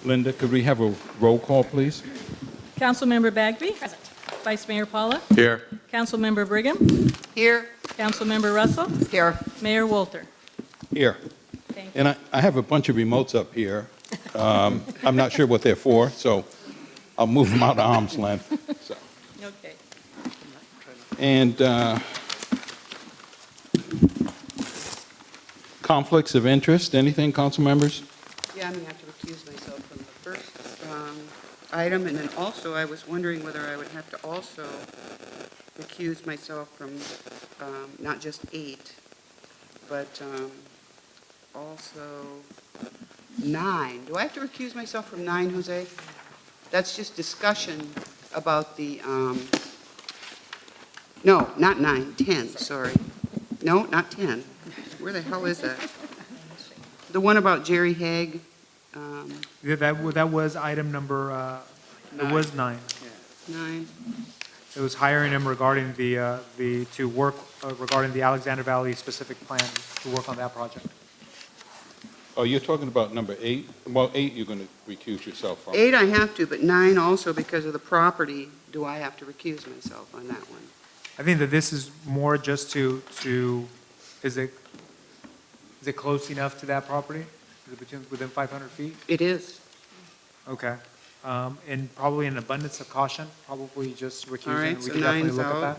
Linda, could we have a roll call, please? Councilmember Bagby. Present. Vice Mayor Paula. Here. Councilmember Brigham. Here. Councilmember Russell. Here. Mayor Wolter. Here. Thank you. And I have a bunch of remotes up here. I'm not sure what they're for, so I'll move them out of arm's length. So. Okay. And conflicts of interest, anything, council members? Yeah, I'm going to have to recuse myself from the first item, and then also I was wondering whether I would have to also recuse myself from not just 8, but also 9. Do I have to recuse myself from 9, Jose? That's just discussion about the, no, not 9, 10, sorry. No, not 10. Where the hell is that? The one about Jerry Haig. Yeah, that was item number, it was 9. 9. It was hiring him regarding to work regarding the Alexander Valley specific plan to work on that project. Oh, you're talking about number 8? Well, 8 you're going to recuse yourself from. 8 I have to, but 9 also because of the property. Do I have to recuse myself on that one? I think that this is more just to is it close enough to that property? Is it within 500 feet? It is. Okay. And probably an abundance of caution, probably just recusing. All right, We so can definitely 9's look at out. that.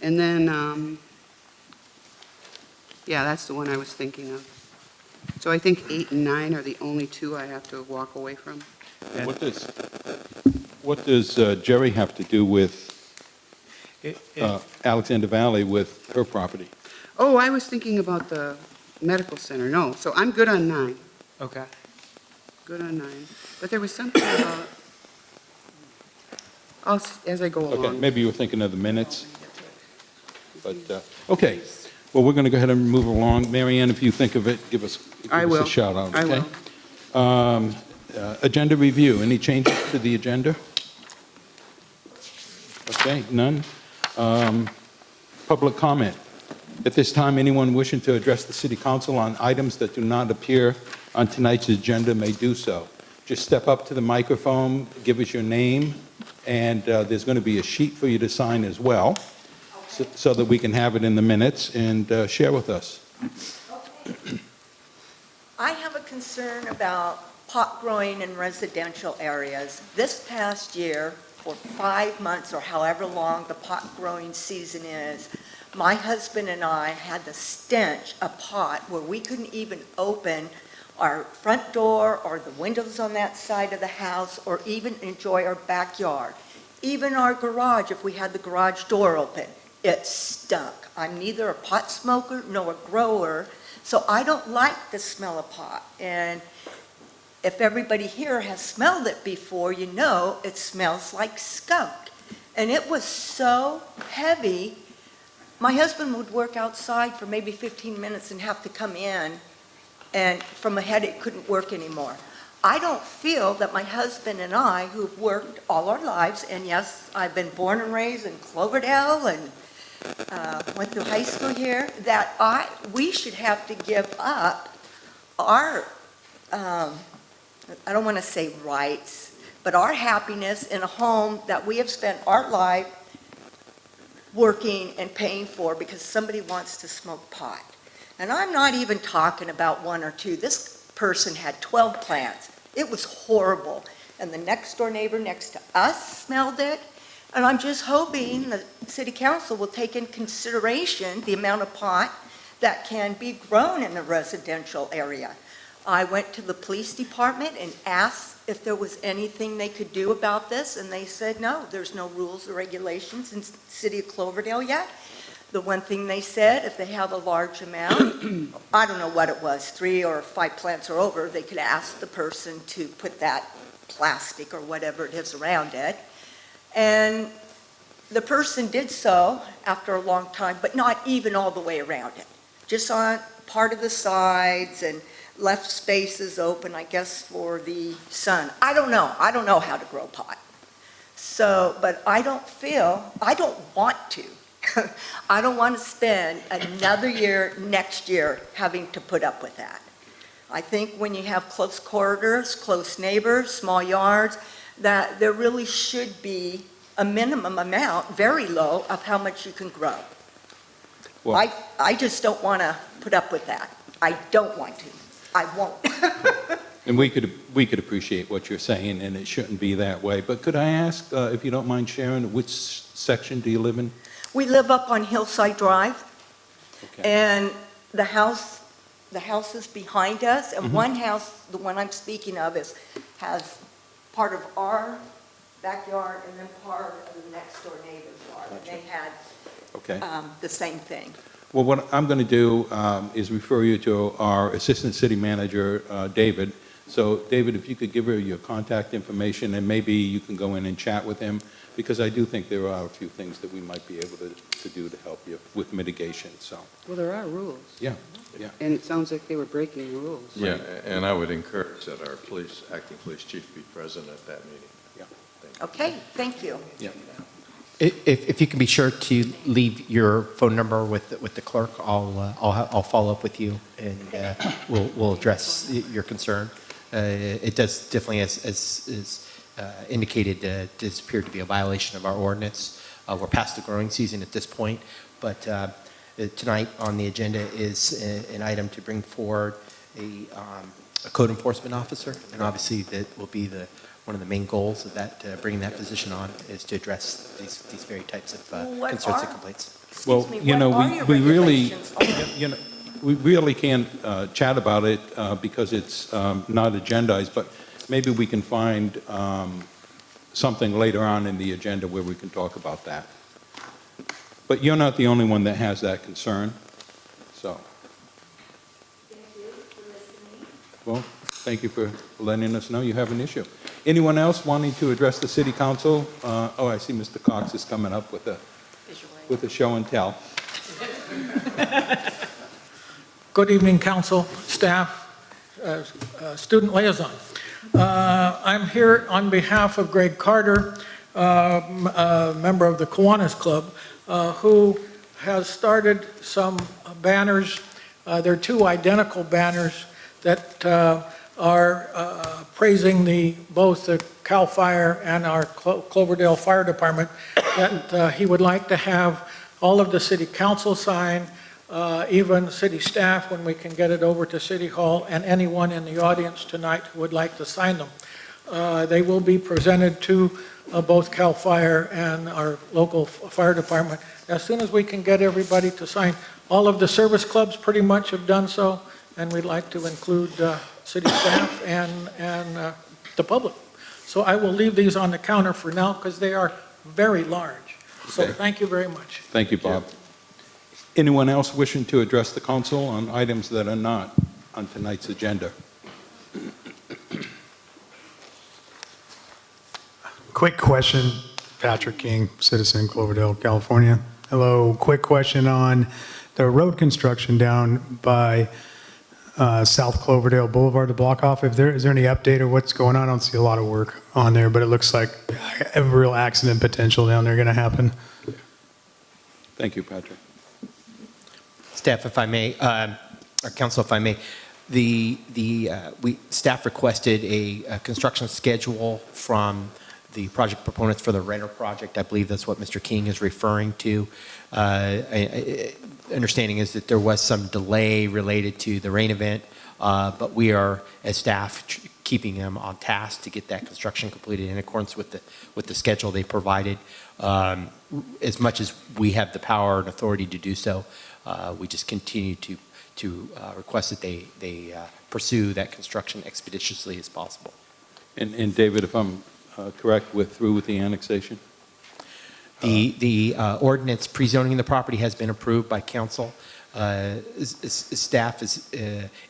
And then, yeah, that's the one I was thinking of. So I think 8 and 9 are the only 2 I have to walk away from. And What does Jerry have to do with it- Alexander Valley with her property? Oh, I was thinking about the medical center. No, so I'm good on 9. okay. Good on 9. But there was something about, as I go Okay, along. maybe you were thinking of the minutes. But, okay. Well, we're going to go ahead and move along. Mary Ann, if you think of it, give us I will. a shout out, I okay? will. Agenda review, any changes to the agenda? Okay, none. Public comment. At this time, anyone wishing to address the city council on items that do not appear on tonight's agenda may do so. Just step up to the microphone, give us your name, and there's going to be a sheet for you to sign as well, so that we can have it in the minutes and share with us. Okay. I have a concern about pot growing in residential areas. This past year, for 5 months or however long the pot growing season is, my husband and I had the stench of pot where we couldn't even open our front door or the windows on that side of the house or even enjoy our backyard. Even our garage, if we had the garage door open, it stunk. I'm neither a pot smoker nor a grower, so I don't like the smell of pot. And if everybody here has smelled it before, you know it smells like skunk. And it was so heavy, my husband would work outside for maybe 15 minutes and have to come in, and from a headache couldn't work anymore. I don't feel that my husband and I, who've worked all our lives, and yes, I've been born and raised in Cloverdale and went through high school here, that we should have to give up our, I don't want to say rights, but our happiness in a home that we have spent our life working and paying for because somebody wants to smoke pot. And I'm not even talking about 1 or 2. This person had 12 plants. It was horrible. And the next door neighbor next to us smelled it. And I'm just hoping the city council will take in consideration the amount of pot that can be grown in a residential area. I went to the police department and asked if there was anything they could do about this, and they said no, there's no rules or regulations in the City of Cloverdale yet. The one thing they said, if they have a large amount, I don't know what it was, 3 or 5 plants or over, they could ask the person to put that plastic or whatever it is around it. And the person did so after a long time, but not even all the way around it. Just on part of the sides and left spaces open, I guess, for the sun. I don't know how to grow pot. So, but I don't want to. I don't want to spend another year next year having to put up with that. I think when you have close corridors, close neighbors, small yards, that there really should be a minimum amount, very low, of how much you can grow. Well- I just don't want to put up with that. I don't want to. I won't. And we could appreciate what you're saying, and it shouldn't be that way. But could I ask, if you don't mind sharing, which section do you live in? We live up on Hillside Drive, Okay. and the house is behind us, and one house, the one I'm speaking of, has part of our backyard and then part of the next door neighbor's yard. And they had Okay. the same thing. Well, what I'm going to do is refer you to our Assistant City Manager, David. So, David, if you could give her your contact information, and maybe you can go in and chat with him, because I do think there are a few things that we might be able to do to help you with mitigation, so, Well, there are rules, yeah. and it sounds like they were breaking the rules. Yeah, and I would encourage that our acting police chief be present at that meeting. Yeah. Thank you. Okay, thank you. Yeah. If you can be sure to leave your phone number with the clerk, I'll follow up with you, and we'll address your concern. It does definitely, as indicated, does appear to be a violation of our ordinance. We're past the growing season at this point, but tonight on the agenda is an item to bring forward a code enforcement officer, and obviously that will be one of the main goals of that, bringing that position on, is to address these very types of What concerns and are- complaints. Well, Excuse me, you know, what are your we really, regulations? you know, we really can't chat about it because it's not agendized, but maybe we can find something later on in the agenda where we can talk about that. But you're not the only one that has that concern, so. Well, thank you for letting us know you have an issue. Anyone else wanting to address the city council? Oh, I see Mr. Cox is coming up with a show and tell. Good evening, council, staff, student liaison. I'm here on behalf of Greg Carter, a member of the Kiwanis Club, who has started some banners. They're two identical banners that are praising both the CAL FIRE and our Cloverdale Fire Department, that he would like to have all of the city council sign, even city staff when we can get it over to City Hall, and anyone in the audience tonight who would like to sign them. They will be presented to both CAL FIRE and our local fire department as soon as we can get everybody to sign. All of the service clubs pretty much have done so, and we'd like to include city staff and the public. So I will leave these on the counter for now because they are very large. So Okay. thank you very much. Thank you, Bob. Anyone else wishing to address the council on items that are not on tonight's agenda? Quick question, Patrick King, citizen, Cloverdale, California. Hello, quick question on the road construction down by South Cloverdale Boulevard to block off. Is there any update or what's going on? I don't see a lot of work on there, but it looks like a real accident potential down there going to happen. Thank you, Patrick. Staff, if I may, or council, if I may, staff requested a construction schedule from the project proponents for the Renner project. I believe that's what Mr. King is referring to. Understanding is that there was some delay related to the rain event, but we are, as staff, keeping them on task to get that construction completed in accordance with the schedule they provided. As much as we have the power and authority to do so, we just continue to request that they pursue that construction expeditiously as possible. And David, if I'm correct, we're through with the annexation? The ordinance pre-zoning the property has been approved by council. Staff is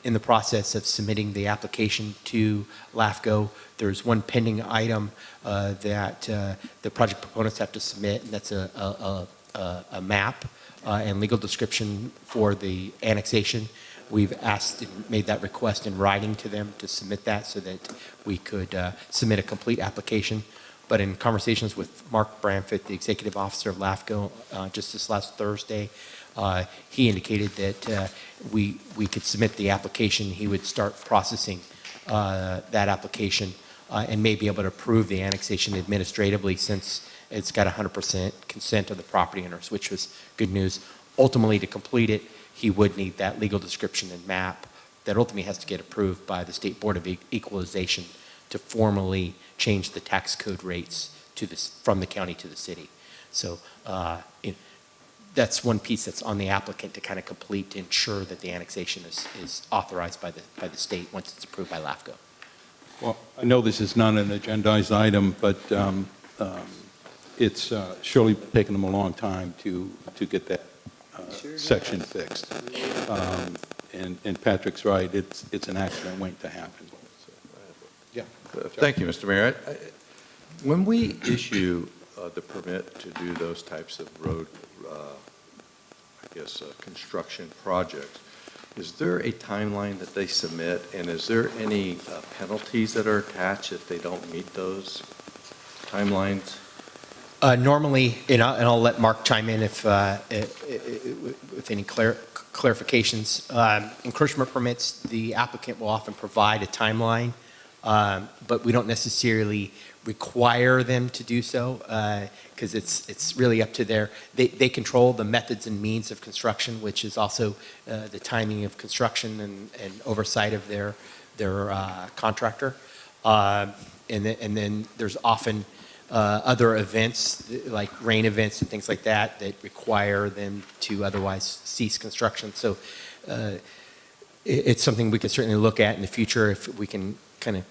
in the process of submitting the application to LAFCO. There's one pending item that the project proponents have to submit, and that's a map and legal description for the annexation. We've asked and made that request in writing to them to submit that so that we could submit a complete application. But in conversations with Mark Bramford, the executive officer of LAFCO, just this last Thursday, He indicated that we could submit the application. He would start processing that application and may be able to approve the annexation administratively since it's got 100% consent of the property owners, which was good news. Ultimately, to complete it, he would need that legal description and map that ultimately has to get approved by the State Board of Equalization to formally change the tax code rates to this, from the county to the city. So that's one piece that's on the applicant to kind of complete to ensure that the annexation is authorized by the state once it's approved by LAFCO. Well, I know this is not an agendized item, but it's surely taken them a long time to get that section fixed. And Patrick's right, it's an accident waiting to happen. Yeah. Thank you, Mr. Mayor. When we issue the permit to do those types of road, construction projects, is there a timeline that they submit, and is there any penalties that are attached if they don't meet those timelines? Normally, and I'll let Mark chime in if with any clarifications. Encroachment permits, the applicant will often provide a timeline, but we don't necessarily require them to do so because it's really up to they control the methods and means of construction, which is also the timing of construction and oversight of their contractor. And then there's often other events like rain events and things like that require them to otherwise cease construction. So it's something we can certainly look at in the future if we can kind of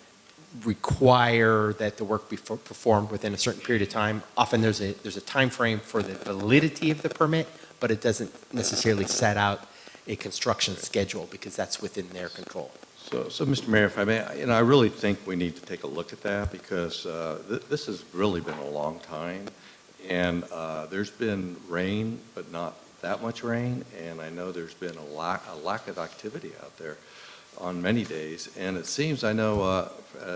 require that the work be performed within a certain period of time. Often there's a time frame for the validity of the permit, but it doesn't necessarily set out a construction schedule because that's within their control. So, Mr. Mayor, if I may, I really think we need to take a look at that because this has really been a long time, and there's been rain, but not that much rain, and I know there's been a lack of activity out there on many days, and it seems, I know,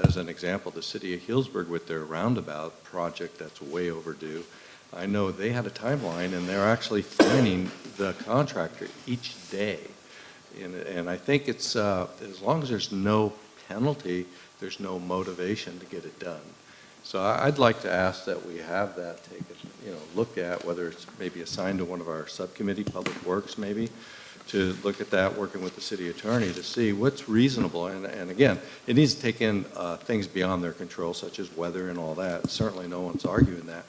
as an example, the city of Healdsburg with their roundabout project that's way overdue, I know they had a timeline, and they're actually fining the contractor each day. And I think it's, as long as there's no penalty, there's no motivation to get it done. So I'd like to ask that we have that taken, look at, whether it's maybe assigned to one of our subcommittee, Public Works maybe, to look at that, working with the city attorney to see what's reasonable. And again, it needs to take in things beyond their control, such as weather and all that. Certainly no one's arguing that.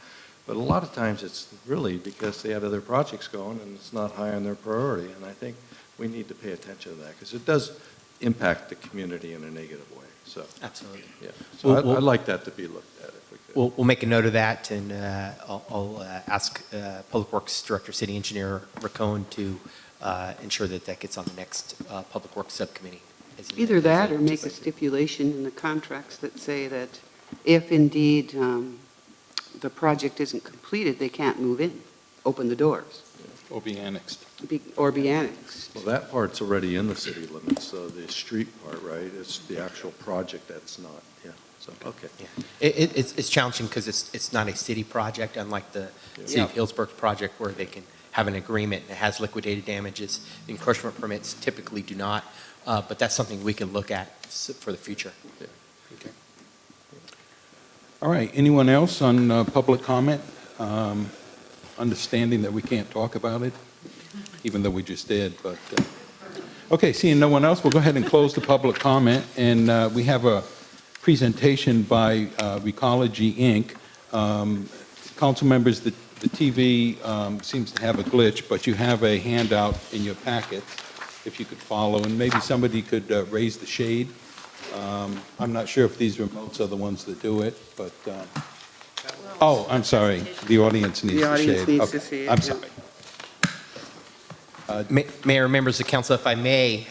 But a lot of times it's really because they have other projects going and it's not high on their priority. And I think we need to pay attention to that because it does impact the community in a negative way. So Absolutely. Yeah. So I'd like that to be looked at if we could. We'll make a note of that, and I'll ask Public Works Director, City Engineer Recone to ensure that gets on the next Public Works Subcommittee. Either that or make a stipulation in the contracts that say that if indeed the project isn't completed, they can't move in, open the doors. Or be annexed. Or be annexed. Well, that part's already in the city limits, so the street part, right? It's the actual project that's not, yeah. So, okay. Yeah. It's challenging because it's not a city project, unlike the City of Healdsburg project where they can have an agreement and it has liquidated damages. The encroachment permits typically do not, but that's something we can look at for the future. Yeah. Okay. All right, anyone else on public comment? Understanding that we can't talk about it, even though we just did, but, okay, seeing no one else, we'll go ahead and close the public comment, and we have a presentation by Recology, Inc. Council members, the TV seems to have a glitch, but you have a handout in your packet, if you could follow, and maybe somebody could raise the shade. I'm not sure if these remotes are the ones that do it, but, oh, I'm sorry, the audience needs the shade. The audience needs to Okay, see it. I'm yeah. sorry. Mayor, members of council, if I may,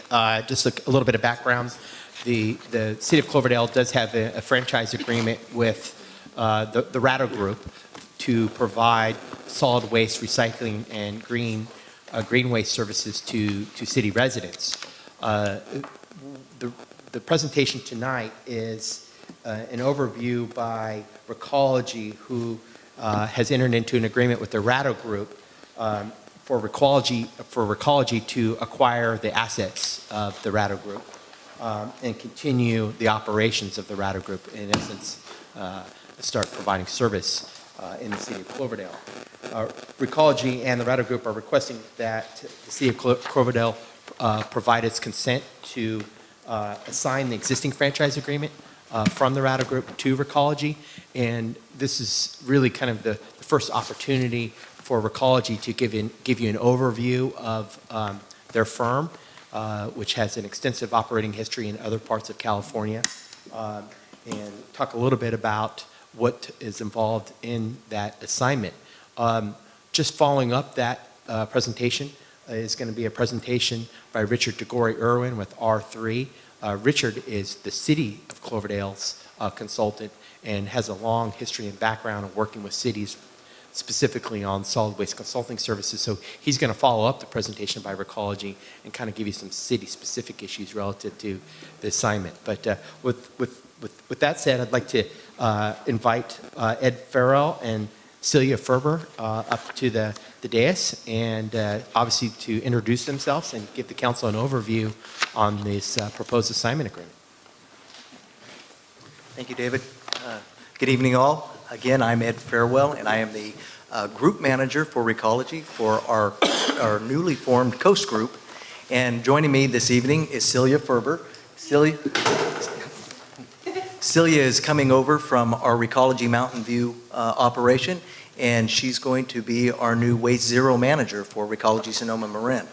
just a little bit of background. The City of Cloverdale does have a franchise agreement with the Ratto Group to provide solid waste recycling and green waste services to city residents. The presentation tonight is an overview by Recology, who has entered into an agreement with the Ratto Group for Recology to acquire the assets of the Ratto Group and continue the operations of the Ratto Group, in essence, start providing service in the city of Cloverdale. Recology and the Ratto Group are requesting that the city of Cloverdale provide its consent to assign the existing franchise agreement from the Ratto Group to Recology. And this is really kind of the first opportunity for Recology to give you an overview of their firm, which has an extensive operating history in other parts of California, and talk a little bit about what is involved in that assignment. Just following up that presentation is going to be a presentation by Richard DeGory-Irwin with R3. Richard is the City of Cloverdale's consultant and has a long history and background of working with cities, specifically on solid waste consulting services. So he's going to follow up the presentation by Recology and kind of give you some city-specific issues relative to the assignment. But with that said, I'd like to invite Ed Farrell and Celia Ferber up to the dais, and obviously to introduce themselves and give the council an overview on this proposed assignment agreement. Thank you, David. Good evening, all. Again, I'm Ed Farewell, and I am the group manager for Recology for our newly formed Coast Group. And joining me this evening is Celia Ferber. Celia is coming over from our Recology Mountain View operation, and she's going to be our new Waste Zero manager for Recology Sonoma Marin.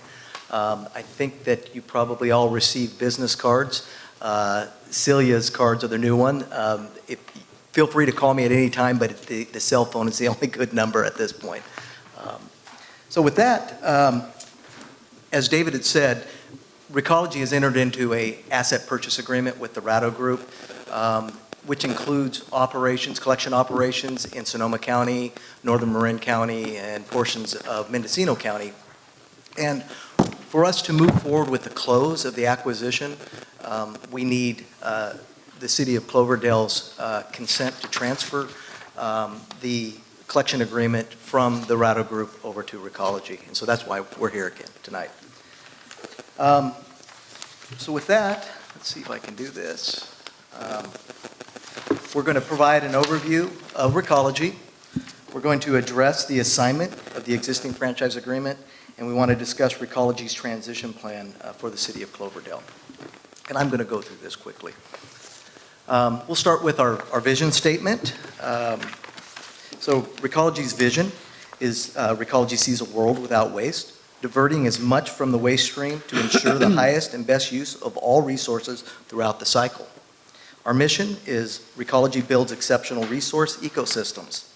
I think that you probably all received business cards. Celia's cards are the new one. Feel free to call me at any time, but the cell phone is the only good number at this point. So with that, as David had said, Recology has entered into an asset purchase agreement with the Ratto Group, which includes operations, collection operations in Sonoma County, Northern Marin County, and portions of Mendocino County. And for us to move forward with the close of the acquisition, we need the City of Cloverdale's consent to transfer the collection agreement from the Ratto Group over to Recology. And so that's why we're here again tonight. So with that, let's see if I can do this. We're going to provide an overview of Recology. We're going to address the assignment of the existing franchise agreement, and we want to discuss Recology's transition plan for the City of Cloverdale. And I'm going to go through this quickly. We'll start with our vision statement. So Recology's vision is Recology sees a world without waste, diverting as much from the waste stream to ensure the highest and best use of all resources throughout the cycle. Our mission is Recology builds exceptional resource ecosystems,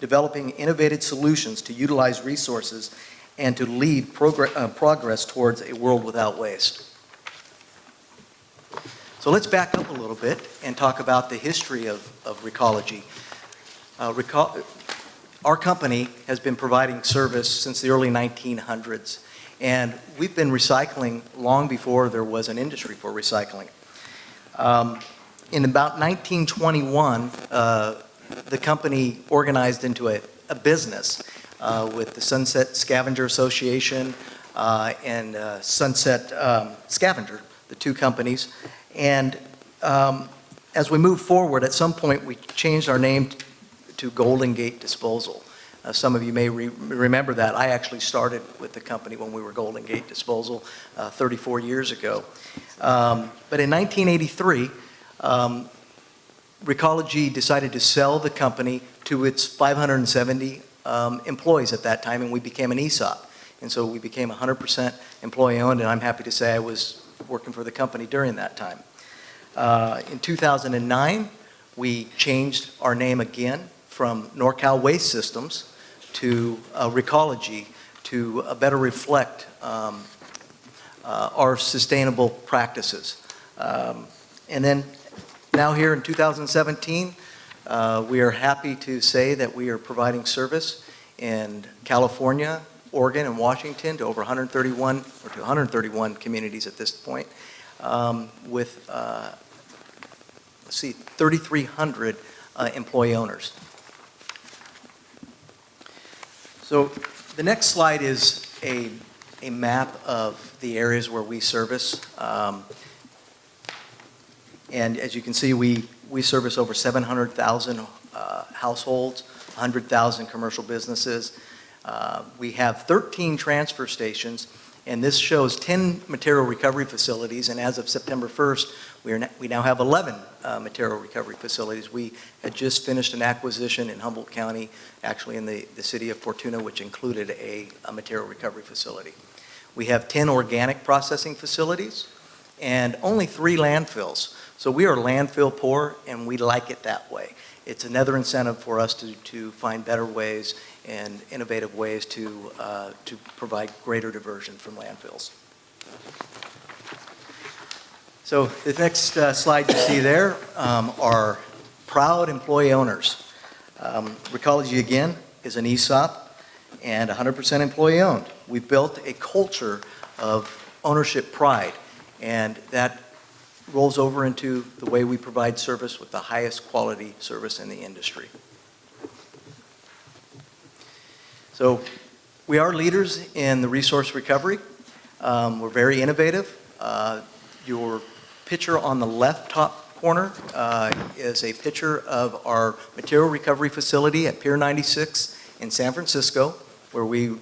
developing innovative solutions to utilize resources and to lead progress towards a world without waste. So let's back up a little bit and talk about the history of Recology. Our company has been providing service since the early 1900s, and we've been recycling long before there was an industry for recycling. In about 1921, the company organized into a business with the Sunset Scavenger Association and Sunset Scavenger, the two companies. And as we move forward, at some point we changed our name to Golden Gate Disposal. Some of you may remember that. I actually started with the company when we were Golden Gate Disposal 34 years ago. But in 1983, Recology decided to sell the company to its 570 employees at that time, and we became an ESOP. And so we became 100% employee-owned, and I'm happy to say I was working for the company during that time. In 2009, we changed our name again from NorCal Waste Systems to Recology to better reflect our sustainable practices. And then now here in 2017, we are happy to say that we are providing service in California, Oregon, and Washington to over 131 communities at this point, with 3,300 employee owners. So the next slide is a map of the areas where we service. And as you can see, we service over 700,000 households, 100,000 commercial businesses. We have 13 transfer stations, and this shows 10 material recovery facilities, and as of September 1st, we now have 11 material recovery facilities. We had just finished an acquisition in Humboldt County, actually in the city of Fortuna, which included a material recovery facility. We have 10 organic processing facilities and only 3 landfills. So we are landfill poor, and we like it that way. It's another incentive for us to find better ways and innovative ways to provide greater diversion from landfills. So the next slide you see there are proud employee owners. Recology, again, is an ESOP and 100% employee owned. We've built a culture of ownership pride, and that rolls over into the way we provide service with the highest quality service in the industry. So we are leaders in the resource recovery. We're very innovative. Your picture on the left top corner is a picture of our material recovery facility at Pier 96 in San Francisco, where we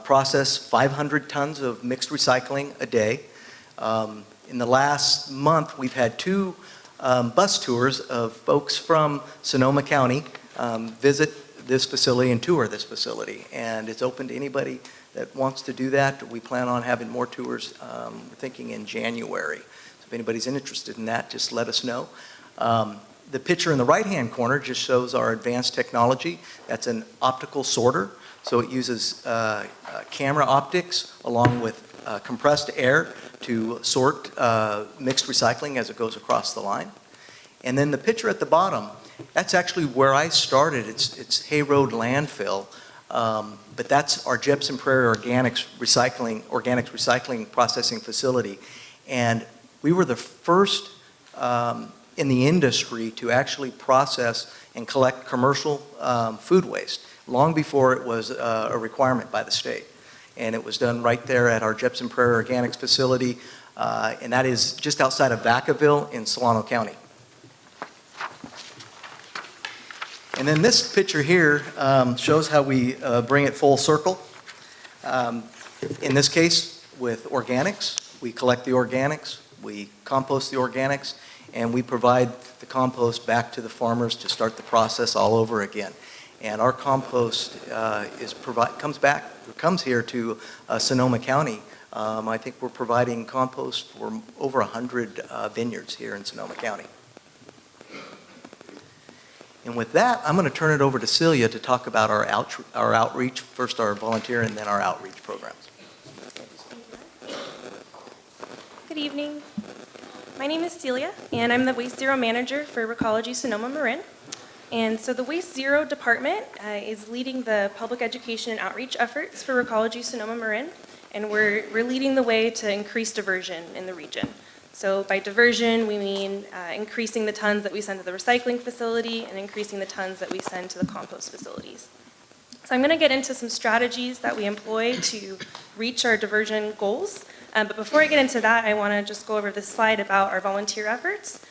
process 500 tons of mixed recycling a day. In the last month, we've had 2 bus tours of folks from Sonoma County visit this facility and tour this facility. And it's open to anybody that wants to do that. We plan on having more tours, we're thinking in January. So if anybody's interested in that, just let us know. The picture in the right-hand corner just shows our advanced technology. That's an optical sorter. So it uses camera optics along with compressed air to sort mixed recycling as it goes across the line. And then the picture at the bottom, that's actually where I started. It's Hay Road Landfill, but that's our Jepson Prairie organics recycling processing facility. And we were the first in the industry to actually process and collect commercial food waste, long before it was a requirement by the state. And it was done right there at our Jepson Prairie Organics facility, and that is just outside of Vacaville in Solano County. And then this picture here shows how we bring it full circle. In this case, with organics, we collect the organics, we compost the organics, and we provide the compost back to the farmers to start the process all over again. And our compost comes here to Sonoma County. I think we're providing compost for over 100 vineyards here in Sonoma County. And with that, I'm going to turn it over to Celia to talk about our outreach, first our volunteer and then our outreach programs. Good evening. My name is Celia, and I'm the Waste Zero Manager for Recology Sonoma Marin. And so the Waste Zero department is leading the public education and outreach efforts for Recology Sonoma Marin, and we're leading the way to increase diversion in the region. So by diversion, we mean increasing the tons that we send to the recycling facility and increasing the tons that we send to the compost facilities. So I'm going to get into some strategies that we employ to reach our diversion goals. But before I get into that, I want to just go over this slide about our volunteer efforts.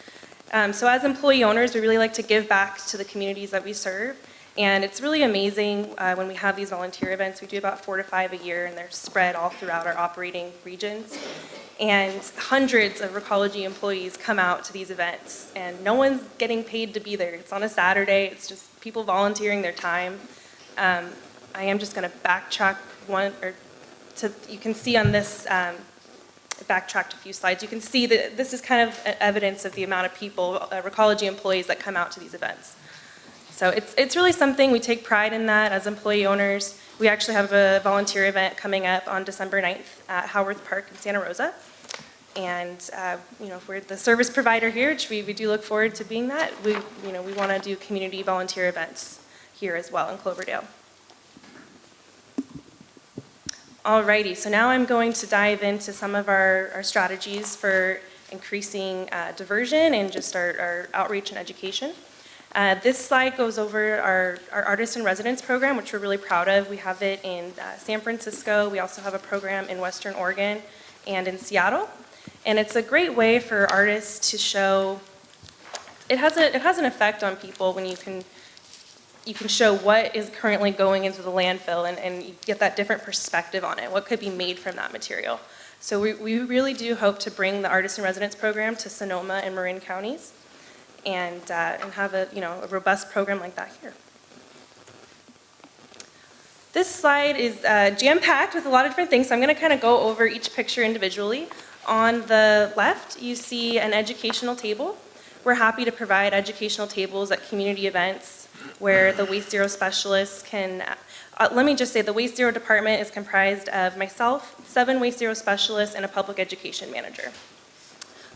So as employee owners, we really like to give back to the communities that we serve. And it's really amazing when we have these volunteer events. We do about 4 to 5 a year, and they're spread all throughout our operating regions. And hundreds of Recology employees come out to these events, and no one's getting paid to be there. It's on a Saturday. It's just people volunteering their time. I am just going to backtrack you can see on this, backtracked a few slides, you can see that this is kind of evidence of the amount of people, Recology employees that come out to these events. So it's really something, we take pride in that as employee owners. We actually have a volunteer event coming up on December 9th at Howarth Park in Santa Rosa. And if we're the service provider here, which we do look forward to being that, we want to do community volunteer events here as well in Cloverdale. Alrighty, so now I'm going to dive into some of our strategies for increasing diversion and just our outreach and education. This slide goes over our Artist in Residence program, which we're really proud of. We have it in San Francisco. We also have a program in Western Oregon and in Seattle. And it's a great way for artists to show, it has an effect on people when you can show what is currently going into the landfill and you get that different perspective on it, what could be made from that material. So we really do hope to bring the Artist in Residence program to Sonoma and Marin counties and have a robust program like that here. This slide is jam-packed with a lot of different things, so I'm going to kind of go over each picture individually. On the left, you see an educational table. We're happy to provide educational tables at community events where the Waste Zero specialists can, let me just say the Waste Zero department is comprised of myself, 7 Waste Zero specialists, and a public education manager.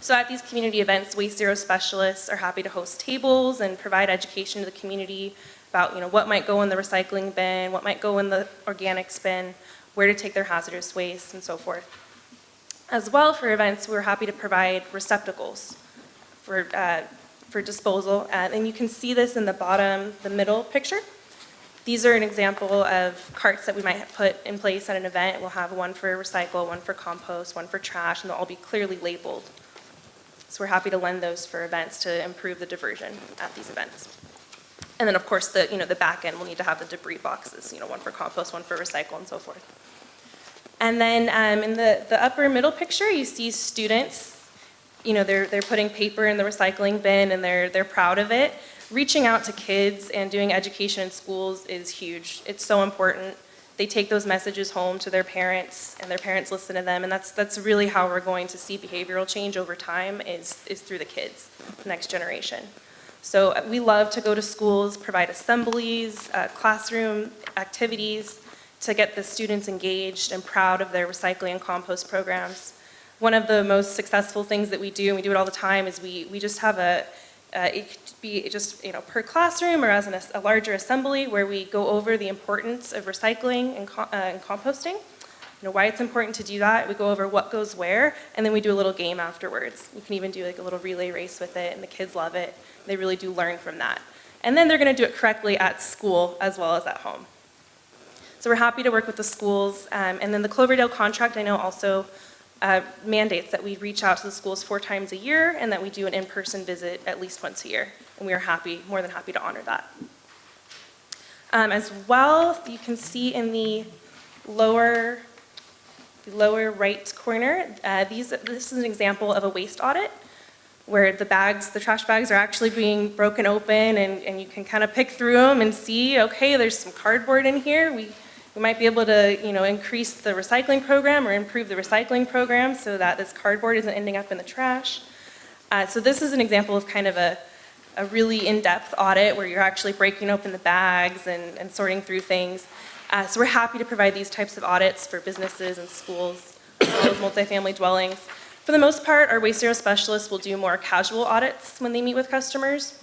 So at these community events, Waste Zero specialists are happy to host tables and provide education to the community about what might go in the recycling bin, what might go in the organics bin, where to take their hazardous waste, and so forth. As well, for events, we're happy to provide receptacles for disposal. And you can see this in the middle picture. These are an example of carts that we might put in place at an event. We'll have one for recycle, one for compost, one for trash, and they'll all be clearly labeled. So we're happy to lend those for events to improve the diversion at these events. And then, of course, the back end will need to have the debris boxes, one for compost, one for recycle, and so forth. And then in the upper middle picture, you see students. They're putting paper in the recycling bin, and they're proud of it. Reaching out to kids and doing education in schools is huge. It's so important. They take those messages home to their parents, and their parents listen to them, and that's really how we're going to see behavioral change over time is through the kids, the next generation. So we love to go to schools, provide assemblies, classroom activities to get the students engaged and proud of their recycling and compost programs. One of the most successful things that we do, and we do it all the time, is we just have it could be just per classroom or as a larger assembly where we go over the importance of recycling and composting. Why it's important to do that. We go over what goes where, and then we do a little game afterwards. You can even do like a little relay race with it, and the kids love it. They really do learn from that. And then they're going to do it correctly at school as well as at home. So we're happy to work with the schools. And then the Cloverdale contract, I know, also mandates that we reach out to the schools 4 times a year and that we do an in-person visit at least once a year. And we are more than happy to honor that. As well, you can see in the lower right corner, this is an example of a waste audit where the trash bags are actually being broken open and you can kind of pick through them and see, okay, there's some cardboard in here. We might be able to, increase the recycling program or improve the recycling program so that this cardboard isn't ending up in the trash. So this is an example of kind of a really in-depth audit where you're actually breaking open the bags and sorting through things. So we're happy to provide these types of audits for businesses and schools, as well as multifamily dwellings. For the most part, our Waste Zero specialists will do more casual audits when they meet with customers.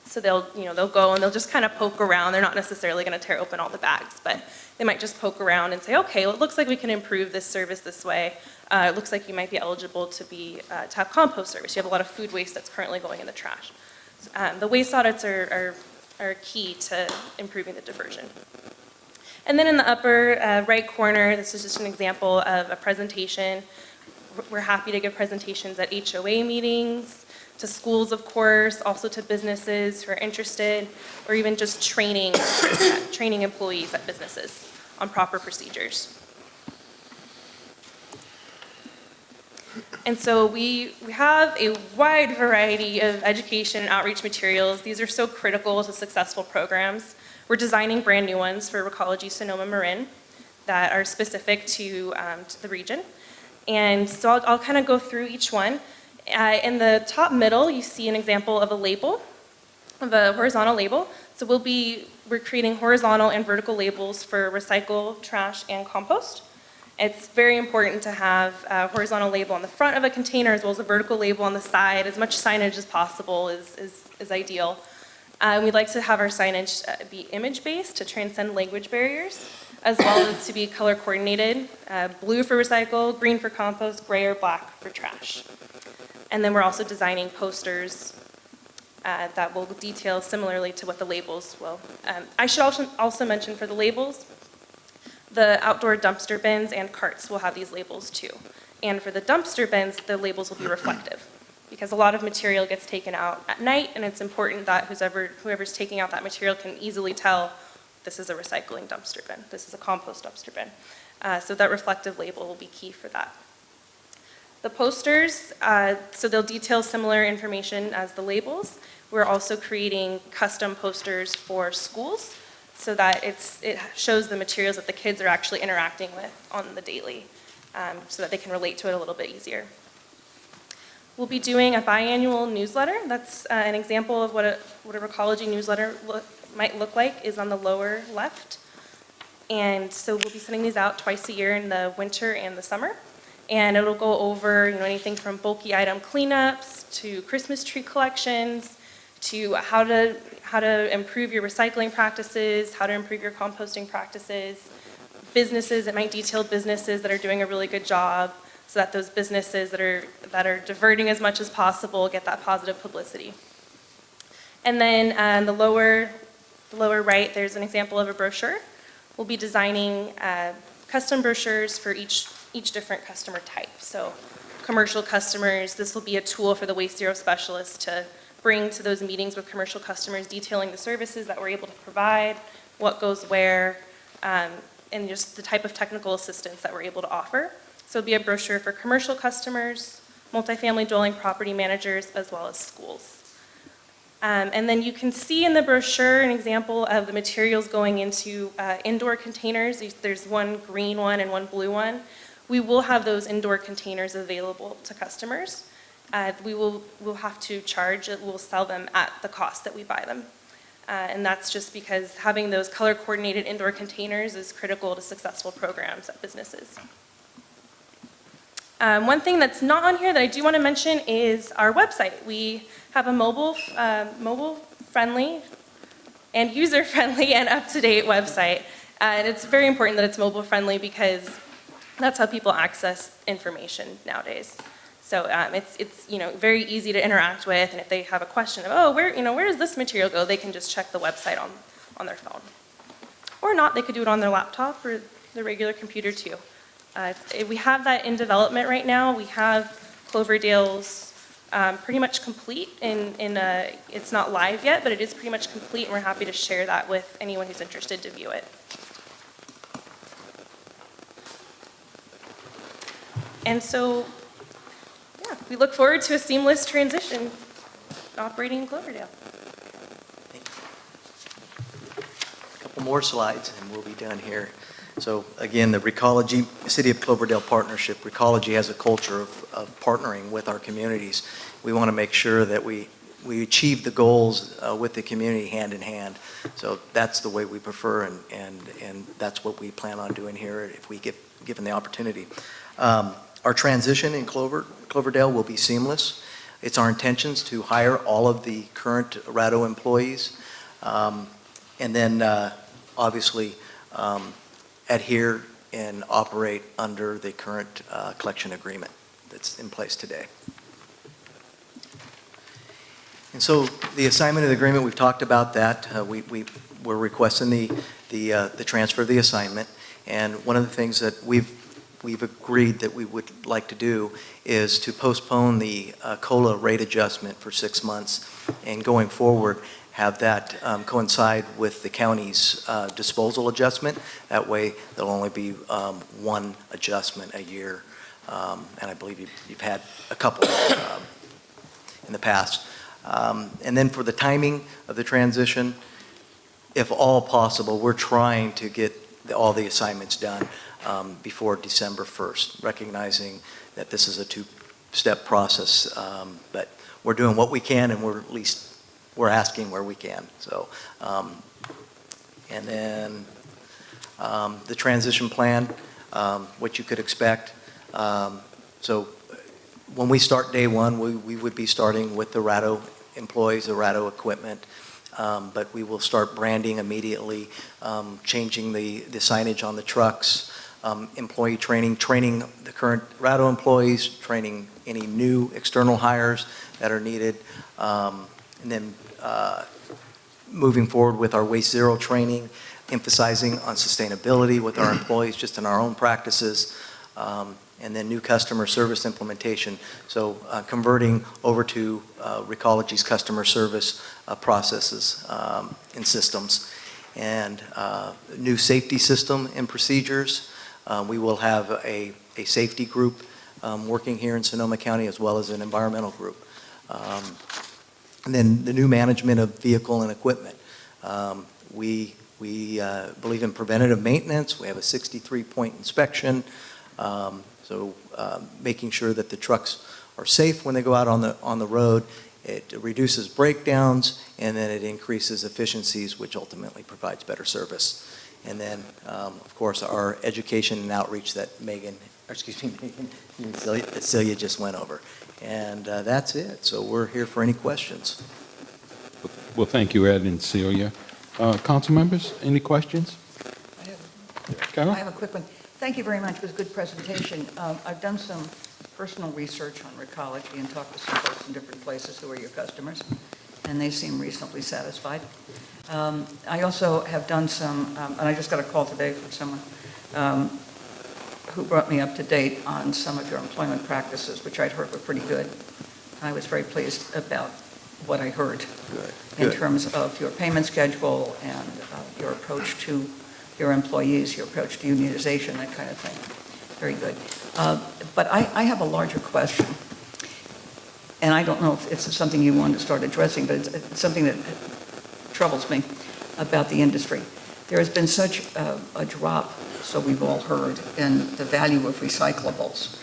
So they'll go and they'll just kind of poke around. They're not necessarily going to tear open all the bags, but they might just poke around and say, okay, well, it looks like we can improve this service this way. It looks like you might be eligible to have compost service. You have a lot of food waste that's currently going in the trash. The waste audits are key to improving the diversion. And then in the upper right corner, this is just an example of a presentation. We're happy to give presentations at HOA meetings, to schools, of course, also to businesses who are interested, or even just training employees at businesses on proper procedures. And so we have a wide variety of education and outreach materials. These are so critical to successful programs. We're designing brand new ones for Recology Sonoma Marin that are specific to the region. And so I'll kind of go through each one. In the top middle, you see an example of a label, of a horizontal label. So we're creating horizontal and vertical labels for recycle, trash, and compost. It's very important to have a horizontal label on the front of a container as well as a vertical label on the side. As much signage as possible is ideal. We'd like to have our signage be image-based to transcend language barriers, as well as to be color coordinated, blue for recycle, green for compost, gray or black for trash. And then we're also designing posters that will detail similarly to what the labels will. I should also mention for the labels, the outdoor dumpster bins and carts will have these labels too. And for the dumpster bins, the labels will be reflective, because a lot of material gets taken out at night, and it's important that whoever's taking out that material can easily tell this is a recycling dumpster bin, this is a compost dumpster bin. So that reflective label will be key for that. The posters, so they'll detail similar information as the labels. We're also creating custom posters for schools so that it shows the materials that the kids are actually interacting with on the daily, so that they can relate to it a little bit easier. We'll be doing a biannual newsletter. That's an example of what a Recology newsletter might look like is on the lower left. And so we'll be sending these out twice a year in the winter and the summer. And it'll go over, anything from bulky item cleanups to Christmas tree collections to how to improve your recycling practices, how to improve your composting practices. Businesses, it might detail businesses that are doing a really good job so that those businesses that are diverting as much as possible get that positive publicity. And then the lower right, there's an example of a brochure. We'll be designing custom brochures for each different customer type. So commercial customers, this will be a tool for the Waste Zero specialist to bring to those meetings with commercial customers, detailing the services that we're able to provide, what goes where, and just the type of technical assistance that we're able to offer. So it'll be a brochure for commercial customers, multifamily dwelling property managers, as well as schools. And then you can see in the brochure an example of the materials going into indoor containers. There's one green one and one blue one. We will have those indoor containers available to customers. We'll have to charge, we'll sell them at the cost that we buy them. And that's just because having those color-coordinated indoor containers is critical to successful programs at businesses. One thing that's not on here that I do want to mention is our website. We have a mobile-friendly and user-friendly and up-to-date website. And it's very important that it's mobile-friendly because that's how people access information nowadays. So it's very easy to interact with, and if they have a question of, where does this material go, they can just check the website on their phone. Or not, they could do it on their laptop or their regular computer too. We have that in development right now. We have Cloverdale's pretty much complete. It's not live yet, but it is pretty much complete, and we're happy to share that with anyone who's interested to view it. And so, yeah, we look forward to a seamless transition operating in Cloverdale. A couple more slides and we'll be done here. So again, the Recology, City of Cloverdale partnership, Recology has a culture of partnering with our communities. We want to make sure that we achieve the goals with the community hand in hand. So that's the way we prefer, and that's what we plan on doing here if we get given the opportunity. Our transition in Cloverdale will be seamless. It's our intentions to hire all of the current RADO employees, and then obviously adhere and operate under the current collection agreement that's in place today. And so the assignment of the agreement, we've talked about that. We're requesting the transfer of the assignment, and one of the things that we've agreed that we would like to do is to postpone the COLA rate adjustment for 6 months, and going forward have that coincide with the county's disposal adjustment. That way there'll only be one adjustment a year, and I believe you've had a couple in the past. And then for the timing of the transition, if all possible, we're trying to get all the assignments done before December 1st, recognizing that this is a two-step process, but we're doing what we can, and we're asking where we can. So, and then the transition plan, what you could expect. So when we start day one, we would be starting with the RADO employees, the RADO equipment, but we will start branding immediately, changing the signage on the trucks, employee training the current RADO employees, training any new external hires that are needed, And then moving forward with our Waste Zero training, emphasizing on sustainability with our employees, just in our own practices, and then new customer service implementation. So converting over to Recology's customer service processes and systems, and new safety system and procedures. We will have a safety group working here in Sonoma County, as well as an environmental group. And then the new management of vehicle and equipment. We believe in preventative maintenance. We have a 63-point inspection. So making sure that the trucks are safe when they go out on the road. It reduces breakdowns, and then it increases efficiencies, which ultimately provides better service. And then, of course, our education and outreach that Celia just went over. And that's it. So we're here for any questions. Well, thank you, Ed and Celia. Council members, any questions? Carol? I have a quick one. Thank you very much. It was a good presentation. I've done some personal research on Recology and talked to some folks in different places who are your customers, and they seem reasonably satisfied. I also have done some, and I just got a call today from someone who brought me up to date on some of your employment practices, which I'd heard were pretty good. I was very pleased about what I heard in terms of your payment schedule and your approach to your employees, your approach to unionization, that kind of thing. Very good. But I have a larger question, and I don't know if it's something you want to start addressing, but it's something that troubles me about the industry. There has been such a drop, so we've all heard, in the value of recyclables,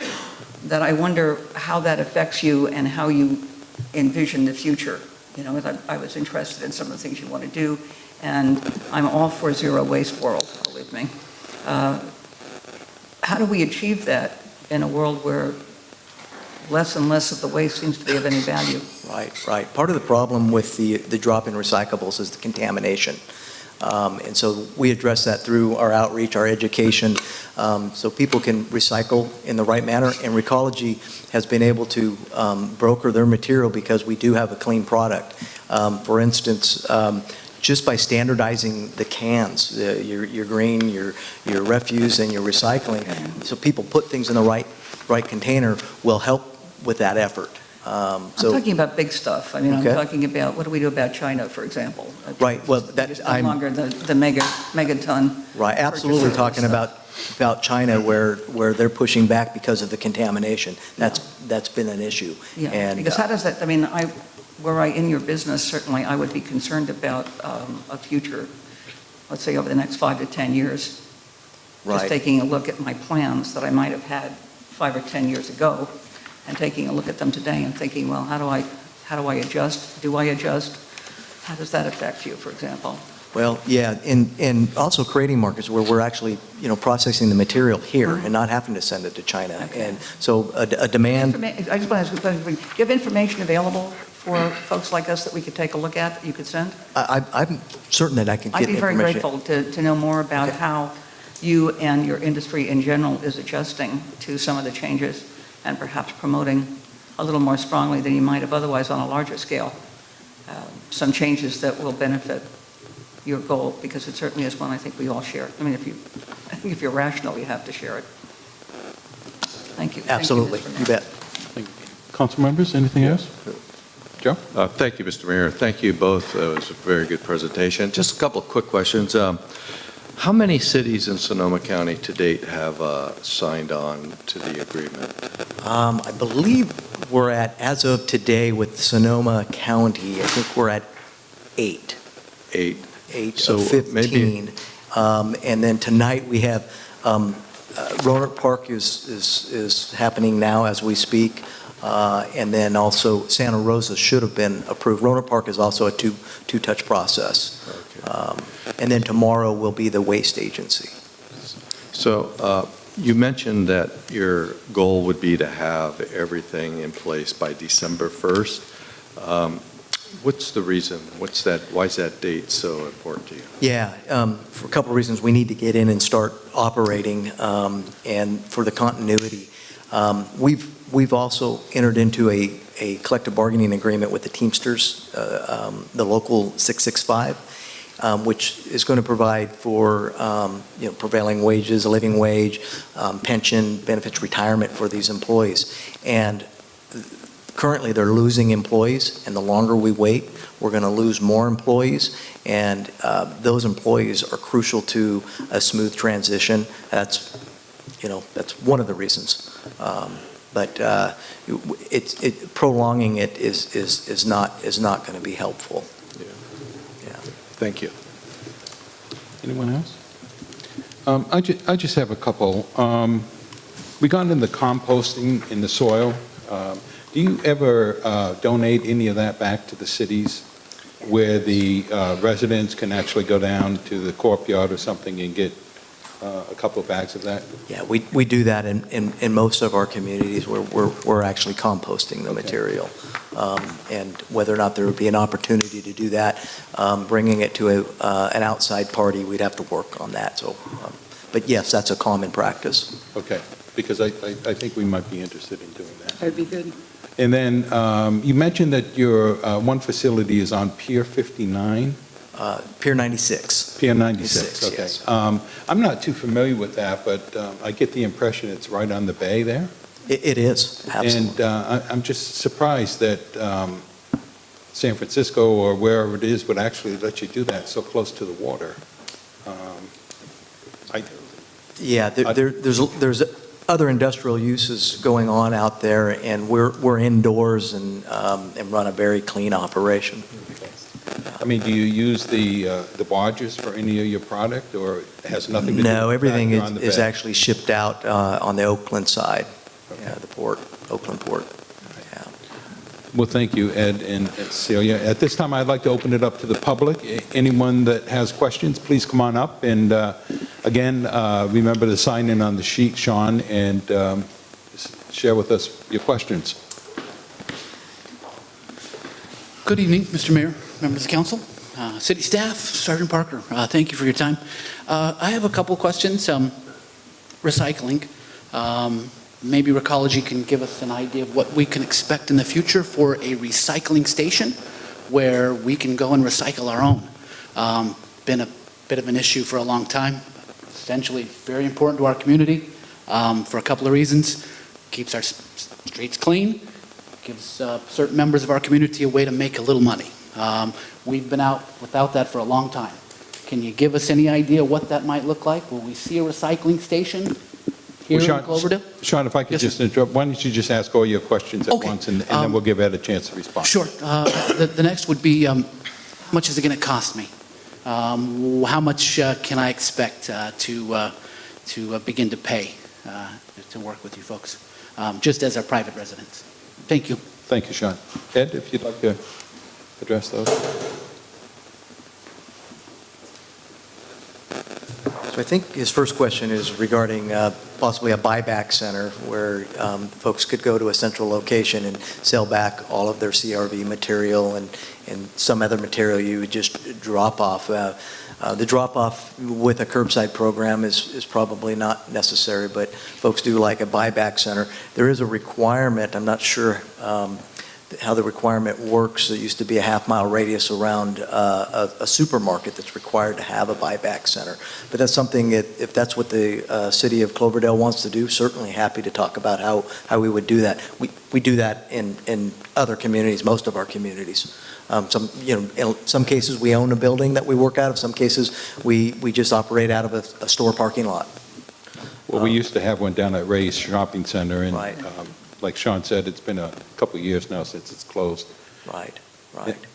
that I wonder how that affects you and how you envision the future. You know, I was interested in some of the things you want to do, and I'm all for zero waste world, believe me. How do we achieve that in a world where less and less of the waste seems to be of any value? Right. Part of the problem with the drop in recyclables is the contamination. And so we address that through our outreach, our education, so people can recycle in the right manner. And Recology has been able to broker their material because we do have a clean product. For instance, just by standardizing the cans, your green, your refuse, and your recycling, so people put things in the right container, will help with that effort. I'm talking about big stuff. I mean, Okay. I'm talking about, what do we do about China, for example? Right, well, It's no longer the megaton. Right, absolutely purchaser talking stuff. about China where they're pushing back because of the contamination. That's been an issue. Yeah, And because how does that, I mean, were I in your business, certainly I would be concerned about a future, let's say over the next 5 to 10 years. Right. Just taking a look at my plans that I might have had 5 or 10 years ago, and taking a look at them today and thinking, well, how do I adjust? Do I adjust? How does that affect you, for example? Well, yeah, and also creating markets where we're actually, processing the material here and not having to send it to China. Okay. And so a demand. I just want to ask you a question. Do you have information available for folks like us that we could take a look at, that you could send? I'm certain that I can get I'd be very information. grateful to know more about Okay. how you and your industry in general is adjusting to some of the changes and perhaps promoting a little more strongly than you might have otherwise on a larger scale, some changes that will benefit your goal, because it certainly is one I think we all share. I mean, I think if you're rational, you have to share it. Thank you. Absolutely, Thank you bet. Council members, anything else? Joe? Thank you, Mr. Mayor. Thank you both. It was a very good presentation. Just a couple of quick questions. How many cities in Sonoma County to date have signed on to the agreement? I believe we're at, as of today with Sonoma County, I think we're at 8. 8. 8 So of 15. maybe- And then tonight we have, Roanoke Park is happening now as we speak. And then also Santa Rosa should have been approved. Roanoke Park is also a two-touch process. Okay. And then tomorrow will be the waste agency. So you mentioned that your goal would be to have everything in place by December 1st. What's the reason? Why is that date so important to you? Yeah, for a couple of reasons. We need to get in and start operating, and for the continuity. We've also entered into a collective bargaining agreement with the Teamsters, the local 665, which is going to provide for prevailing wages, a living wage, pension, benefits, retirement for these employees. And currently, they're losing employees, and the longer we wait, we're going to lose more employees, and those employees are crucial to a smooth transition. That's one of the reasons. But prolonging it is not going to be helpful. Yeah. Thank you. Anyone else? I just have a couple. We got into composting in the soil. Do you ever donate any of that back to the cities where the residents can actually go down to the courtyard or something and get a couple of bags of that? Yeah, we do that in most of our communities where we're actually composting the material. And whether or not there would be an opportunity to do that, bringing it to an outside party, we'd have to work on that. So, but yes, that's a common practice. Okay, because I think we might be interested in doing that. That'd be good. And then you mentioned that your one facility is on Pier 59? Pier 96. Pier 96, okay. Yes. I'm not too familiar with that, but I get the impression it's right on the bay there. It is, absolutely. And I'm just surprised that San Francisco or wherever it is would actually let you do that so close to the water. Yeah, there's other industrial uses going on out there, and we're indoors and run a very clean operation. I mean, do you use the barges for any of your product, or it has nothing to do with the fact No, everything you're on the is bay? actually shipped out on the Oakland side, the port, Oakland port. Yeah. Well, thank you, Ed and Celia. At this time, I'd like to open it up to the public. Anyone that has questions, please come on up. And again, remember to sign in on the sheet, Sean, and share with us your questions. Good evening, Mr. Mayor, members of the council, city staff, Sergeant Parker. Thank you for your time. I have a couple of questions. Recycling. Maybe Recology can give us an idea of what we can expect in the future for a recycling station where we can go and recycle our own. Been a bit of an issue for a long time. Essentially very important to our community for a couple of reasons. Keeps our streets clean, gives certain members of our community a way to make a little money. We've been out without that for a long time. Can you give us any idea what that might look like? Will we see a recycling station here in Cloverdale? Sean, if I could Yes, just interrupt, why don't you just ask all your questions at Okay. once, and then we'll give Ed a chance to respond. Sure. The next would be, how much is it going to cost me? How much can I expect to begin to pay to work with you folks, just as our private residents? Thank you. Thank you, Sean. Ed, if you'd like to address those. So I think his first question is regarding possibly a buyback center where folks could go to a central location and sell back all of their CRV material and some other material you would just drop off. The drop-off with a curbside program is probably not necessary, but folks do like a buyback center. There is a requirement, I'm not sure how the requirement works. There used to be a half-mile radius around a supermarket that's required to have a buyback center. But that's something, if that's what the City of Cloverdale wants to do, certainly happy to talk about how we would do that. We do that in other communities, most of our communities. In some cases, we own a building that we work out of. Some cases, we just operate out of a store parking lot. Well, we used to have one down at Ray's Shopping Center, and Right. like Sean said, it's been a couple of years now since it's closed. Right.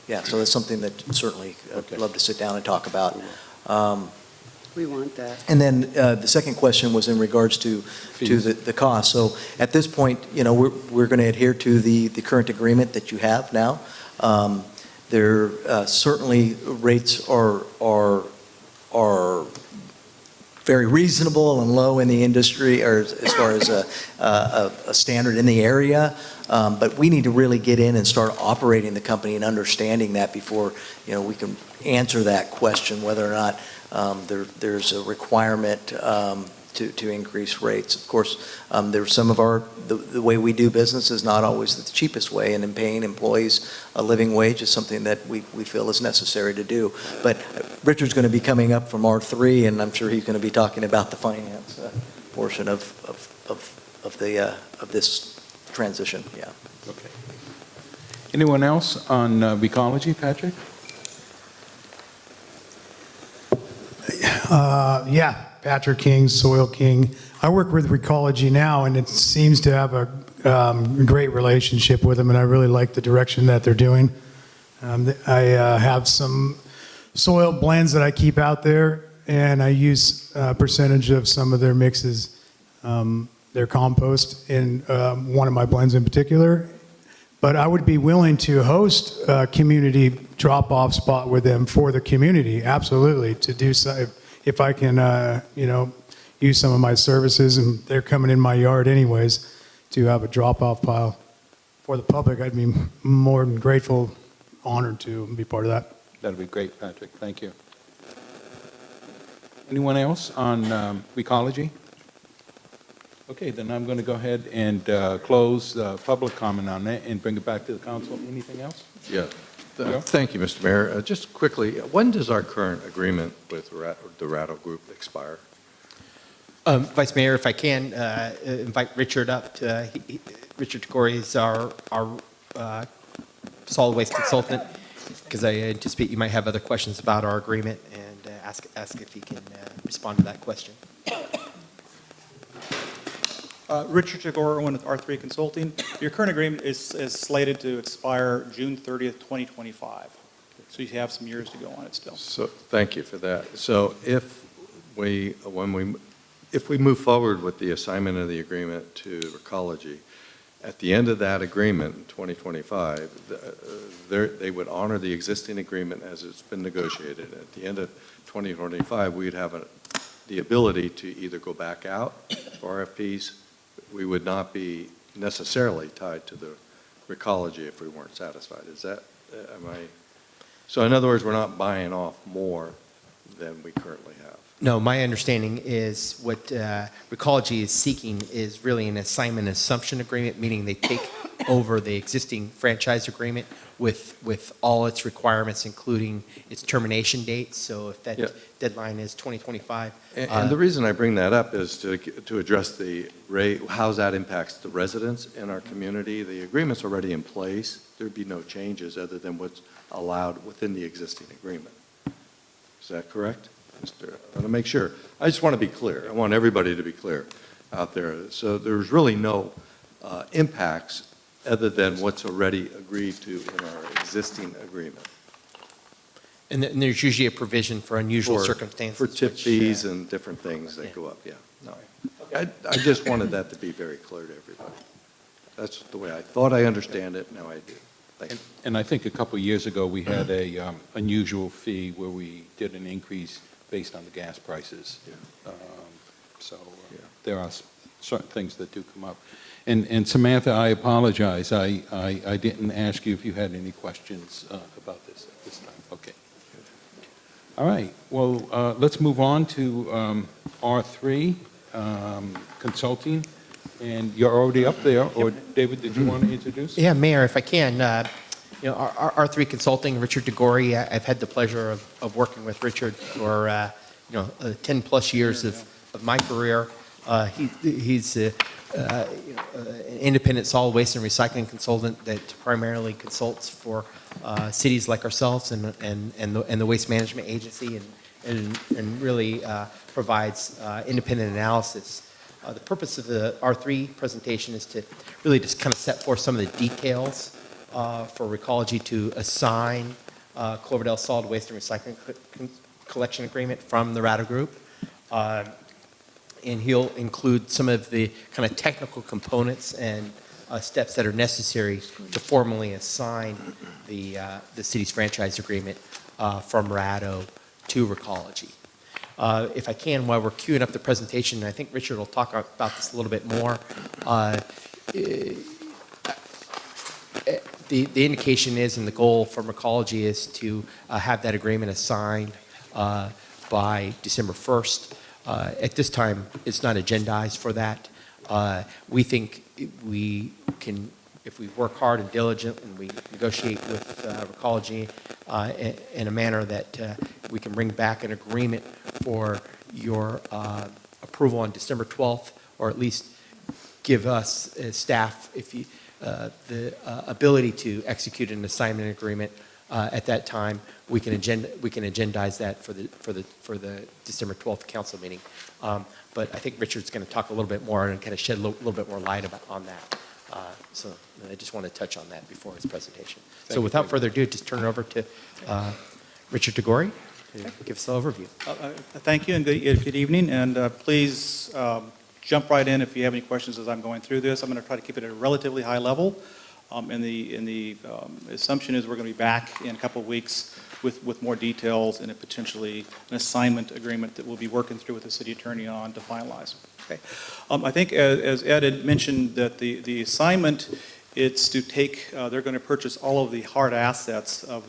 Yeah, so that's something that certainly I'd love to sit down and talk about. We want that. And then the second question was in regards to the cost. So at this point, we're going to adhere to the current agreement that you have now. There certainly rates are very reasonable and low in the industry, or as far as a standard in the area. But we need to really get in and start operating the company and understanding that before we can answer that question whether or not there's a requirement to increase rates. Of course, there's some of the way we do business is not always the cheapest way, and in paying employees a living wage is something that we feel is necessary to do. But Richard's going to be coming up from R3, and I'm sure he's going to be talking about the finance portion of this transition, yeah. Okay. Anyone else on Recology, Patrick? Yeah, Patrick King, Soil King. I work with Recology now, and it seems to have a great relationship with them, and I really like the direction that they're doing. I have some soil blends that I keep out there, and I use a percentage of some of their mixes, their compost, in one of my blends in particular. But I would be willing to host a community drop-off spot with them for the community, absolutely, to do so. If I can, use some of my services, and they're coming in my yard anyways, to have a drop-off pile for the public, I'd be more than grateful, honored to be part of that. That'd be great, Patrick. Thank you. Anyone else on Recology? Okay, then I'm going to go ahead and close public comment on that and bring it back to the council. Anything else? Yeah. Joe? Thank you, Mr. Mayor. Just quickly, when does our current agreement with the Rattle Group expire? Vice Mayor, if I can, invite Richard up. Richard Tagore is our solid waste consultant, because I anticipate you might have other questions about our agreement, and ask if he can respond to that question. Richard Tagore with R3 Consulting. Your current agreement is slated to expire June 30th, 2025. So you have some years to go on it still. So, thank you for that. So if we move forward with the assignment of the agreement to Recology, at the end of that agreement in 2025, they would honor the existing agreement as it's been negotiated. At the end of 2025, we'd have the ability to either go back out for RFPs. We would not be necessarily tied to the Recology if we weren't satisfied. Is that, so in other words, we're not buying off more than we currently have? No, my understanding is what Recology is seeking is really an assignment assumption agreement, meaning they take over the existing franchise agreement with all its requirements, including its termination date. So if that deadline is 2025. And the reason I bring that up is to address the rate, how that impacts the residents in our community. The agreement's already in place. There'd be no changes other than what's allowed within the existing agreement. Is that correct? I want to make sure. I just want to be clear. I want everybody to be clear out there. So there's really no impacts other than what's already agreed to in our existing agreement. And there's usually a provision for unusual circumstances. For tip fees and different things that go up, yeah. No. I just wanted that to be very clear to everybody. That's the way I thought I understand it, now I do. Thank you. And I think a couple of years ago, we had a unusual fee where we did an increase based on the gas prices. Yeah. There are certain things that do come up. And Samantha, I apologize. I didn't ask you if you had any questions about this at this time. Okay. All right. Well, let's move on to R3, consulting. And you're already up there. Or David, did you want to introduce? Yeah, Mayor, if I can. Our R3 Consulting, Richard Tagore, I've had the pleasure of working with Richard for 10 plus years of my career. He's an independent solid waste and recycling consultant that primarily consults for cities like ourselves and the Waste Management Agency, and really provides independent analysis. The purpose of the R3 presentation is to really just kind of set forth some of the details for Recology to assign Cloverdale Solid Waste and Recycling Collection Agreement from the Rattle Group. And he'll include some of the kind of technical components and steps that are necessary to formally assign the city's franchise agreement from Rattle to Recology. If I can, while we're queuing up the presentation, I think Richard will talk about this a little bit more. The indication is, and the goal from Recology is to have that agreement assigned by December 1st. At this time, it's not agendized for that. We think we can, if we work hard and diligent and we negotiate with Recology in a manner that we can bring back an agreement for your approval on December 12th, or at least give us as staff the ability to execute an assignment agreement at that time. We can agendize that for the December 12th council meeting. But I think Richard's going to talk a little bit more and kind of shed a little bit more light on that. So I just want to touch on that before his presentation. So without further ado, just turn it over to Richard Tagore to give us the overview. Thank you and good evening, and please jump right in if you have any questions as I'm going through this. I'm going to try to keep it at a relatively high level. And the assumption is we're going to be back in a couple of weeks with more details and potentially an assignment agreement that we'll be working through with the city attorney on to finalize. Okay. I think as Ed had mentioned, that the assignment, it's to take, they're going to purchase all of the hard assets of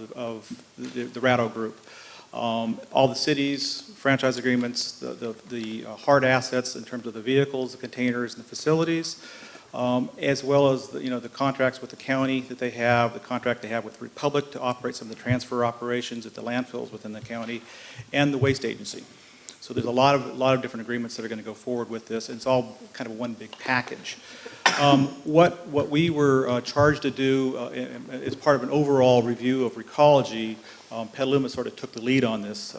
the Ratto Group. All the cities, franchise agreements, the hard assets in terms of the vehicles, the containers, and the facilities, as well as the contracts with the county that they have, the contract they have with Republic to operate some of the transfer operations at the landfills within the county, and the waste agency. So there's a lot of different agreements that are going to go forward with this, and it's all kind of one big package. What we were charged to do as part of an overall review of Recology, Petaluma sort of took the lead on this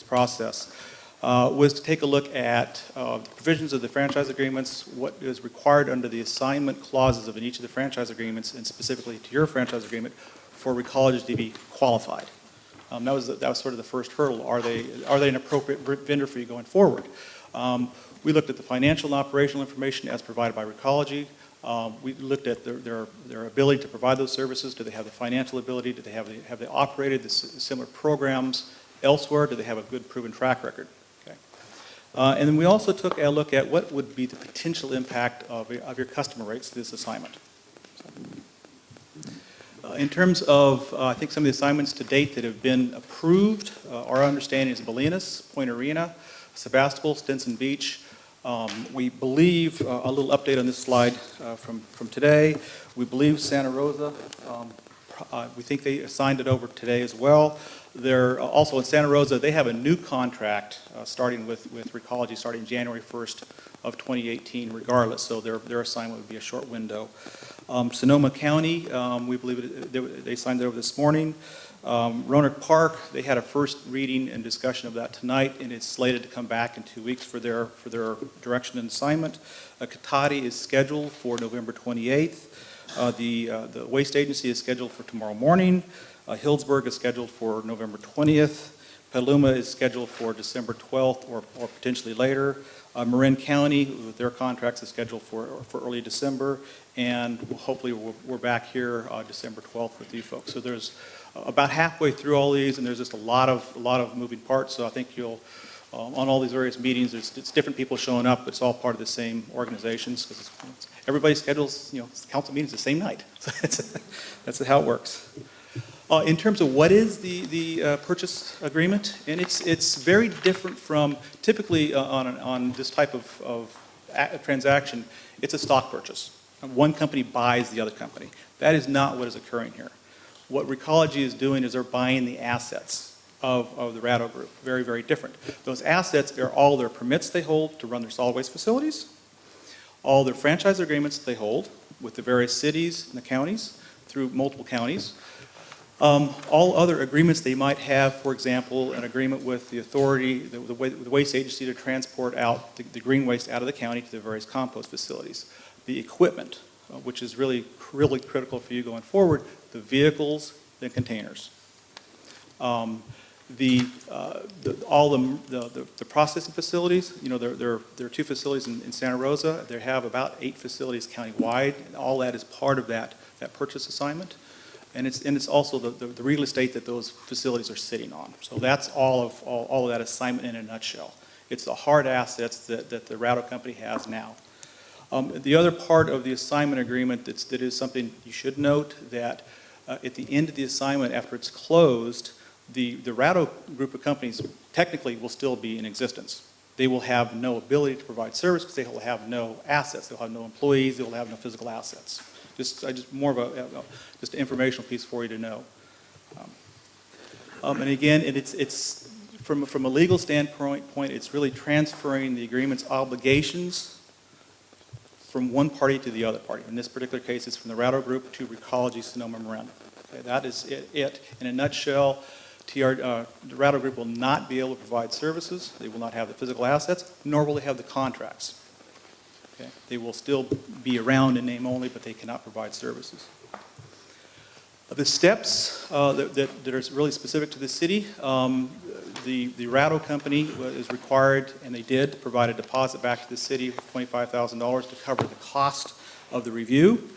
process, was to take a look at the provisions of the franchise agreements, what is required under the assignment clauses of each of the franchise agreements, and specifically to your franchise agreement, for Recology to be qualified. That was sort of the first hurdle. Are they an appropriate vendor for you going forward? We looked at the financial and operational information as provided by Recology. We looked at their ability to provide those services. Do they have the financial ability? Do they have they operated the similar programs elsewhere? Do they have a good proven track record? Okay. And then we also took a look at what would be the potential impact of your customer rates to this assignment. In terms of, I think some of the assignments to date that have been approved, our understanding is Bolinas, Point Arena, Sebastopol, Stinson Beach. We believe, a little update on this slide from today, we believe Santa Rosa, we think they assigned it over today as well. They're also in Santa Rosa, they have a new contract starting with Recology starting January 1st of 2018 regardless, so their assignment would be a short window. Sonoma County, we believe they signed it over this morning. Roanoke Park, they had a first reading and discussion of that tonight, and it's slated to come back in 2 weeks for their direction and assignment. Katati is scheduled for November 28th. The waste agency is scheduled for tomorrow morning. Hillsburg is scheduled for November 20th. Petaluma is scheduled for December 12th or potentially later. Marin County, with their contracts, is scheduled for early December, and hopefully we're back here December 12th with you folks. So there's about halfway through all these, and there's just a lot of moving parts. So I think you'll on all these various meetings, it's different people showing up, but it's all part of the same organizations because everybody's schedules, council meetings the same night. So that's how it works. In terms of what is the purchase agreement, and it's very different from typically on this type of transaction, it's a stock purchase. One company buys the other company. That is not what is occurring here. What Recology is doing is they're buying the assets of the Ratto Group. Very, very different. Those assets are all their permits they hold to run their solid waste facilities, all their franchise agreements they hold with the various cities and the counties through multiple counties, all other agreements they might have, for example, an agreement with the authority, the waste agency to transport out the green waste out of the county to the various compost facilities, the equipment, which is really critical for you going forward, the vehicles, the containers. All the processing facilities, there are 2 facilities in Santa Rosa. They have about 8 facilities countywide, and all that is part of that purchase assignment. And it's also the real estate that those facilities are sitting on. So that's all of that assignment in a nutshell. It's the hard assets that the Ratto company has now. The other part of the assignment agreement that is something you should note, that at the end of the assignment, after it's closed, the Ratto group of companies technically will still be in existence. they will have no ability to provide service because they will have no assets. They'll have no employees. They'll have no physical assets. Just more of just an informational piece for you to know. And again, it's from a legal standpoint, it's really transferring the agreement's obligations from one party to the other party. In this particular case, it's from the Ratto Group to Recology Sonoma Marin. Okay, that is it. In a nutshell, the Ratto Group will not be able to provide services. They will not have the physical assets, nor will they have the contracts. Okay? They will still be around in name only, but they cannot provide services. The steps that are really specific to the city, the Ratto company is required, and they did, provide a deposit back to the city of $25,000 to cover the cost of the review,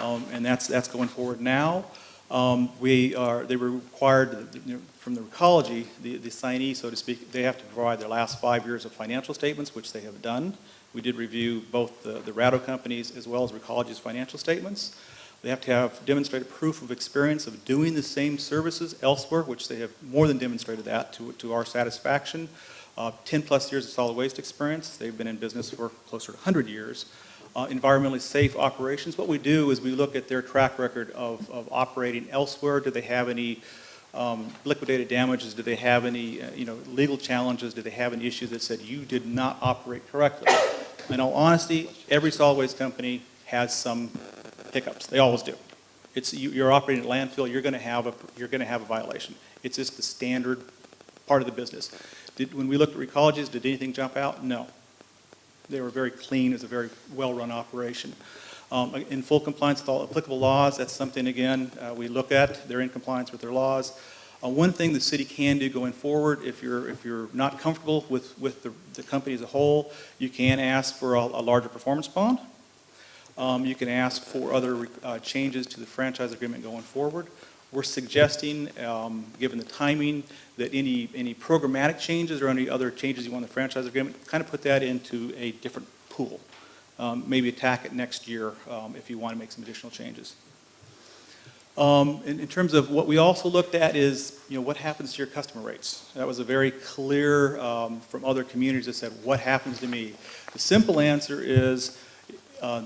and that's going forward now. They were required, from the Recology, the signee, so to speak, they have to provide their last 5 years of financial statements, which they have done. We did review both the Ratto companies as well as Recology's financial statements. They have to have demonstrated proof of experience of doing the same services elsewhere, which they have more than demonstrated that to our satisfaction. 10 plus years of solid waste experience. They've been in business for closer to 100 years. Environmentally safe operations. What we do is we look at their track record of operating elsewhere. Do they have any liquidated damages? Do they have any legal challenges? Do they have any issues that said you did not operate correctly? In all honesty, every solid waste company has some hiccups. They always do. You're operating a landfill. You're going to have a violation. It's just the standard part of the business. When we looked at Recology's, did anything jump out? No. They were very clean. It was a very well-run operation. In full compliance with all applicable laws, that's something, again, we look at. They're in compliance with their laws. One thing the city can do going forward, if you're not comfortable with the company as a whole, you can ask for a larger performance bond. You can ask for other changes to the franchise agreement going forward. We're suggesting, given the timing, that any programmatic changes or any other changes you want in the franchise agreement, kind of put that into a different pool. Maybe attack it next year if you want to make some additional changes. In terms of what we also looked at is, what happens to your customer rates? That was a very clear from other communities that said, what happens to me? The simple answer is,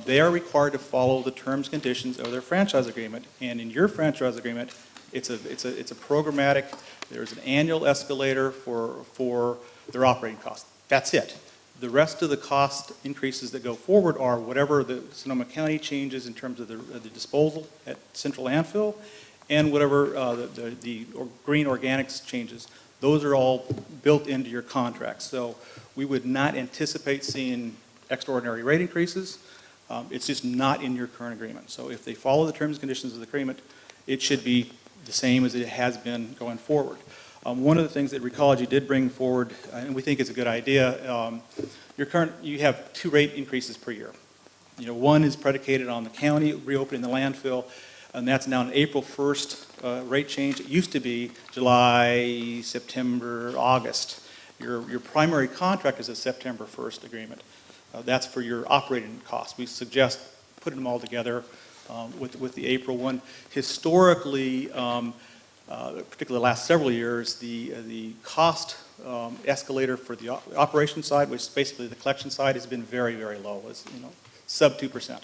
they are required to follow the terms and conditions of their franchise agreement. And in your franchise agreement, it's a programmatic, there's an annual escalator for their operating costs. That's it. The rest of the cost increases that go forward are whatever the Sonoma County changes in terms of the disposal at Central Landfill and whatever the green organics changes. Those are all built into your contract. So we would not anticipate seeing extraordinary rate increases. It's just not in your current agreement. So if they follow the terms and conditions of the agreement, it should be the same as it has been going forward. One of the things that Recology did bring forward, and we think is a good idea, you have 2 rate increases per year. One is predicated on the county reopening the landfill, and that's now an April 1st rate change. It used to be July, September, August. Your primary contract is a September 1st agreement. That's for your operating costs. We suggest putting them all together with the April one. Historically, particularly the last several years, the cost escalator for the operation side, which is basically the collection side, has been very, very low. It's sub 2%.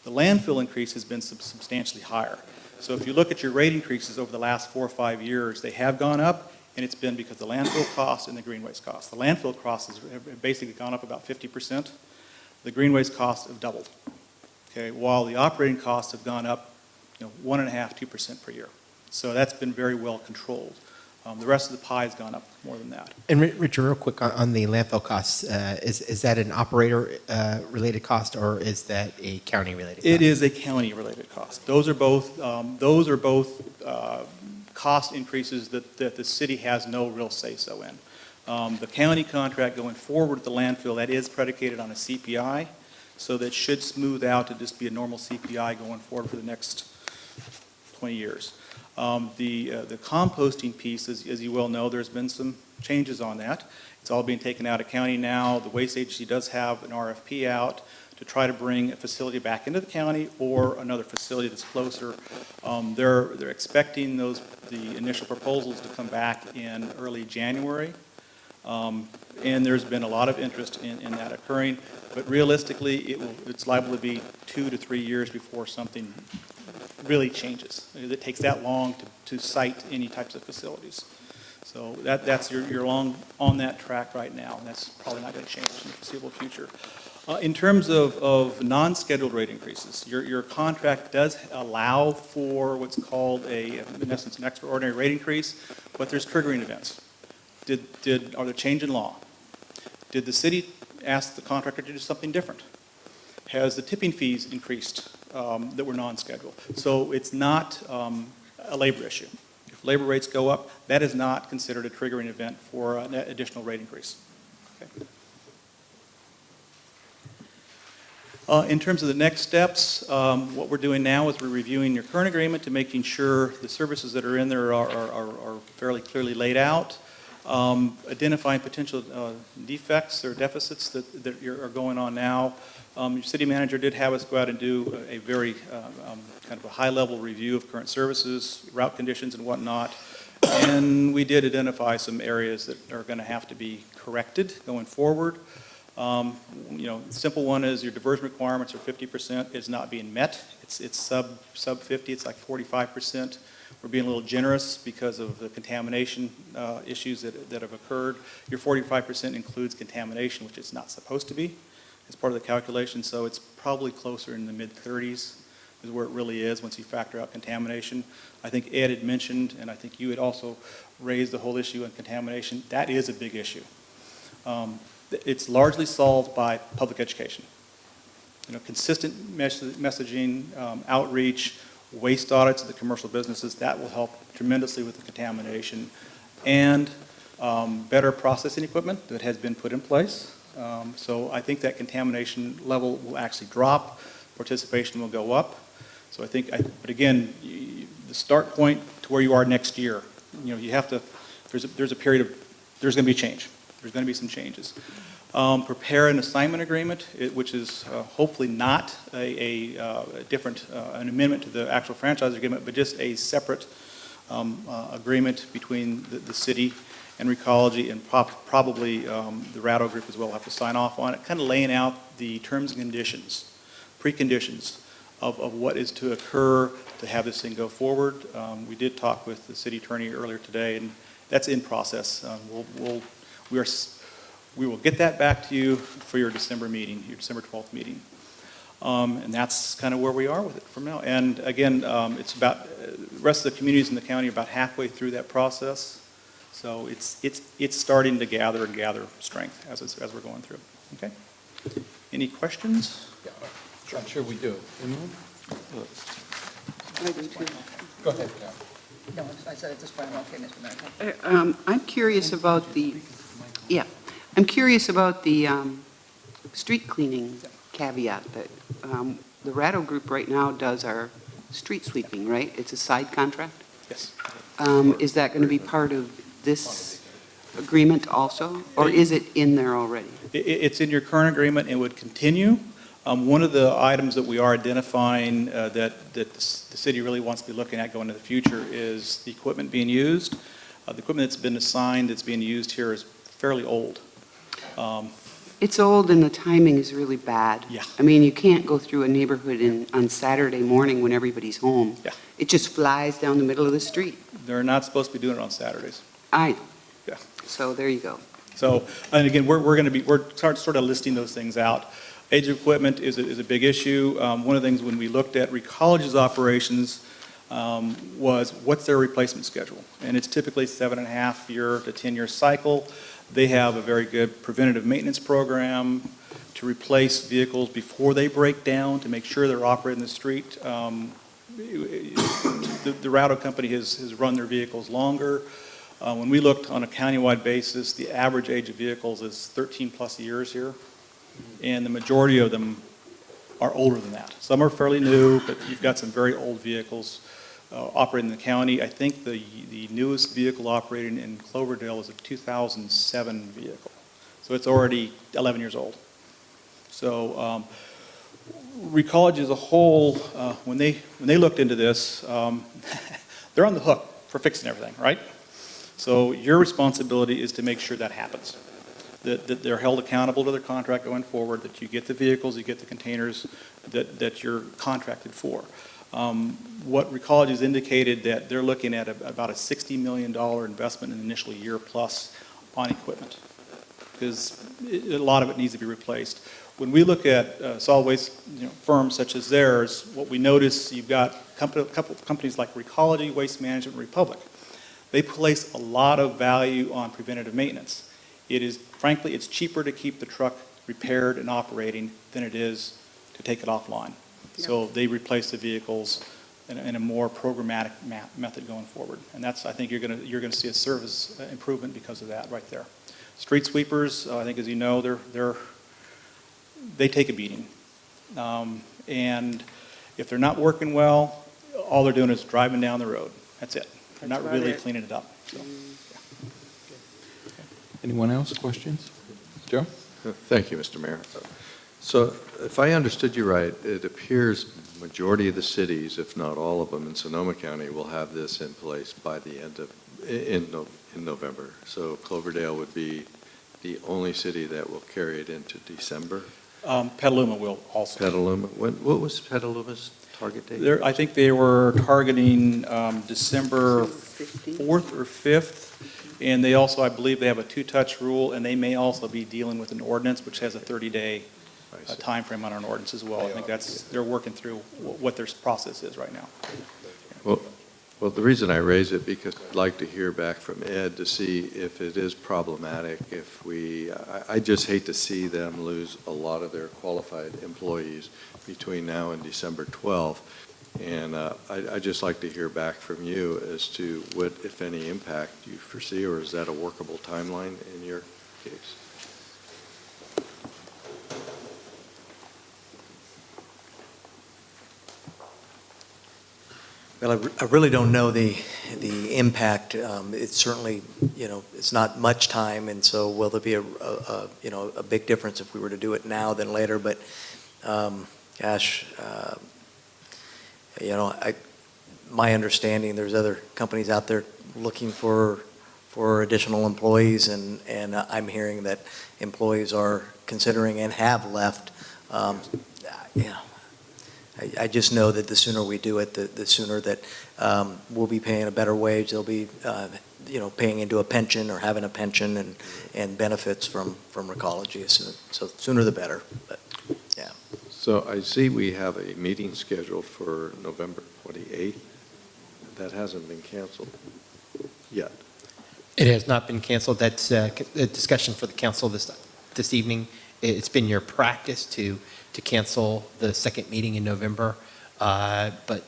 The landfill increase has been substantially higher. So if you look at your rate increases over the last 4 or 5 years, they have gone up, and it's been because the landfill cost and the green waste cost. The landfill costs have basically gone up about 50%. The green waste costs have doubled. Okay, while the operating costs have gone up, 1.5%, 2% per year. So that's been very well controlled. The rest of the pie has gone up more than that. And Richard, real quick on the landfill costs, is that an operator related cost or is that a county related cost? It is a county related cost. Those are both cost increases that the city has no real say-so in. The county contract going forward with the landfill, that is predicated on a CPI, so that should smooth out to just be a normal CPI going forward for the next 20 years. The composting piece, as you well know, there's been some changes on that. It's all being taken out of county now. The waste agency does have an RFP out to try to bring a facility back into the county or another facility that's closer. They're expecting the initial proposals to come back in early January. And there's been a lot of interest in that occurring, but realistically, it's liable to be 2 to 3 years before something really changes. It takes that long to site any types of facilities. So that's you're long on that track right now, and that's probably not going to change in the foreseeable future. In terms of non-scheduled rate increases, your contract does allow for what's called in essence, an extraordinary rate increase, but there's triggering events. Are there change in law? Did the city ask the contractor to do something different? Has the tipping fees increased that were non-scheduled? So it's not a labor issue. If labor rates go up, that is not considered a triggering event for an additional rate increase. Okay. In terms of the next steps, what we're doing now is we're reviewing your current agreement to making sure the services that are in there are fairly clearly laid out. Identifying potential defects or deficits that are going on now. Your city manager did have us go out and do a very kind of a high-level review of current services, route conditions and whatnot, and we did identify some areas that are going to have to be corrected going forward. The simple one is your diversion requirements are 50% is not being met. It's sub 50, it's like 45%. We're being a little generous because of the contamination issues that have occurred. Your 45% includes contamination, which it's not supposed to be as part of the calculation, so it's probably closer in the mid-30s is where it really is once you factor out contamination. I think Ed had mentioned, and I think you had also raised the whole issue on contamination. That is a big issue. It's largely solved by public education. Consistent messaging, outreach, waste audits of the commercial businesses, that will help tremendously with the contamination, and better processing equipment that has been put in place. So I think that contamination level will actually drop, participation will go up. So I think, but again, the start point to where you are next year, you have to, there's a period of, there's going to be change. There's going to be some changes. Prepare an assignment agreement, which is hopefully not a different, an amendment to the actual franchise agreement, but just a separate agreement between the city and Recology, and probably the Ratto group as well have to sign off on it, kind of laying out the terms and conditions, preconditions of what is to occur to have this thing go forward. We did talk with the city attorney earlier today, and that's in process. We will get that back to you for your December meeting, your December 12th meeting. And that's kind of where we are with it from now. And again, it's about, the rest of the communities in the county are about halfway through that process. So it's starting to gather strength as we're going through. Okay? Any questions? I'm sure we do. I do too. Go ahead. No, I said at this point, I'm okay, Mr. Mayor. I'm curious about the, I'm curious about the street cleaning caveat that the Ratto group right now does our street sweeping, right? It's a side contract? Yes. Is that going to be part of this agreement also, or is it in there already? It's in your current agreement and would continue. One of the items that we are identifying that the city really wants to be looking at going into the future is the equipment being used. The equipment that's been assigned that's being used here is fairly old. It's old and the timing is really bad. Yeah. I mean, you can't go through a neighborhood on Saturday morning when everybody's home. Yeah. It just flies down the middle of the street. They're not supposed to be doing it on Saturdays. I know. Yeah. So there you go. So, and again, we're sort of listing those things out. Age of equipment is a big issue. One of the things when we looked at Recology's operations was what's their replacement schedule? And it's typically 7.5 year to 10-year cycle. They have a very good preventative maintenance program to replace vehicles before they break down to make sure they're operating the street. The Ratto company has run their vehicles longer. When we looked on a countywide basis, the average age of vehicles is 13 plus years here, and the majority of them are older than that. Some are fairly new, but you've got some very old vehicles operating in the county. I think the newest vehicle operating in Cloverdale is a 2007 vehicle, so it's already 11 years old. So Recology as a whole, when they looked into this, they're on the hook for fixing everything, right? So your responsibility is to make sure that happens, that they're held accountable to their contract going forward, that you get the vehicles, you get the containers that you're contracted for. What Recology has indicated that they're looking at about a $60 million investment in the initial year plus on equipment, because a lot of it needs to be replaced. When we look at solid waste firms such as theirs, what we notice, you've got a couple companies like Recology, Waste Management, and Republic. They place a lot of value on preventative maintenance. It is, frankly, it's cheaper to keep the truck repaired and operating than it is to take it offline. So they replace the vehicles in a more programmatic method going forward. And that's, I think you're going to see a service improvement because of that right there. Street sweepers, I think, as you know, they take a beating. And if they're not working well, all they're doing is driving down the road. That's it. They're not really cleaning it up. So. Anyone else, questions? Joe? Thank you, Mr. Mayor. So if I understood you right, it appears majority of the cities, if not all of them in Sonoma County, will have this in place by the end of, in November. So Cloverdale would be the only city that will carry it into December? Petaluma will also. Petaluma. What was Petaluma's target date? I think they were targeting December 4th or 5th. And they also, I believe, they have a two-touch rule, and they may also be dealing with an ordinance, which has a 30-day time frame on an ordinance as well. I think they're working through what their process is right now. Well, the reason I raise it, because I'd like to hear back from Ed to see if it is problematic, if I just hate to see them lose a lot of their qualified employees between now and December 12th. And I'd just like to hear back from you as to what, if any, impact you foresee, or is that a workable timeline in your case? Well, I really don't know the impact. It's certainly, it's not much time, and so will there be a big difference if we were to do it now than later? But gosh, my understanding, there's other companies out there looking for additional employees, and I'm hearing that employees are considering and have left. I just know that the sooner we do it, the sooner that we'll be paying a better wage. They'll be, paying into a pension or having a pension and benefits from Recology. So sooner the better. But yeah. So I see we have a meeting scheduled for November 28th. That hasn't been canceled yet. It has not been canceled. That's a discussion for the council this evening. It's been your practice to cancel the second meeting in November, but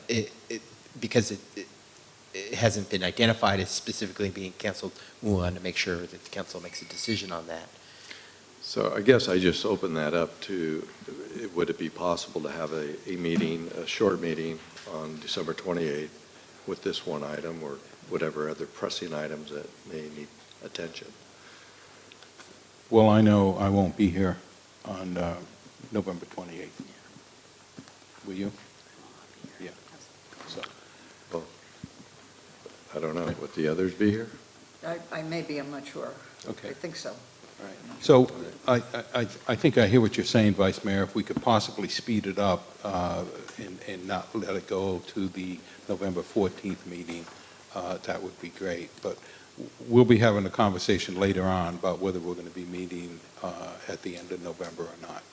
because it hasn't been identified as specifically being canceled, we want to make sure that the council makes a decision on that. So I guess I just open that up to, would it be possible to have a meeting, a short meeting on December 28th with this one item or whatever other pressing items that may need attention? Well, I know I won't be here on November 28th. Will you? Yeah. So. Well, I don't know. Would the others be here? I may be, I'm not sure. Okay. I think so. All right. So I think I hear what you're saying, Vice Mayor. If we could possibly speed it up and not let it go to the November 14th meeting, that would be great. But we'll be having a conversation later on about whether we're going to be meeting at the end of November or not.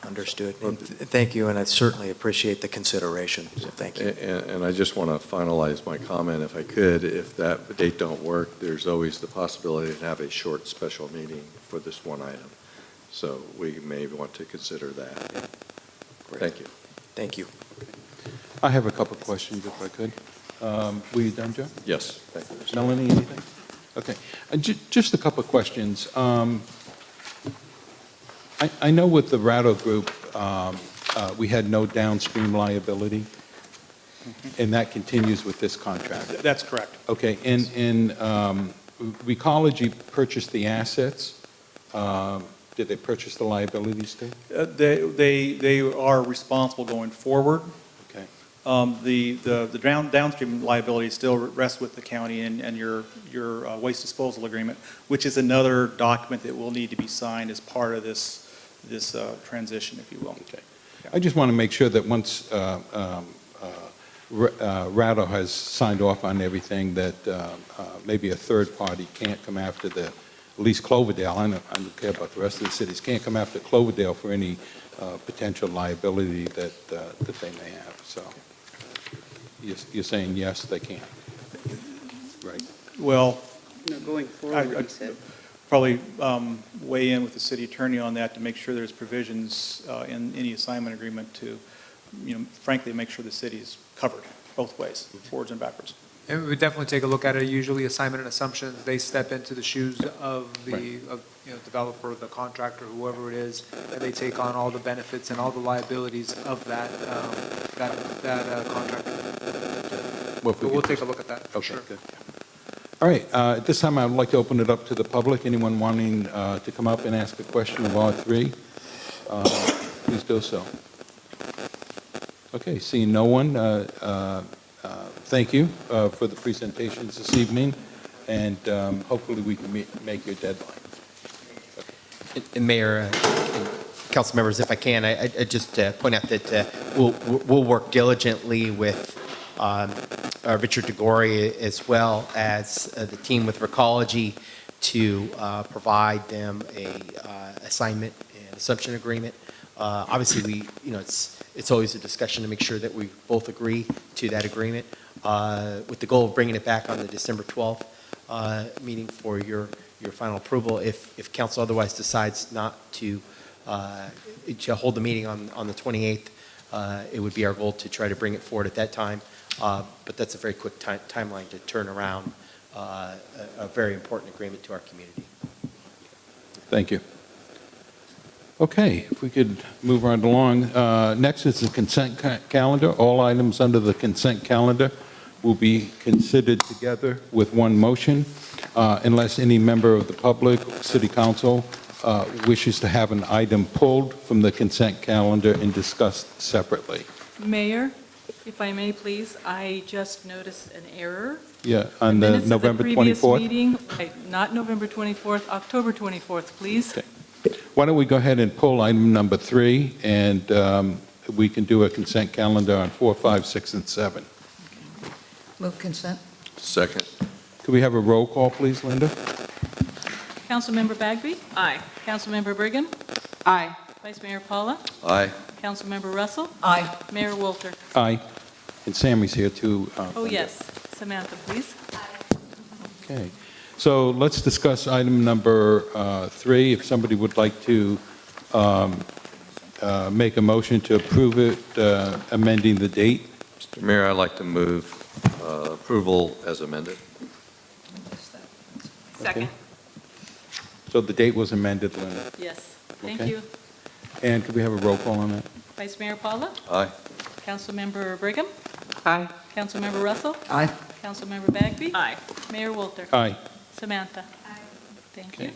Understood. And thank you, and I certainly appreciate the consideration, so thank you. And I just want to finalize my comment, if I could. If that date don't work, there's always the possibility to have a short special meeting for this one item. So we may want to consider that. Great. Thank you. Thank you. I have a couple of questions, if I could. Were you done, Joe? Yes. Thank you. Melanie, anything? Okay. Just a couple of questions. I know with the Rattle Group, we had no downstream liability, and that continues with this contract. That's correct. Okay, and Recology purchased the assets. Did they purchase the liabilities too? They are responsible going forward Okay. the downstream liability still rests with the county and your waste disposal agreement, which is another document that will need to be signed as part of this transition, if you will. Okay. I just want to make sure that once Rattle has signed off on everything, that maybe a third party can't come after at least Cloverdale, I don't care about the rest of the cities, can't come after Cloverdale for any potential liability that they may have. So you're saying yes, they can, right? Well, No, going forward, he said. probably weigh in with the city attorney on that to make sure there's provisions in any assignment agreement to, frankly, make sure the city is covered both ways, forwards and backwards. And we would definitely take a look at it. Usually assignment and assumptions, they step into the shoes of the developer, the contractor, whoever it is, and they take on all the benefits and all the liabilities of that contractor. But we'll take a look at that, for Okay, sure. good. All right, at this time, I would like to open it up to the public. Anyone wanting to come up and ask a question of R3, please do so. Okay, seeing no one, thank you for the presentations this evening, and hopefully we can make your deadline. And Mayor, and council members, if I can, I just point out that we'll work diligently with Richard DeGore as well as the team with Recology to provide them a assignment and assumption agreement. Obviously, it's always a discussion to make sure that we both agree to that agreement, with the goal of bringing it back on the December 12th meeting for your final approval. If council otherwise decides not to hold the meeting on the 28th, it would be our goal to try to bring it forward at that time. But that's a very quick timeline to turn around a very important agreement to our community. Thank you. Okay, if we could move right along. Next is the consent calendar. All items under the consent calendar will be considered together with one motion, unless any member of the public, city council, wishes to have an item pulled from the consent calendar and discussed separately. Mayor, if I may, please, I just noticed an error. Yeah, on the Minutes of November previous 24th? meeting, right, not November 24th, October 24th, please. Okay. Why don't we go ahead and pull item number 3, and we can do a consent calendar on 4, 5, 6, and 7. Move consent? Second. Could we have a roll call, please, Linda? Councilmember Bagby? Aye. Councilmember Brigham? Aye. Vice Mayor Paula? Aye. Councilmember Russell? Aye. Mayor Wolter? Aye. And Sammy's here, too. Oh, Linda. yes. Samantha, please. Okay. So let's discuss item number 3. If somebody would like to make a motion to approve it, amending the date. Mr. Mayor, I'd like to move approval as amended. Okay. So the date was amended, Linda. Yes. Thank Okay. you. And could we have a roll call on that? Vice Mayor Paula? Aye. Councilmember Brigham? Aye. Councilmember Russell? Aye. Councilmember Bagby? Aye. Mayor Wolter? Aye. Samantha? Aye. Thank you. Okay.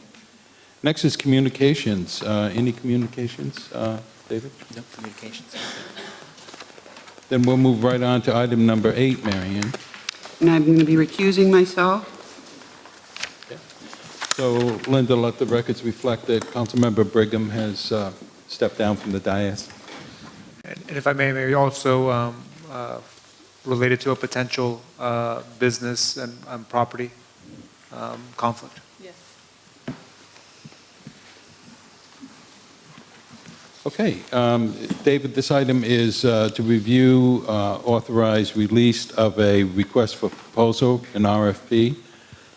Next is communications. Any communications, David? No communications. Then we'll move right on to item number 8, Mary Ann. And I'm going to be recusing myself. So, Linda, let the records reflect that Councilmember Brigham has stepped down from the dais. And if I may, maybe also related to a potential business and property conflict. Yes. Okay, David, this item is to review authorized release of a request for proposal, an RFP,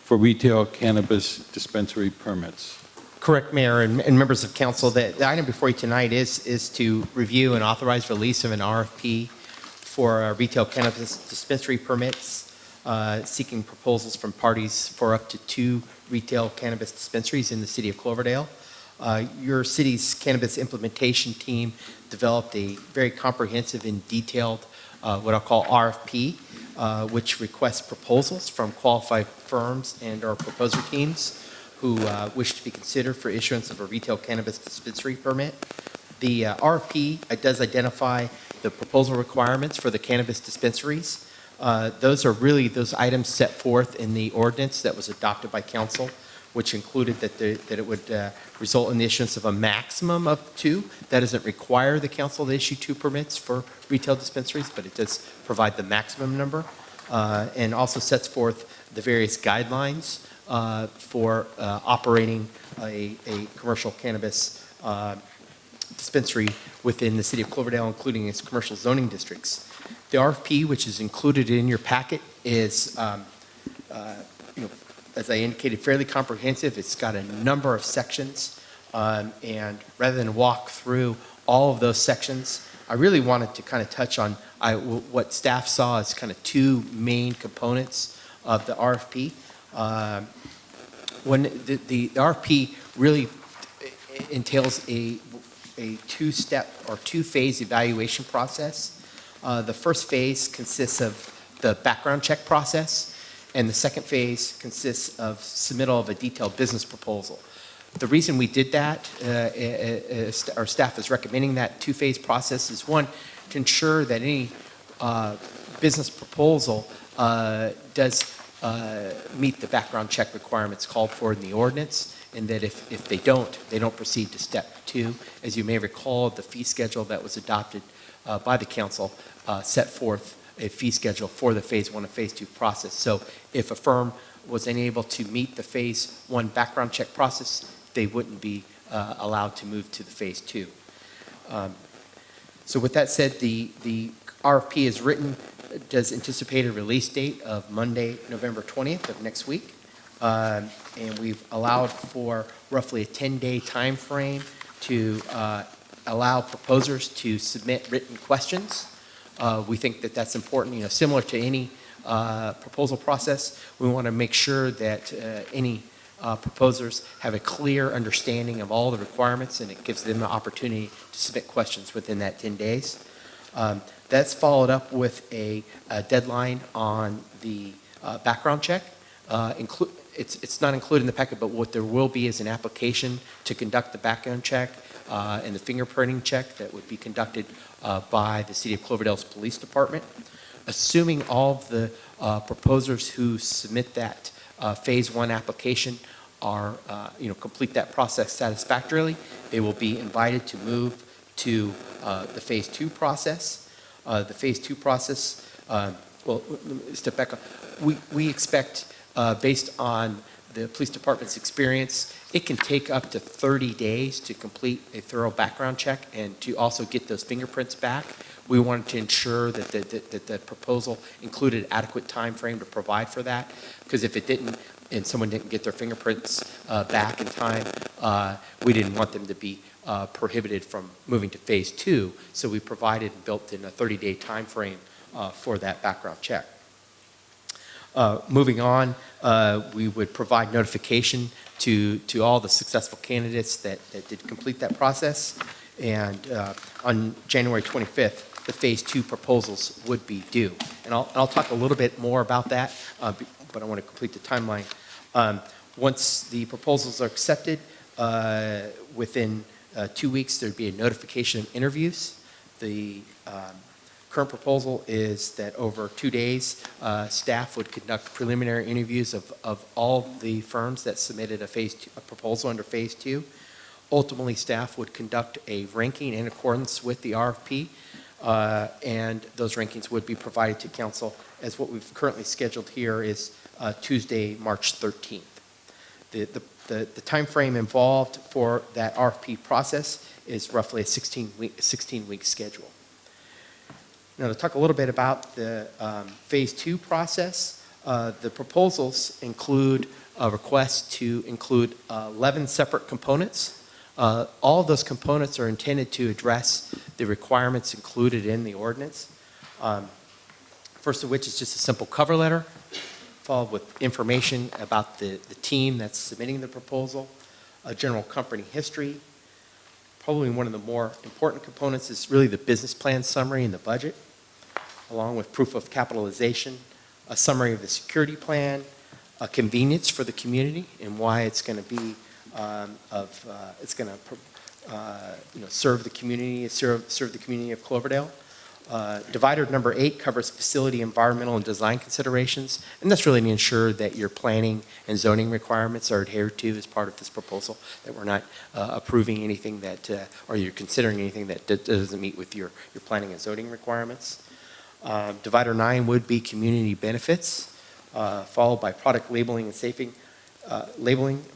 for retail cannabis dispensary permits. Correct, Mayor and members of council. The item before you tonight is to review and authorize release of an RFP for retail cannabis dispensary permits, seeking proposals from parties for up to 2 retail cannabis dispensaries in the city of Cloverdale. Your city's cannabis implementation team developed a very comprehensive and detailed, what I'll call RFP, which requests proposals from qualified firms and/or proposer teams who wish to be considered for issuance of a retail cannabis dispensary permit. The RFP does identify the proposal requirements for the cannabis dispensaries. Those are really those items set forth in the ordinance that was adopted by council, which included that it would result in the issuance of a maximum of 2. That doesn't require the council to issue 2 permits for retail dispensaries, but it does provide the maximum number, and also sets forth the various guidelines for operating a commercial cannabis dispensary within the City of Cloverdale, including its commercial zoning districts. The RFP, which is included in your packet, is as I indicated, fairly comprehensive. It's got a number of sections, and rather than walk through all of those sections, I really wanted to kind of touch on what staff saw as kind of 2 main components of the RFP. When the RFP really entails a 2-step or 2-phase evaluation process. The first phase consists of the background check process, and the second phase consists of submittal of a detailed business proposal. The reason we did that, our staff is recommending that 2-phase process, is one, to ensure that any business proposal does meet the background check requirements called for in the ordinance, and that if they don't proceed to step 2. As you may recall, the fee schedule that was adopted by the council set forth a fee schedule for the phase 1 and phase 2 process. So if a firm was unable to meet the phase 1 background check process, they wouldn't be allowed to move to the phase 2. So with that said, the RFP is written, does anticipate a release date of Monday, November 20th of next week. And we've allowed for roughly a 10-day time frame to allow proposers to submit written questions. We think that that's important. Similar to any proposal process, we want to make sure that any proposers have a clear understanding of all the requirements, and it gives them the opportunity to submit questions within that 10 days. That's followed up with a deadline on the background check. It's not included in the packet, but what there will be is an application to conduct the background check and the fingerprinting check that would be conducted by the City of Cloverdale's Police Department. Assuming all of the proposers who submit that phase 1 application are, complete that process satisfactorily, they will be invited to move to the phase 2 process. The phase 2 process, well, let me step back. We expect, based on the police department's experience, it can take up to 30 days to complete a thorough background check and to also get those fingerprints back. We wanted to ensure that the proposal included adequate time frame to provide for that, because if it didn't and someone didn't get their fingerprints back in time, we didn't want them to be prohibited from moving to phase 2. So we provided and built in a 30-day time frame for that background check. Moving on, we would provide notification to all the successful candidates that did complete that process. And on January 25th, the phase 2 proposals would be due. And I'll talk a little bit more about that, but I want to complete the timeline. Once the proposals are accepted, within 2 weeks, there'd be a notification of interviews. The current proposal is that over 2 days, staff would conduct preliminary interviews of all the firms that submitted a proposal under phase 2. Ultimately, staff would conduct a ranking in accordance with the RFP, and those rankings would be provided to council, as what we've currently scheduled here is Tuesday, March 13th. The time frame involved for that RFP process is roughly a 16-week schedule. Now, to talk a little bit about the phase 2 process, the proposals include a request to include 11 separate components. All of those components are intended to address the requirements included in the ordinance. First of which is just a simple cover letter, followed with information about the team that's submitting the proposal, a general company history. Probably one of the more important components is really the business plan summary and the budget, along with proof of capitalization, a summary of the security plan, a convenience for the community and why it's going to be serve the community, serve the community of Cloverdale. Divider number 8 covers facility, environmental, and design considerations, and that's really to ensure that your planning and zoning requirements are adhered to as part of this proposal, that we're not approving anything that, or you're considering anything that doesn't meet with your planning and zoning requirements. Divider 9 would be community benefits, followed by product labeling and safety,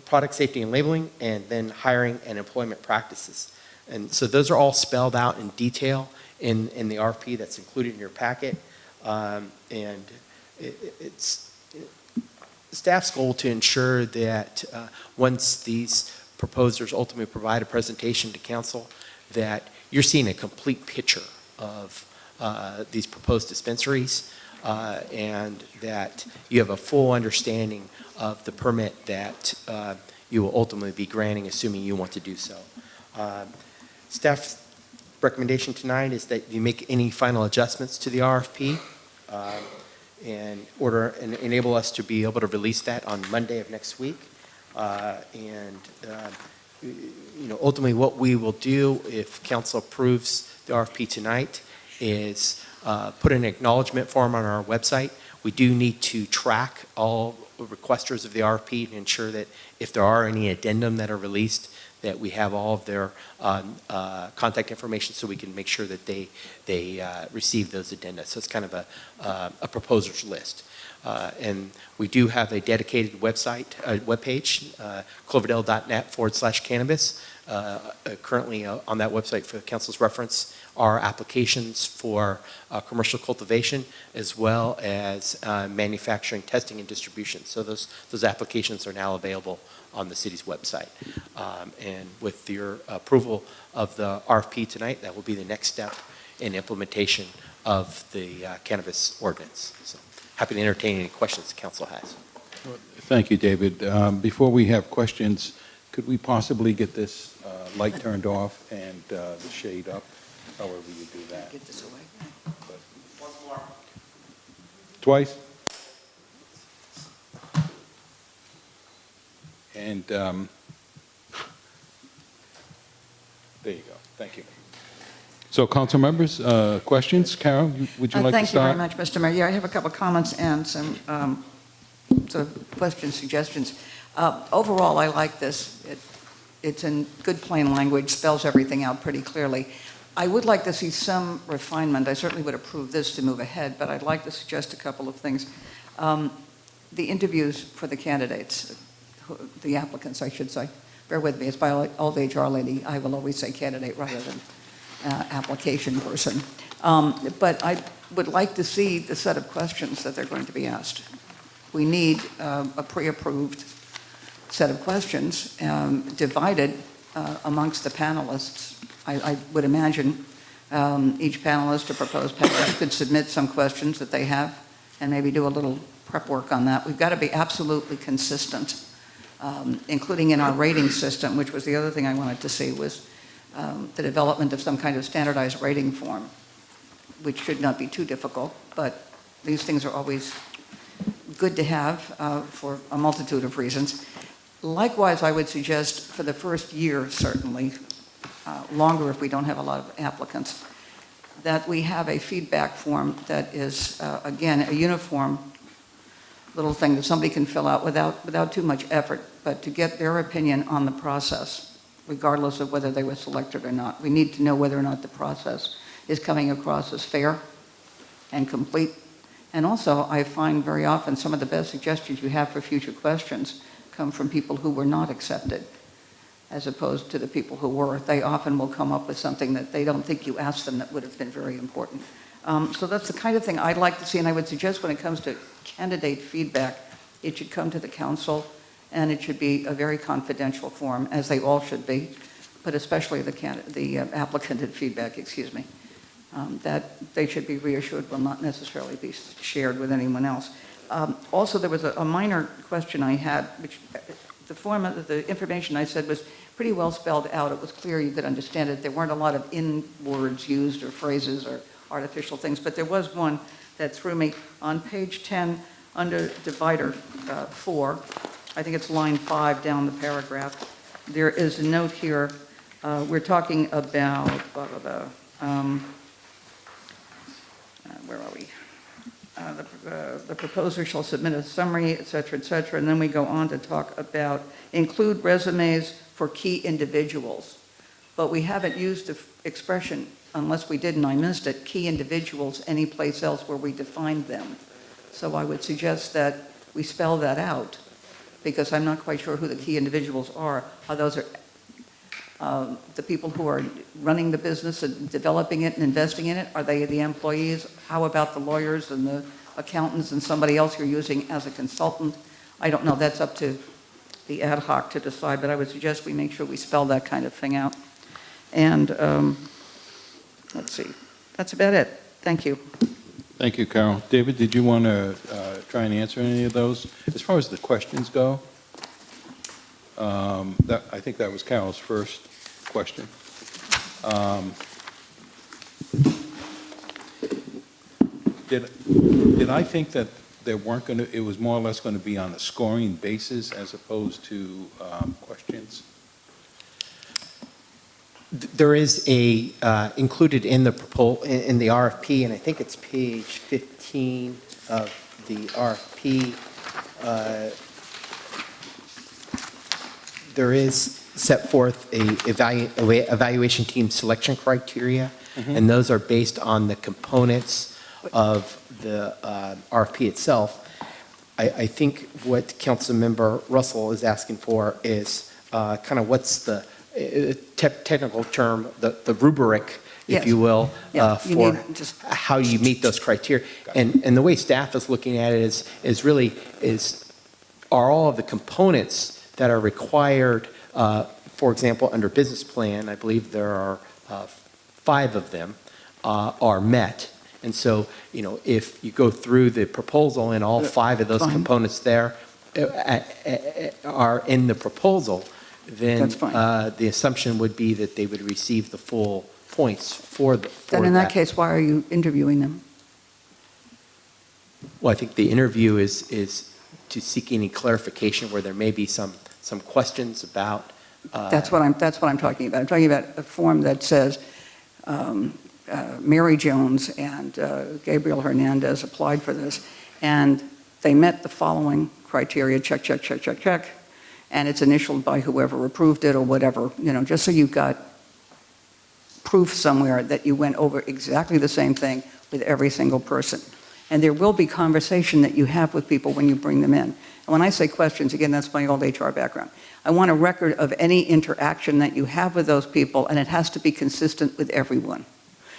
product safety and labeling, and then hiring and employment practices. And so those are all spelled out in detail in the RFP that's included in your packet. And it's staff's goal to ensure that once these proposers ultimately provide a presentation to council, that you're seeing a complete picture of these proposed dispensaries, and that you have a full understanding of the permit that you will ultimately be granting, assuming you want to do so. Staff's recommendation tonight is that you make any final adjustments to the RFP and enable us to be able to release that on Monday of next week. Ultimately what we will do if council approves the RFP tonight is put an acknowledgement form on our website. We do need to track all requesters of the RFP to ensure that if there are any addendum that are released, that we have all of their contact information so we can make sure that they receive those addenda. So it's kind of a proposer's list. And we do have a dedicated website, webpage, cloverdale.net/cannabis. Currently on that website, for the council's reference, are applications for commercial cultivation as well as manufacturing, testing, and distribution. So those applications are now available on the city's website. And with your approval of the RFP tonight, that will be the next step in implementation of the cannabis ordinance. So happy to entertain any questions the council has. Thank you, David. Before we have questions, could we possibly get this light turned off and the shade up, however you do that? Get this away. Once more. Twice? And there you go. Thank you. So, council members, questions? Carol, would you like to Thank you very start? much, Mr. Mayor. Yeah, I have a couple of comments and some sort of questions, suggestions. Overall, I like this. It's in good plain language, spells everything out pretty clearly. I would like to see some refinement. I certainly would approve this to move ahead, but I'd like to suggest a couple of things. The interviews for the candidates, the applicants, I should say. Bear with me, it's by old HR lady. I will always say candidate rather than application person. But I would like to see the set of questions that they're going to be asked. We need a pre-approved set of questions divided amongst the panelists. I would imagine each panelist or proposed panelist could submit some questions that they have and maybe do a little prep work on that. We've got to be absolutely consistent, including in our rating system, which was the other thing I wanted to see was the development of some kind of standardized rating form, which should not be too difficult, but these things are always good to have for a multitude of reasons. Likewise, I would suggest for the first year, certainly, longer if we don't have a lot of applicants, that we have a feedback form that is, again, a uniform little thing that somebody can fill out without too much effort, but to get their opinion on the process, regardless of whether they were selected or not. We need to know whether or not the process is coming across as fair and complete. And also, I find very often some of the best suggestions you have for future questions come from people who were not accepted, as opposed to the people who were. They often will come up with something that they don't think you asked them that would have been very important. So that's the kind of thing I'd like to see, and I would suggest when it comes to candidate feedback, it should come to the council, and it should be a very confidential form, as they all should be, but especially the applicant feedback, excuse me, that they should be reassured will not necessarily be shared with anyone else. Also, there was a minor question I had, which the form of the information I said was pretty well spelled out. It was clear you could understand it. There weren't a lot of in words used or phrases or artificial things, but there was one that threw me. On page 10, under divider 4, I think it's line 5 down the paragraph, there is a note here. We're talking about the proposer shall submit a summary, et cetera, and then we go on to talk about include resumes for key individuals. But we haven't used the expression, unless we did and I missed it, key individuals anyplace else where we defined them. So I would suggest that we spell that out, because I'm not quite sure who the key individuals are. How those are the people who are running the business and developing it and investing in it? Are they the employees? How about the lawyers and the accountants and somebody else you're using as a consultant? I don't know. That's up to the ad hoc to decide, but I would suggest we make sure we spell that kind of thing out. And let's see. That's about it. Thank you. Thank you, Carol. David, did you want to try and answer any of those? As far as the questions go, I think that was Carol's first question. Did I think that there weren't going to, it was more or less going to be on a scoring basis as opposed to questions? There is a, included in the in the RFP, and I think it's page 15 of the RFP, there is set forth a evaluation team selection criteria, and those are based on the components of the RFP itself. I think what Councilmember Russell is asking for is kind of what's the technical term, the rubric, if you will, for how you meet those criteria. And the way staff is looking at it is really are all of the components that are required, for example, under business plan, I believe there are 5 of them, are met. And so, you know, if you go through the proposal and all 5 of those components there are in the proposal, then the assumption would be that they would receive the full points for that. Then in that case, why are you interviewing them? Well, I think the interview is to seek any clarification where there may be some questions about. That's what I'm talking about. I'm talking about a form that says Mary Jones and Gabriel Hernandez applied for this, and they met the following criteria, check, check, check, check, check, and it's initialed by whoever approved it or whatever, you know, just so you've got proof somewhere that you went over exactly the same thing with every single person. And there will be conversation that you have with people when you bring them in. And when I say questions, again, that's my old HR background. I want a record of any interaction that you have with those people, and it has to be consistent with everyone.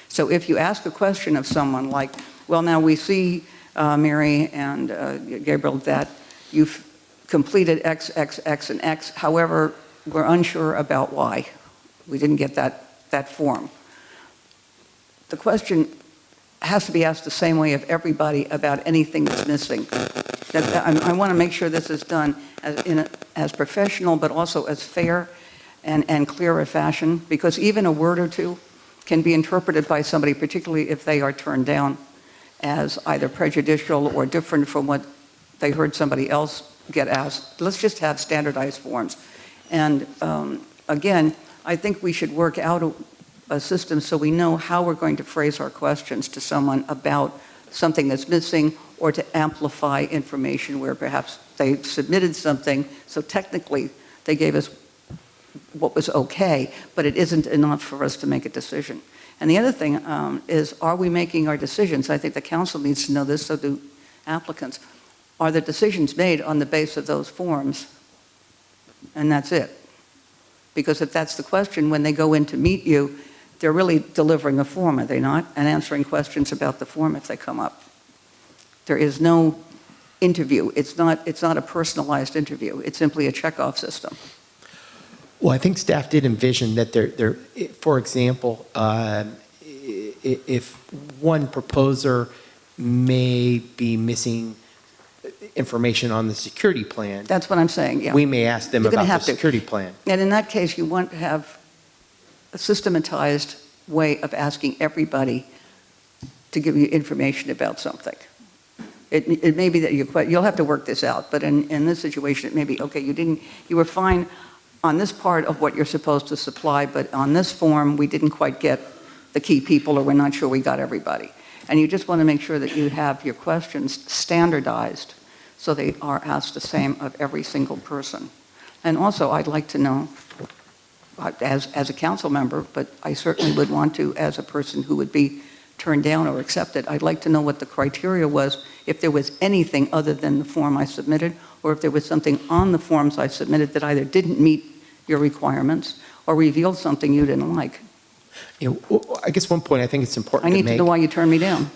So if you ask a question of someone like, well, now we see, Mary and Gabriel, that you've completed X, X, X, and X. However, we're unsure about why. We didn't get that form. The question has to be asked the same way of everybody about anything that's missing. I want to make sure this is done as professional, but also as fair and clear a fashion, because even a word or two can be interpreted by somebody, particularly if they are turned down, as either prejudicial or different from what they heard somebody else get asked. Let's just have standardized forms. And again, I think we should work out a system so we know how we're going to phrase our questions to someone about something that's missing, or to amplify information where perhaps they submitted something, so technically they gave us what was okay, but it isn't enough for us to make a decision. And the other thing is, are we making our decisions? I think the council needs to know this, so do applicants. Are the decisions made on the basis of those forms? And that's it. Because if that's the question, when they go in to meet you, they're really delivering a form, are they not? And answering questions about the form if they come up. There is no interview. It's not a personalized interview. It's simply a checkoff system. Well, I think staff did envision that there, for example, if one proposer may be missing information on the security plan. That's what I'm saying, yeah. We may ask them about the security plan. And in that case, you want to have a systematized way of asking everybody to give you information about something. It may be that you'll have to work this out, but in this situation, it may be, okay, you were fine on this part of what you're supposed to supply, but on this form, we didn't quite get the key people, or we're not sure we got everybody. And you just want to make sure that you have your questions standardized so they are asked the same of every single person. And also, I'd like to know, as a council member, but I certainly would want to, as a person who would be turned down or accepted, I'd like to know what the criteria was, if there was anything other than the form I submitted, or if there was something on the forms I submitted that either didn't meet your requirements or revealed something you didn't like. You know, I guess one point I think it's I important to need to make know why you turned me down.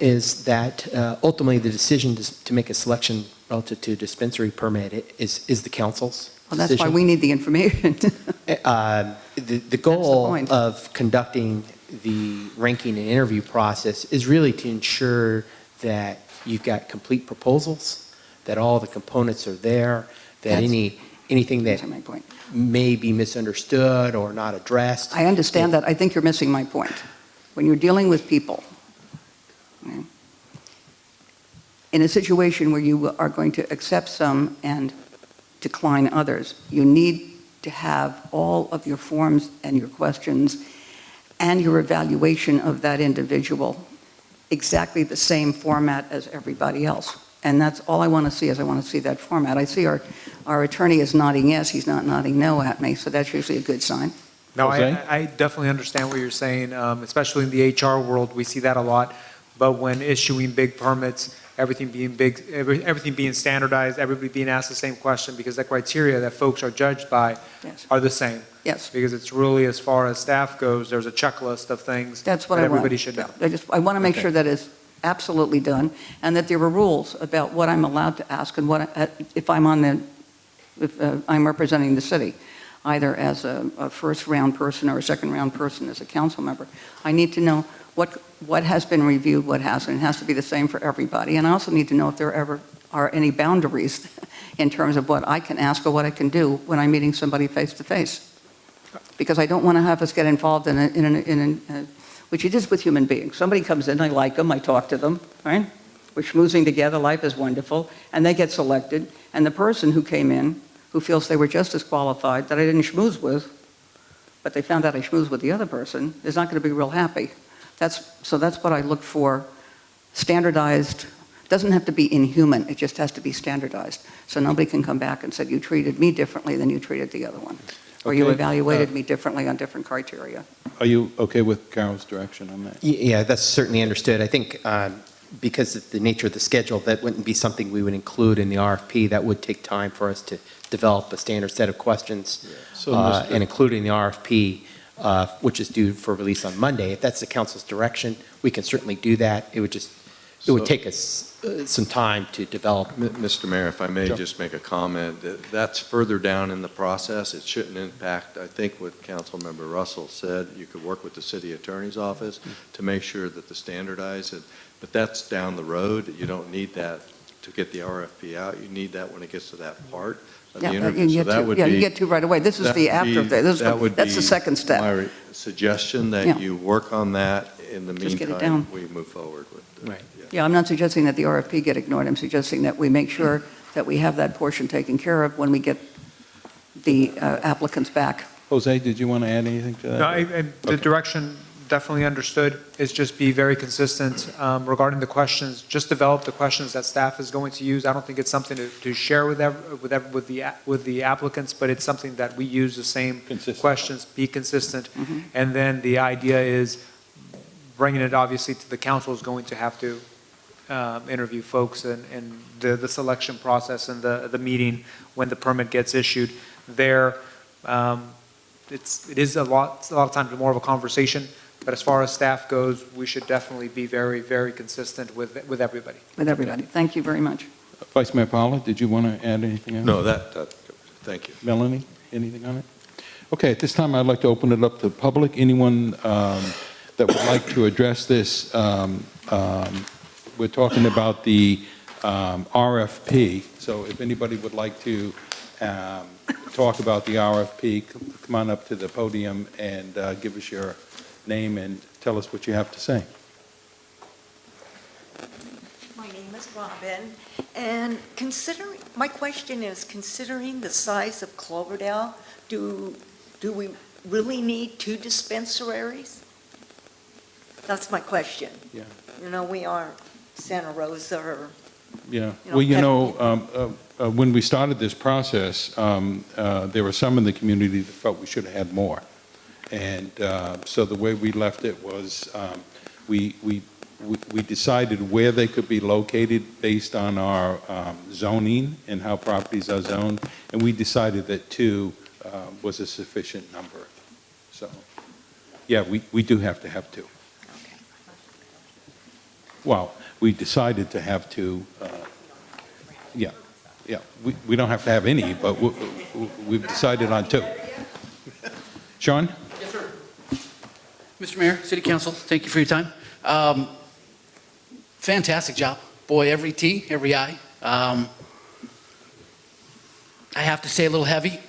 is that ultimately the decision to make a selection relative to a dispensary permit is the council's Well, that's why decision. we need the information. The goal point. of conducting the ranking and interview process is really to ensure that you've got complete proposals, that all the components are there, that That's- anything that That's my point. may be misunderstood or not addressed. I understand that. I think you're missing my point. When you're dealing with people, okay, in a situation where you are going to accept some and decline others, you need to have all of your forms and your questions and your evaluation of that individual exactly the same format as everybody else. And that's all I want to see, is I want to see that format. I see our attorney is nodding yes, he's not nodding no at me, so that's usually a good sign. No, Jose? I definitely understand what you're saying, especially in the HR world, we see that a lot. But when issuing big permits, everything being standardized, everybody being asked the same question, because the criteria that folks are judged by Yes. are the same. Yes. Because it's really, as far as staff goes, there's a checklist of things that That's what I want. everybody should know. I want to make Okay. sure that is absolutely done, and that there are rules about what I'm allowed to ask and what, if I'm representing the city, either as a first-round person or a second-round person as a council member. I need to know what has been reviewed, what hasn't. It has to be the same for everybody. And I also need to know if there ever are any boundaries in terms of what I can ask or what I can do when I'm meeting somebody face-to-face. Because I don't want to have us get involved which it is with human beings. Somebody comes in, I like them, I talk to them, right? We're schmoozing together, life is wonderful, and they get selected. And the person who came in, who feels they were just as qualified, that I didn't schmooze with, but they found out I schmoozed with the other person, is not going to be real happy. So that's what I look for, standardized. Doesn't have to be inhuman, it just has to be standardized. So nobody can come back and say, you treated me differently than you treated the other one. Or you Okay, evaluated me differently on different criteria. Are you okay with Carol's direction on that? Yeah, that's certainly understood. I think because of the nature of the schedule, that wouldn't be something we would include in the RFP. That would take time for us to develop a standard set of questions So, Mr. and include in the RFP, which is due for release on Monday. If that's the council's direction, we can certainly do that. It would take us some time to develop. Mr. Mayor, if I may Sure. just make a comment, that's further down in the process. It shouldn't impact, I think what Councilmember Russell said, you could work with the city attorney's office to make sure that the standardized, but that's down the road. You don't need that to get the RFP out. You need that when it gets to that part of the Yeah, interview. you So that would be. get to right away. This is the after, that's the second step. My suggestion Yeah. that you work on that. In the Just get it meantime, down. we move forward with. Right. Yeah, I'm not suggesting that the RFP get ignored. I'm suggesting that we make sure that we have that portion taken care of when we get the applicants back. Jose, did you want to add anything to that? No, and the direction definitely understood is just be very consistent regarding the questions. Just develop the questions that staff is going to use. I don't think it's something to share with the applicants, but it's something that we use the same Consistent. questions, be consistent. And then the idea is bringing it obviously to the council is going to have to interview folks and the selection process and the meeting when the permit gets issued. There, it is a lot of times more of a conversation, but as far as staff goes, we should definitely be very, very consistent with everybody. With everybody. Thank you very much. Vice Mayor Paula, did you want to add anything else? No, thank you. Melanie, anything on it? Okay, at this time, I'd like to open it up to the public. Anyone that would like to address this, we're talking about the RFP. So if anybody would like to talk about the RFP, come on up to the podium and give us your name and tell us what you have to say. My name is Robin, and my question is, considering the size of Cloverdale, do we really need 2 dispensaries? That's my question. Yeah. You know, we aren't Santa Rosa or, Yeah, You know, well, when we started this process, there were some in the community that felt we should have had more. And so the way we left it was, we decided where they could be located based on our zoning and how properties are zoned, and we decided that 2 was a sufficient number. So, yeah, we do have to have 2. Well, we decided to have 2, yeah, we don't have to have any, but we've decided on 2. Sean? Yes, sir. Mr. Mayor, City Council, thank you for your time. Fantastic job. Boy, every T, every I. I have to say a little heavy.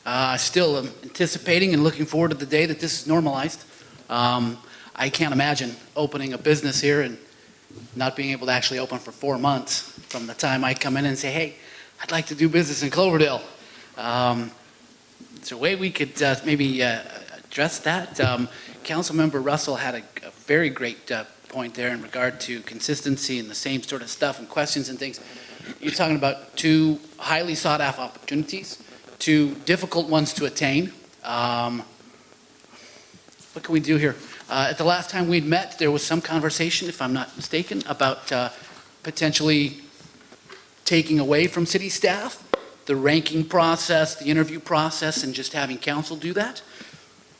I still am anticipating and looking forward to the day that this is normalized. I can't imagine opening a business here and not being able to actually open for 4 months from the time I come in and say, hey, I'd like to do business in Cloverdale. Is there a way we could maybe address that? Councilmember Russell had a very great point there in regard to consistency and the same sort of stuff and questions and things. You're talking about 2 highly sought after opportunities, 2 difficult ones to attain. What can we do here? At the last time we'd met, there was some conversation, if I'm not mistaken, about potentially taking away from city staff the ranking process, the interview process, and just having council do that.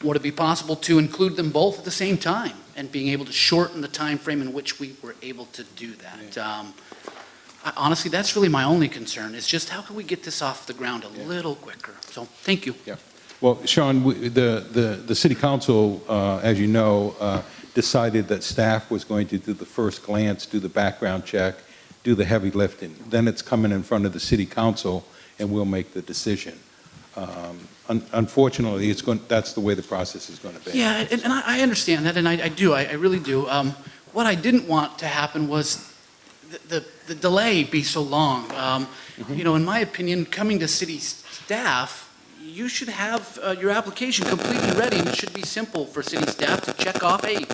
Would it be possible to include them both at the same time and being able to shorten the time frame in which we were able to do that? Honestly, that's really my only concern, is just how can we get this off the ground a little quicker? So, thank you. Yeah. Well, Sean, the city council, as you know, decided that staff was going to do the first glance, do the background check, do the heavy lifting. Then it's coming in front of the city council, and we'll make the decision. Unfortunately, that's the way the process is going to be. Yeah, and I understand that, and I do, I really do. What I didn't want to happen was the delay be so long. You know, in my opinion, coming to city staff, you should have your application completely ready, and it should be simple for city staff to check off, hey,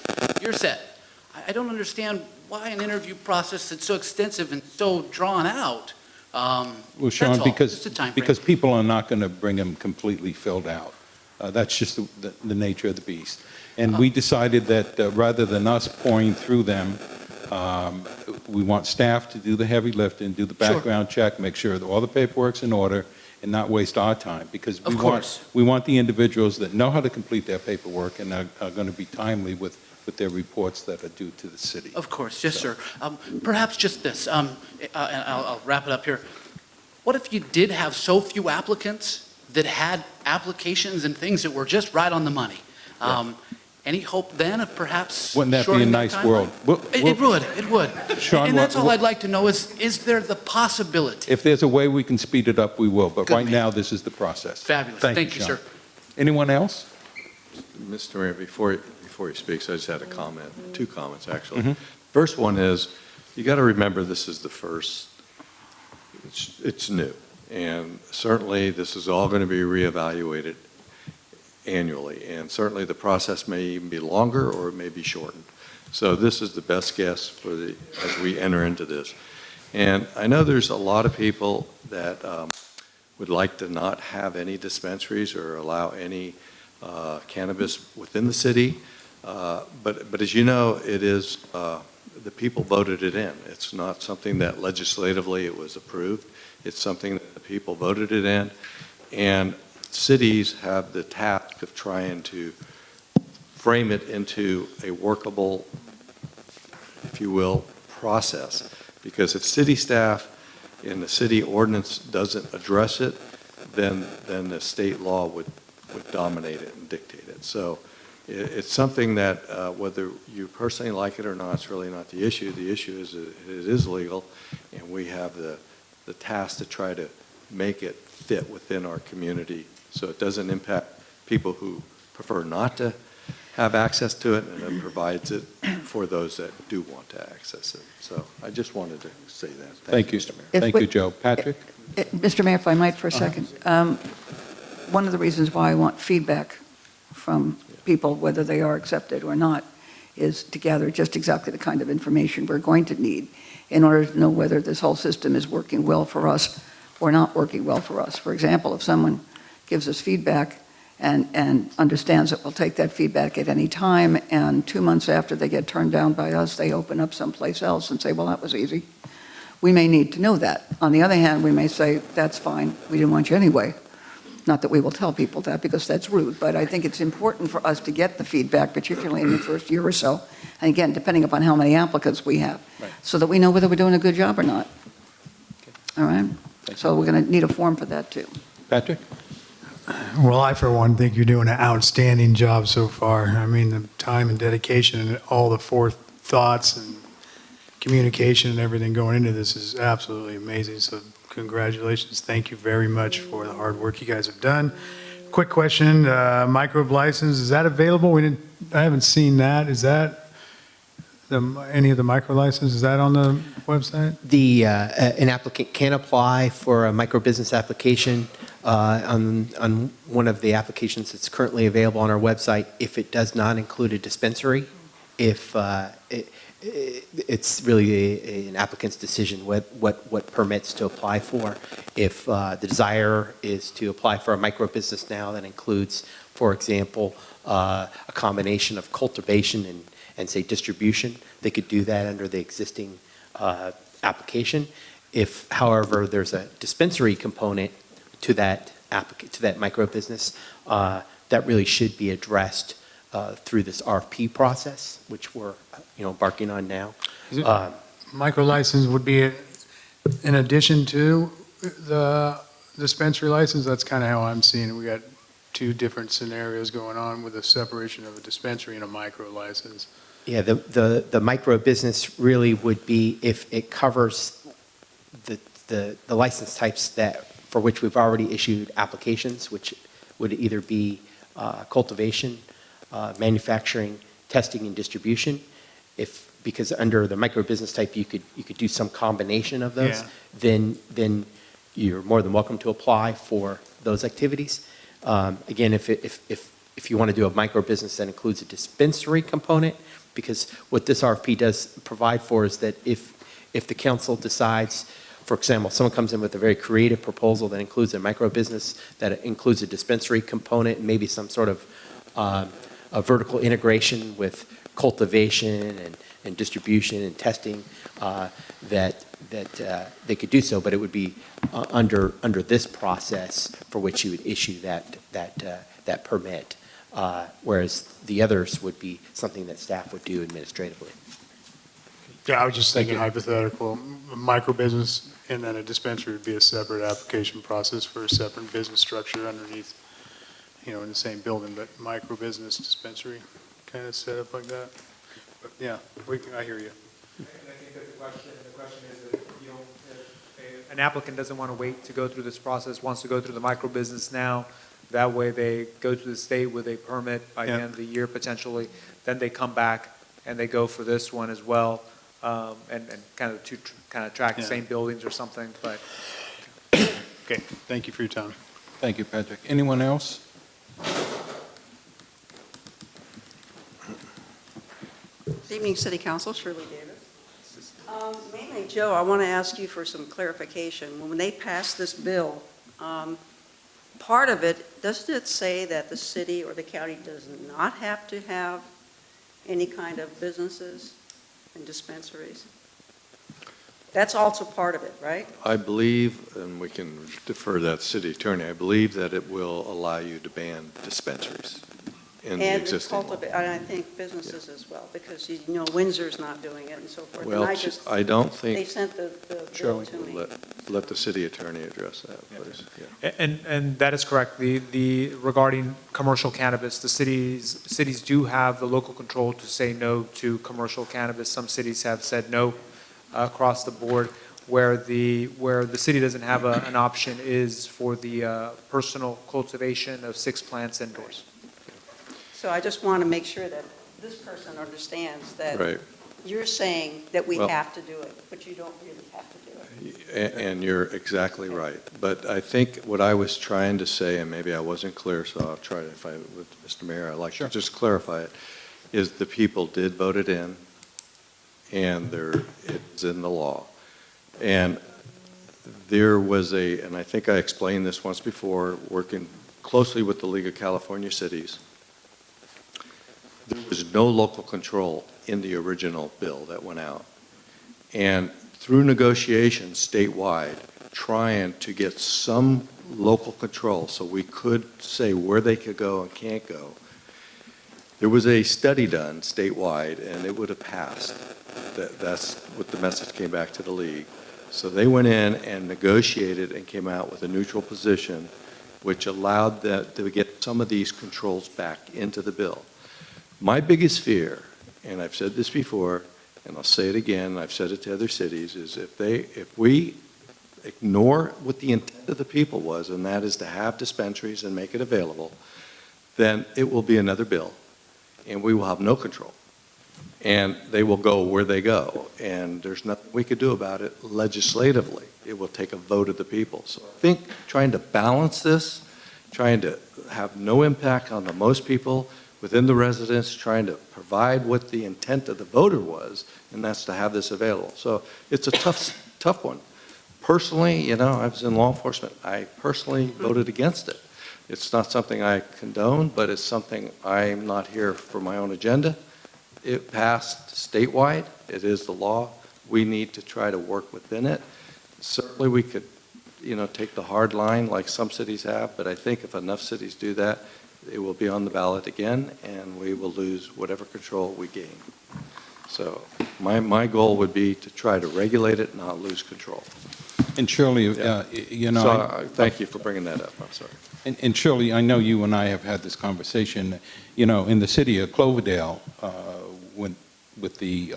you're set. I don't understand why an interview process that's so extensive and so drawn out. Well, Sean, because people are not going to bring them completely filled out. That's just the nature of the beast. And we decided that rather than us pouring through them, we want staff to do the heavy lifting, do the background check, make sure that all the paperwork's in order, and not waste our time, because we want the individuals that know how to complete their paperwork and are going to be timely with their reports that are due to the city. Of course, yes, sir. Perhaps just this, and I'll wrap it up here. What if you did have so few applicants that had applications and things that were just right on the money? Any hope then of perhaps Wouldn't that be a shortening nice that time? world? It would. Sean, and that's all I'd like to know is there the possibility? If there's a way we can speed it up, we will. But Good right man. now, this is the process. Fabulous. Thank you, Sean. sir. Anyone else? Mr. Mayor, before he speaks, I just had a comment, 2 comments, actually. First one is, you got to remember this is the first, it's new. And certainly, this is all going to be reevaluated annually. And certainly, the process may even be longer or it may be shortened. So this is the best guess as we enter into this. And I know there's a lot of people that would like to not have any dispensaries or allow any cannabis within the city. But as you know, it is, the people voted it in. It's not something that legislatively it was approved. It's something that the people voted it in. And cities have the task of trying to frame it into a workable, if you will, process. Because if city staff in the city ordinance doesn't address it, then the state law would dominate it and dictate it. So it's something that whether you personally like it or not, it's really not the issue. The issue is that it is legal, and we have the task to try to make it fit within our community so it doesn't impact people who prefer not to have access to it, and it provides it for those that do want to access it. So I just wanted to say that. Thank you, Mr. Mayor. Thank you, Joe. Patrick? Mr. Mayor, if I might for a second. One of the reasons why I want feedback from people, whether they are accepted or not, is to gather just exactly the kind of information we're going to need in order to know whether this whole system is working well for us or not working well for us. For example, if someone gives us feedback and understands that we'll take that feedback at any time, and 2 months after they get turned down by us, they open up someplace else and say, well, that was easy. We may need to know that. On the other hand, we may say, that's fine, we didn't want you anyway. Not that we will tell people that, because that's rude, but I think it's important for us to get the feedback, particularly in the first year or so, and again, depending upon how many applicants we have, Right. so that we know whether we're doing a good job or not. All right? So we're going to need a form for that, too. Patrick? Well, I, for one, think you're doing an outstanding job so far. I mean, the time and dedication and all the forethoughts and communication and everything going into this is absolutely amazing. So congratulations. Thank you very much for the hard work you guys have done. Quick question, microbe license, is that available? I haven't seen that. Is that any of the micro license, is that on the website? An applicant can apply for a microbusiness application on one of the applications that's currently available on our website if it does not include a dispensary. If it's really an applicant's decision what permits to apply for. If the desire is to apply for a microbusiness now that includes, for example, a combination of cultivation and say distribution, they could do that under the existing application. If, however, there's a dispensary component to that microbusiness, that really should be addressed through this RFP process, which we're embarking on now. Micro license would be in addition to the dispensary license? That's kind of how I'm seeing it. We got two different scenarios going on with a separation of a dispensary and a micro license. Yeah, the micro business really would be if it covers the license types for which we've already issued applications, which would either be cultivation, manufacturing, testing, and distribution. Because under the micro business type you could do some combination of those, Yeah. then you're more than welcome to apply for those activities. Again, if you want to do a micro business that includes a dispensary component, because what this RFP does provide for is that if the council decides, for example, someone comes in with a very creative proposal that includes a micro business, that includes a dispensary component, and maybe some sort of a vertical integration with cultivation and distribution and testing, that they could do so, but it would be under this process for which you would issue that permit. Whereas the others would be something that staff would do administratively. Yeah, I was just thinking hypothetical, a micro business and then a dispensary would be a separate application process for a separate business structure underneath, in the same building, but micro business dispensary kind of set up like that. But yeah, I hear you. And I think that the question is that, if an applicant doesn't want to wait to go through this process, wants to go through the micro business now, that way they go to the state with a permit by the end of the year potentially, then they come back and they go for this one as well, and kind of track the same buildings or something, but. Okay, thank you for your time. Thank you, Patrick. Anyone else? Good evening, City Council, Shirley Davis. Mainly, Joe, I want to ask you for some clarification. When they passed this bill, part of it, doesn't it say that the city or the county does not have to have any kind of businesses and dispensaries? That's also part of it, right? I believe, and we can defer that to city attorney, I believe that it will allow you to ban dispensaries in the existing law. And I think businesses as well, because Windsor's not doing it and so forth. Well, I don't think. They sent the bill to me. Let the city attorney address that, please. Yeah. And that is correct. Regarding commercial cannabis, the cities do have the local control to say no to commercial cannabis. Some cities have said no across the board. Where the city doesn't have an option is for the personal cultivation of 6 plants indoors. So I just want to make sure that this person understands that Right. you're saying that we Well- have to do it, but you don't really have to do it. And you're exactly right. But I think what I was trying to say, and maybe I wasn't clear, so I'll try to, with Mr. Mayor, I'd like to just clarify it. is the people did vote it in, and it's in the law. And there was and I think I explained this once before, working closely with the League of California Cities, there was no local control in the original bill that went out. And through negotiations statewide, trying to get some local control so we could say where they could go and can't go, there was a study done statewide, and it would have passed. That's what the message came back to the league. So they went in and negotiated and came out with a neutral position, which allowed that to get some of these controls back into the bill. My biggest fear, and I've said this before, and I'll say it again, I've said it to other cities, is if we ignore what the intent of the people was, and that is to have dispensaries and make it available, then it will be another bill, and we will have no control. And they will go where they go, and there's nothing we could do about it legislatively. It will take a vote of the people. So I think trying to balance this, trying to have no impact on the most people within the residents, trying to provide what the intent of the voter was, and that's to have this available. So it's a tough one. Personally, I was in law enforcement. I personally voted against it. It's not something I condone, but it's something I'm not here for my own agenda. It passed statewide. It is the law. We need to try to work within it. Certainly we could, take the hard line like some cities have, but I think if enough cities do that, it will be on the ballot again, and we will lose whatever control we gain. So my goal would be to try to regulate it, not lose control. And Shirley, So thank you for bringing that up. I'm sorry. And Shirley, I know you and I have had this conversation, in the city of Cloverdale, with the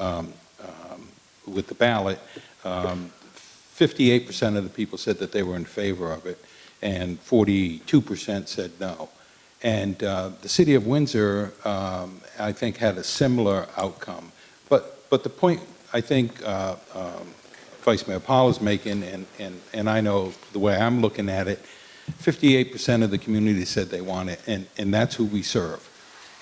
ballot, 58% of the people said that they were in favor of it, and 42% said no. And the city of Windsor, I think, had a similar outcome. But the point I think Vice Mayor Powell is making, and I know the way I'm looking at it, 58% of the community said they want it, and that's who we serve.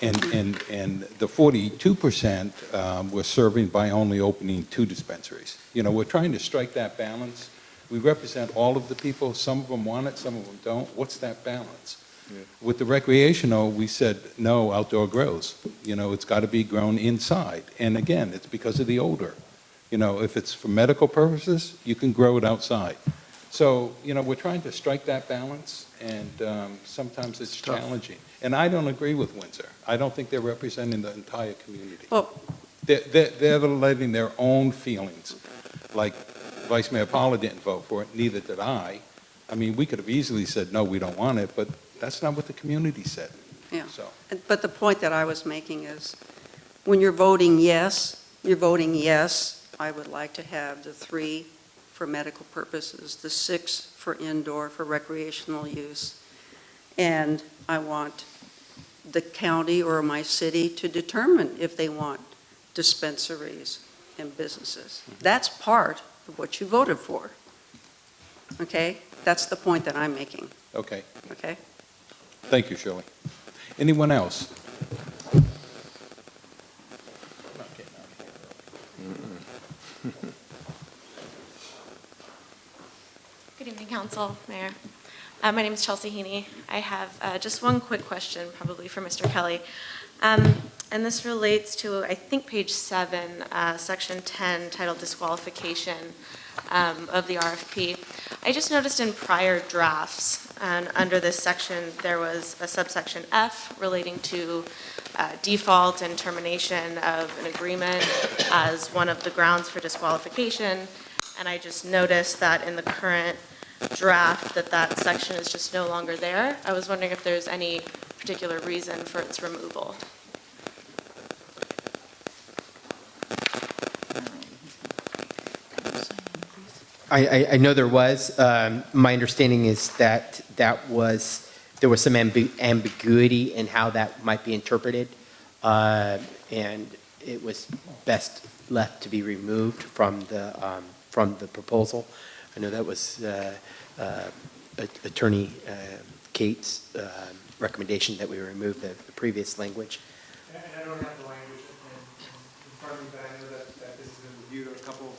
And the 42% were serving by only opening 2 dispensaries. We're trying to strike that balance. We represent all of the people. Some of them want it, some of them don't. What's that balance? Yeah. With the recreational, we said no outdoor grows. It's got to be grown inside. And again, it's because of the odor. If it's for medical purposes, you can grow it outside. So, we're trying to strike that balance, and sometimes it's challenging. And I don't agree with Windsor. I don't think they're representing the entire community. Well, they're letting their own feelings. Like Vice Mayor Paula didn't vote for it, neither did I. I mean, we could have easily said, no, we don't want it, but that's not what the community said. yeah. So. But the point that I was making is, when you're voting yes, I would like to have the 3 for medical purposes, the 6 for indoor for recreational use. And I want the county or my city to determine if they want dispensaries and businesses. That's part of what you voted for. Okay? That's the point that I'm making. Okay. Okay? Thank you, Shirley. Anyone else? Good evening, Council, Mayor. My name is Chelsea Heaney. I have just one quick question, probably for Mr. Kelly. And this relates to, I think, page 7, section 10, titled Disqualification of the RFP. I just noticed in prior drafts, and under this section, there was a subsection F relating to default and termination of an agreement as one of the grounds for disqualification. And I just noticed that in the current draft that section is just no longer there. I was wondering if there's any particular reason for its removal. I know there was. My understanding is that there was some ambiguity in how that might be interpreted, and it was best left to be removed from the proposal. I know that was Attorney Kate's recommendation that we remove the previous language. And I don't have the language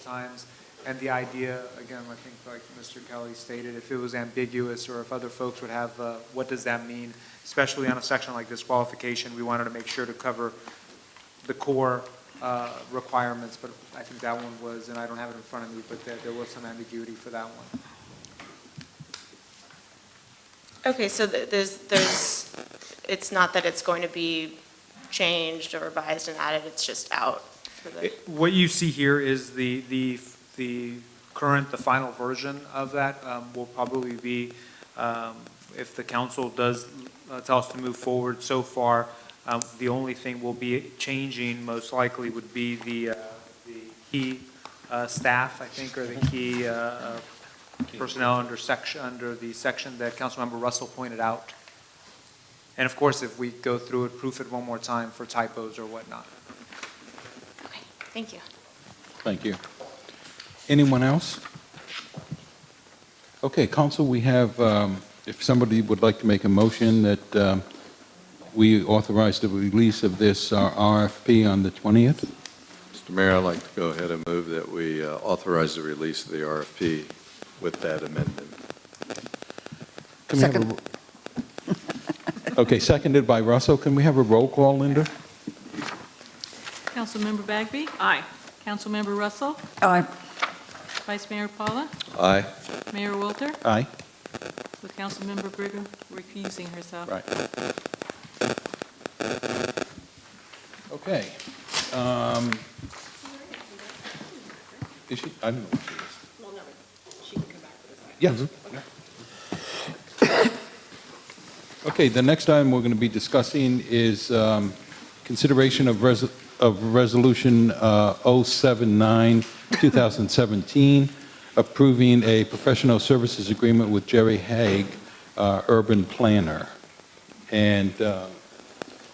times. And the idea, again, I think like Mr. Kelly stated, if it was ambiguous or if other folks would have, what does that mean? Especially on a section like disqualification, we wanted to make sure to cover the core requirements, but I think that one was, and I don't have it in front of me, but there was some ambiguity for that one. Okay, so it's not that it's going to be changed or revised and added, it's just out for the... What you see here is the current, the final version of that will probably be, if the council does tell us to move forward so far, the only thing we'll be changing most likely would be the key staff, I think, or the key personnel under the section that Councilmember Russell pointed out. And of course, if we go through it, proof it one more time for typos or whatnot. Okay, thank you. Thank you. Anyone else? Okay, council, we have, if somebody would like to make a motion that we authorize the release of this RFP on the 20th. Mr. Mayor, I'd like to go ahead and move that we authorize the release of the RFP with that amendment. Second. Okay, seconded by Russell. Can we have a roll call, Linda? Councilmember Bagby? Aye. Councilmember Russell? Aye. Vice Mayor Paula? Aye. Mayor Walter? Aye. With Councilmember Brigham recusing herself. Right. Okay. Is she? I don't know what she is. Well, no, she can come back for this item. Yes. Okay, the next item we're going to be discussing is consideration of Resolution 079, 2017, approving a professional services agreement with Jerry Haig, urban planner. And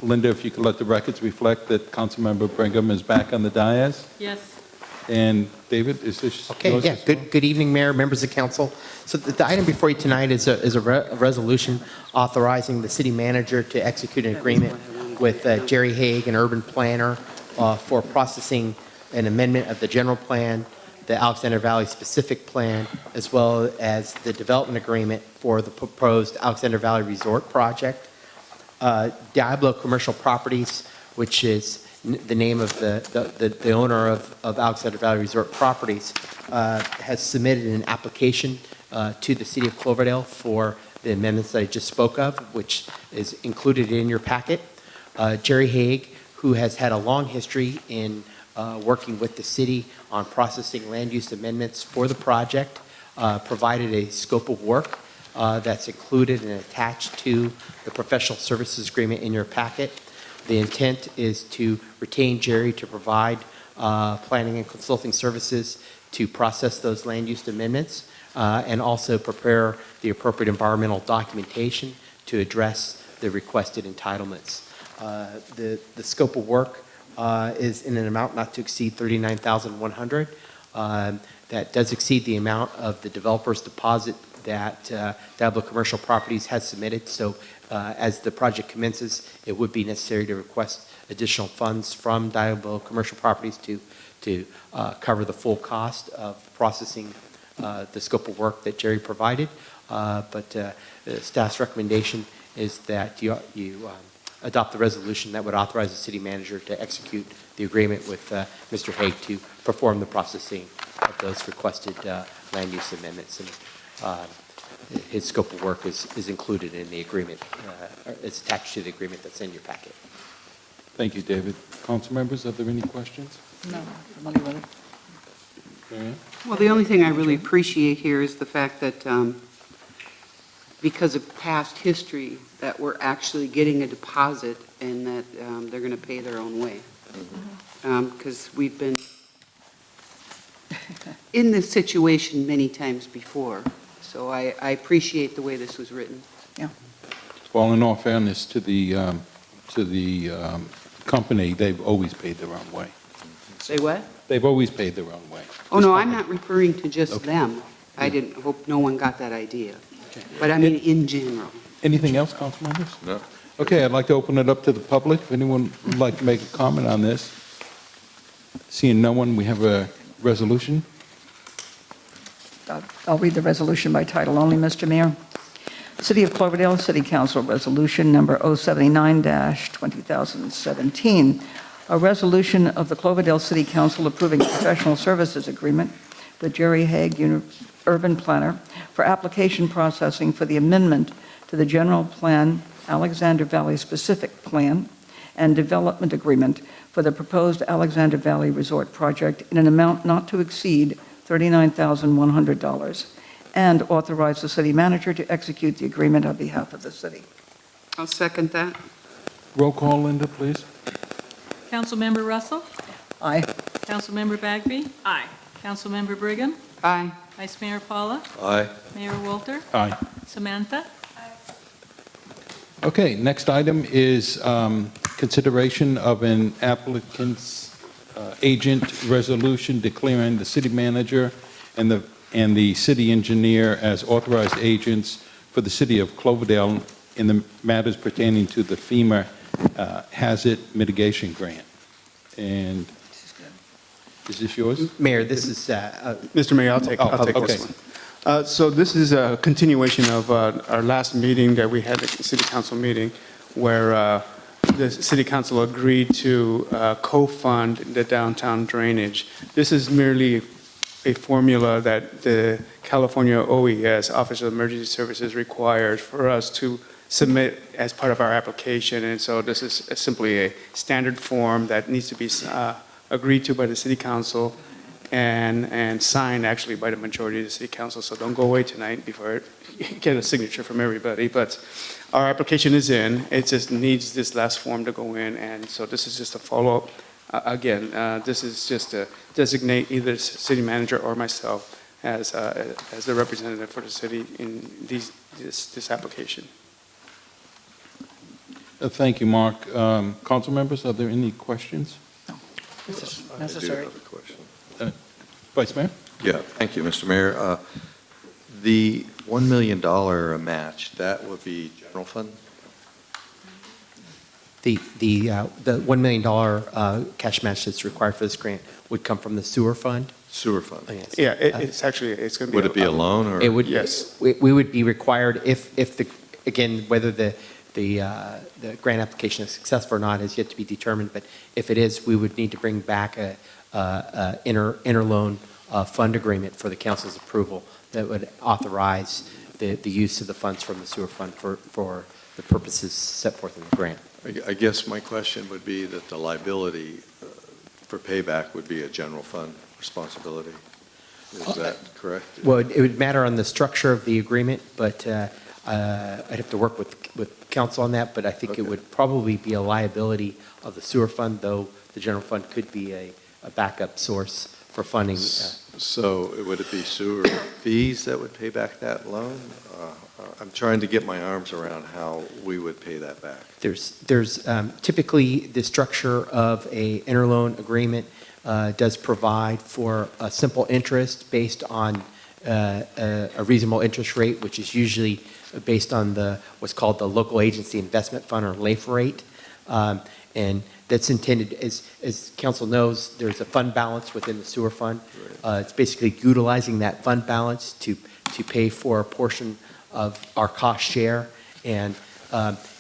Linda, if you could let the records reflect that Councilmember Brigham is back on the dais. Yes. And David, is this Okay, yours yeah, as well? good evening, Mayor, members of council. So the item before you tonight is a resolution authorizing the city manager to execute an agreement with Jerry Haig, an urban planner, for processing an amendment of the general plan, the Alexander Valley specific plan, as well as the development agreement for the proposed Alexander Valley Resort project. Diablo Commercial Properties, which is the name of the owner of Alexander Valley Resort Properties, has submitted an application to the City of Cloverdale for the amendments that I just spoke of, which is included in your packet. Jerry Haig, who has had a long history in working with the city on processing land use amendments for the project, provided a scope of work that's included and attached to the professional services agreement in your packet. The intent is to retain Jerry to provide planning and consulting services to process those land use amendments and also prepare the appropriate environmental documentation to address the requested entitlements. The scope of work is in an amount not to exceed $39,100. That does exceed the amount of the developer's deposit that Diablo Commercial Properties has submitted. So as the project commences, it would be necessary to request additional funds from Diablo Commercial Properties to cover the full cost of processing the scope of work that Jerry provided. But the staff's recommendation is that you adopt the resolution that would authorize the city manager to execute the agreement with Mr. Haig to perform the processing of those requested land use amendments. And his scope of work is included in the agreement. It's attached to the agreement that's in your packet. Thank you, David. Council members, are there any questions? No, familiar with it. Marianne? Well, the only thing I really appreciate here is the fact that because of past history, that we're actually getting a deposit and that they're going to pay their own way. Because we've been in this situation many times before. So I appreciate the way this was written. Well, in all fairness to the company, they've always paid their own way. Say what? They've always paid their own way. Oh, no, I'm not referring to just them. I didn't hope no one got that idea. But I mean, in general. Anything else, council members? No. Okay, I'd like to open it up to the public. If anyone would like to make a comment on this. Seeing no one, we have a resolution. I'll read the resolution by title only, Mr. Mayor. City of Cloverdale City Council Resolution Number 079-2017, a resolution of the Cloverdale City Council approving a professional services agreement with Jerry Hague, urban planner, for application processing for the amendment to the general plan, Alexander Valley specific plan, and development agreement for the proposed Alexander Valley Resort project in an amount not to exceed $39,100, and authorize the city manager to execute the agreement on behalf of the city. I'll second that. Roll call, Linda, please. Councilmember Russell? Aye. Councilmember Bagby? Aye. Councilmember Brigham? Aye. Vice Mayor Paula? Aye. Mayor Walter? Aye. Samantha? Okay, next item is consideration of an applicant's agent resolution declaring the city manager and the city engineer as authorized agents for the city of Cloverdale in the matters pertaining to the FEMA hazard mitigation grant. And is this yours? Mayor, this is, Mr. Mayor, I'll take this one. So this is a continuation of our last meeting that we had, the city council meeting, where the city council agreed to co-fund the downtown drainage. This is merely a formula that the California OES, Office of Emergency Services, requires for us to submit as part of our application. And so this is simply a standard form that needs to be agreed to by the city council and signed actually by the majority of the city council. So don't go away tonight before you get a signature from everybody. But our application is in. It just needs this last form to go in. And so this is just a follow-up. Again, this is just to designate either city manager or myself as the representative for the city in this application. Thank you, Mark. Council members, are there any questions? Necessary. I do have a question. Vice Mayor? Yeah, thank you, Mr. Mayor. The $1 million match, that would be general fund? the $1 million cash match that's required for this grant would come from the sewer fund. Sewer fund. Oh, yes. Yeah, it's going to be. Would it be a loan or? It would, Yes. we would be required, if the, again, whether the grant application is successful or not is yet to be determined, but if it is, we would need to bring back a interloan fund agreement for the council's approval that would authorize the use of the funds from the sewer fund for the purposes set forth in the grant. I guess my question would be that the liability for payback would be a general fund responsibility. Is that correct? Well, it would matter on the structure of the agreement, but I'd have to work with council on that, but I think it would probably be a liability of the sewer fund, though the general fund could be a backup source for funding. So would it be sewer fees that would pay back that loan? I'm trying to get my arms around how we would pay that back. There's typically the structure of a interloan agreement does provide for a simple interest based on a reasonable interest rate, which is usually based on what's called the local agency investment fund, or LAIF rate. And that's intended, as council knows, there's a fund balance within the sewer fund. It's basically utilizing that fund balance to pay for a portion of our cost share. And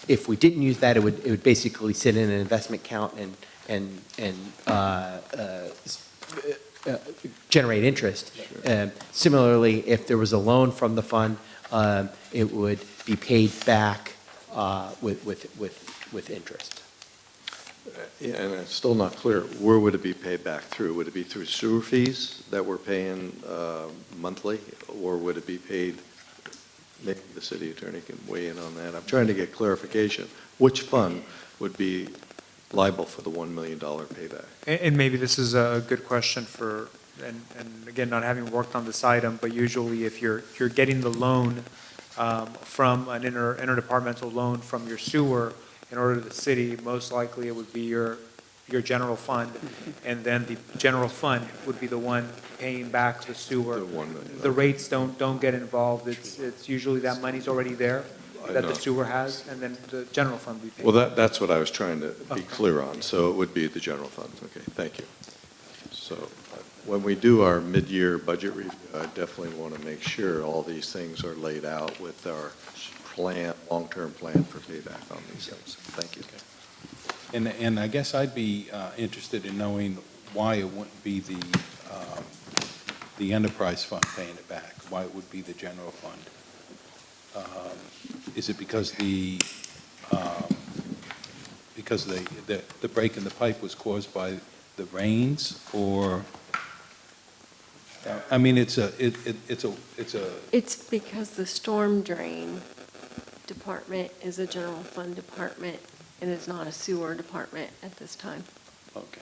if we didn't use that, it would basically sit in an investment account and generate interest. Similarly, if there was a loan from the fund, it would be paid back with interest. Yeah, and it's still not clear, where would it be paid back through? Would it be through sewer fees that we're paying monthly, or would it be paid, maybe the city attorney can weigh in on that. I'm trying to get clarification. Which fund would be liable for the $1 million payback? And maybe this is a good question for, and again, not having worked on this item, but usually if you're getting the loan from an interdepartmental loan from your sewer in order to the city, most likely it would be your general fund, and then the general fund would be the one paying back the sewer. The $1 million. The rates don't get involved. It's usually that money's already there that the sewer has, and then the general fund would be paying. Well, that's what I was trying to be clear on. So it would be the general fund. Okay, thank you. So When we do our mid-year budget review, I definitely want to make sure all these things are laid out with our plan, long-term plan for payback on these things. Thank you. And I guess I'd be interested in knowing why it wouldn't be the enterprise fund paying it back, why it would be the general fund. Is it because the break in the pipe was caused by the rains, or, I mean, it's a. It's because the storm drain department is a general fund department and is not a sewer department at this time. Okay.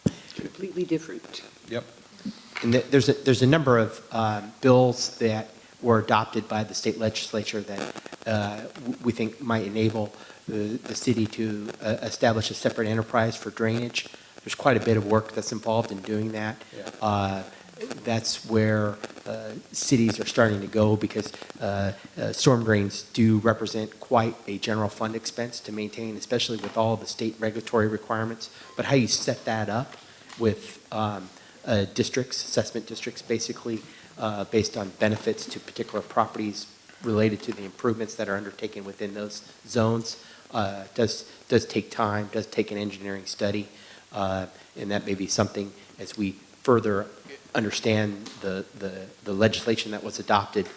It's completely different. Yep. And there's a number of bills that were adopted by the state legislature that we think might enable the city to establish a separate enterprise for drainage. There's quite a bit of work that's involved in doing that. Yeah. That's where cities are starting to go, because storm drains do represent quite a general fund expense to maintain, especially with all the state regulatory requirements. But how you set that up with districts, assessment districts, basically, based on benefits to particular properties related to the improvements that are undertaken within those zones, does take time, does take an engineering study, and that may be something, as we further understand the legislation that was adopted,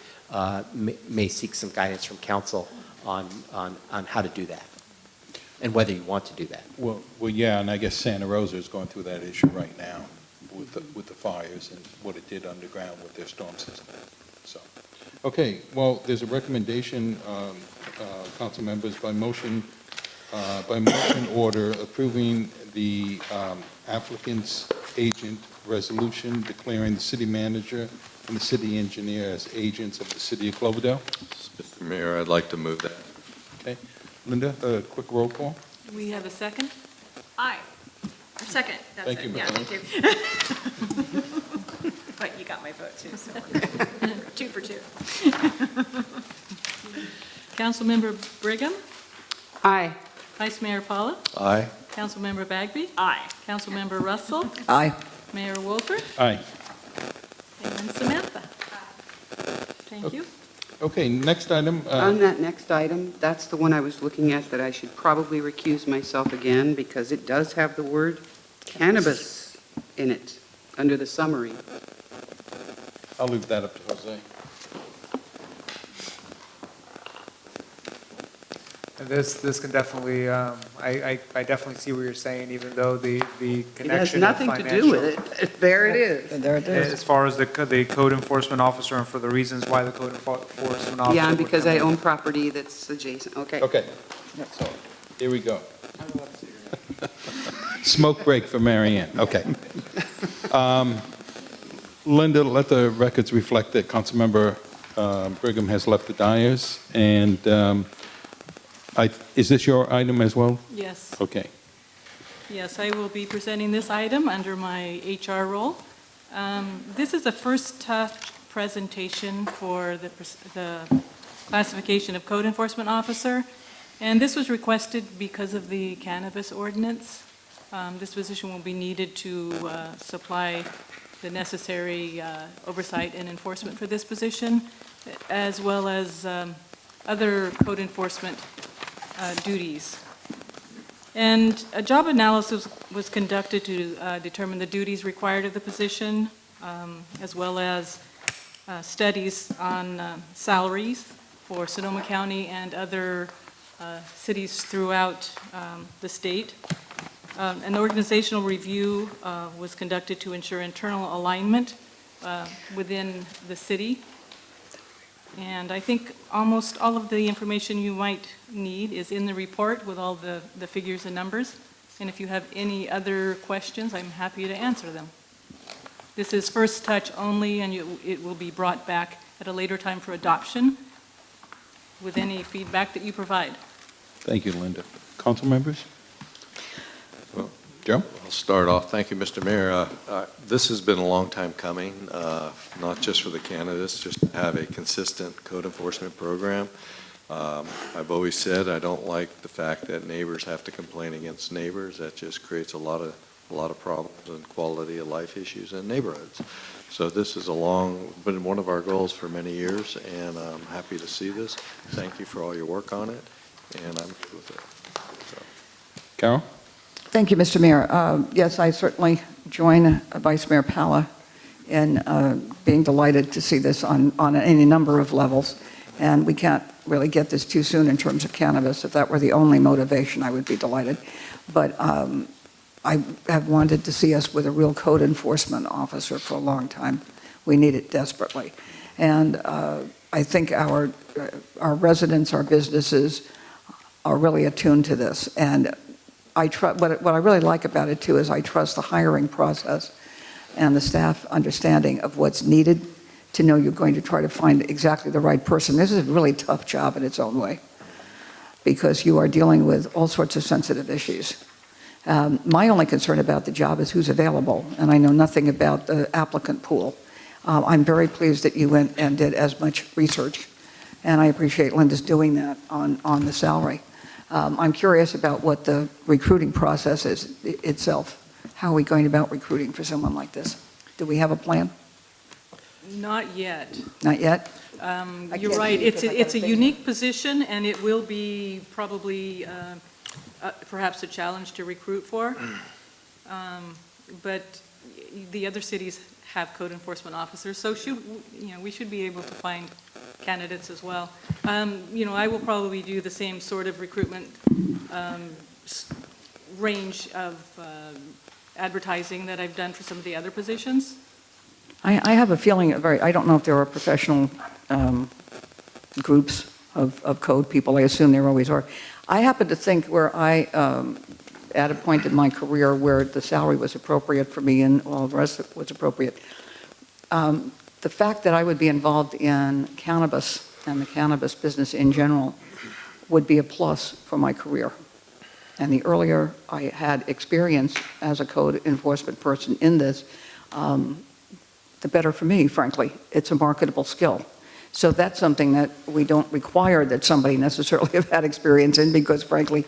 may seek some guidance from council on how to do that, and whether you want to do that. Well, yeah, and I guess Santa Rosa is going through that issue right now with the fires and what it did underground with their storm system. So, okay, well, there's a recommendation, council members, by motion order approving the applicant's agent resolution declaring the city manager and the city engineer as agents of the City of Cloverdale. Mr. Mayor, I'd like to move that. Okay. Linda, a quick roll call. We have a second? Aye. Or second, that's Thank it. you, Yeah, Ms. thank you. But you got my vote too, so 2 for 2. Councilmember Brigham? Aye. Vice Mayor Paula? Aye. Councilmember Bagby? Aye. Councilmember Russell? Aye. Mayor Wolford? Aye. And Samantha? Thank you. Okay, next item. On that next item, that's the one I was looking at that I should probably recuse myself again, because it does have the word cannabis in it, under the summary. I'll leave that up to Jose. And this can definitely, I definitely see what you're saying, even though the connection It has of nothing to do with it. There it is. There it is. As far as the code enforcement officer and for the reasons why the code enforcement officer. Yeah, and would because come I in. own property that's adjacent. Okay. Okay. Here we go. Smoke break for Mary Ann. Okay. Linda, let the records reflect that Councilmember Brigham has left the dais, and is this your item as well? Yes. Okay. Yes, I will be presenting this item under my HR role. This is a first touch presentation for the classification of code enforcement officer, and this was requested because of the cannabis ordinance. This position will be needed to supply the necessary oversight and enforcement for this position, as well as other code enforcement duties. And a job analysis was conducted to determine the duties required of the position, as well as studies on salaries for Sonoma County and other cities throughout the state. An organizational review was conducted to ensure internal alignment within the city. And I think almost all of the information you might need is in the report with all the figures and numbers. And if you have any other questions, I'm happy to answer them. This is first touch only, and it will be brought back at a later time for adoption with any feedback that you provide. Thank you, Linda. Council members? Joe? I'll start off. Thank you, Mr. Mayor. This has been a long time coming, not just for the candidates, just to have a consistent code enforcement program. I've always said I don't like the fact that neighbors have to complain against neighbors. That just creates a lot of a lot of problems and quality of life issues in neighborhoods. So this is been one of our goals for many years, and I'm happy to see this. Thank you for all your work on it, and I'm good with it. So. Carol? Thank you, Mr. Mayor. Yes, I certainly join Vice Mayor Pala in being delighted to see this on any number of levels. And we can't really get this too soon in terms of cannabis. If that were the only motivation, I would be delighted. But I have wanted to see us with a real code enforcement officer for a long time. We need it desperately. And I think our residents, our businesses are really attuned to this. And what I really like about it, too, is I trust the hiring process and the staff understanding of what's needed to know you're going to try to find exactly the right person. This is a really tough job in its own way because you are dealing with all sorts of sensitive issues. My only concern about the job is who's available, and I know nothing about the applicant pool. I'm very pleased that you went and did as much research, and I appreciate Linda's doing that on the salary. I'm curious about what the recruiting process is itself. How are we going about recruiting for someone like this? Do we have a plan? Not yet. Not yet? You're right, it's a unique position, and it will be probably perhaps a challenge to recruit for. But the other cities have code enforcement officers, so we should be able to find candidates as well. I will probably do the same sort of recruitment range of advertising that I've done for some of the other positions. I have a feeling, I don't know if there are professional groups of code people. I assume there always are. I happen to think where I, at a point in my career where the salary was appropriate for me and all the rest was appropriate, the fact that I would be involved in cannabis and the cannabis business in general would be a plus for my career. And the earlier I had experience as a code enforcement person in this, the better for me, frankly. It's a marketable skill. So that's something that we don't require that somebody necessarily have had experience in because, frankly,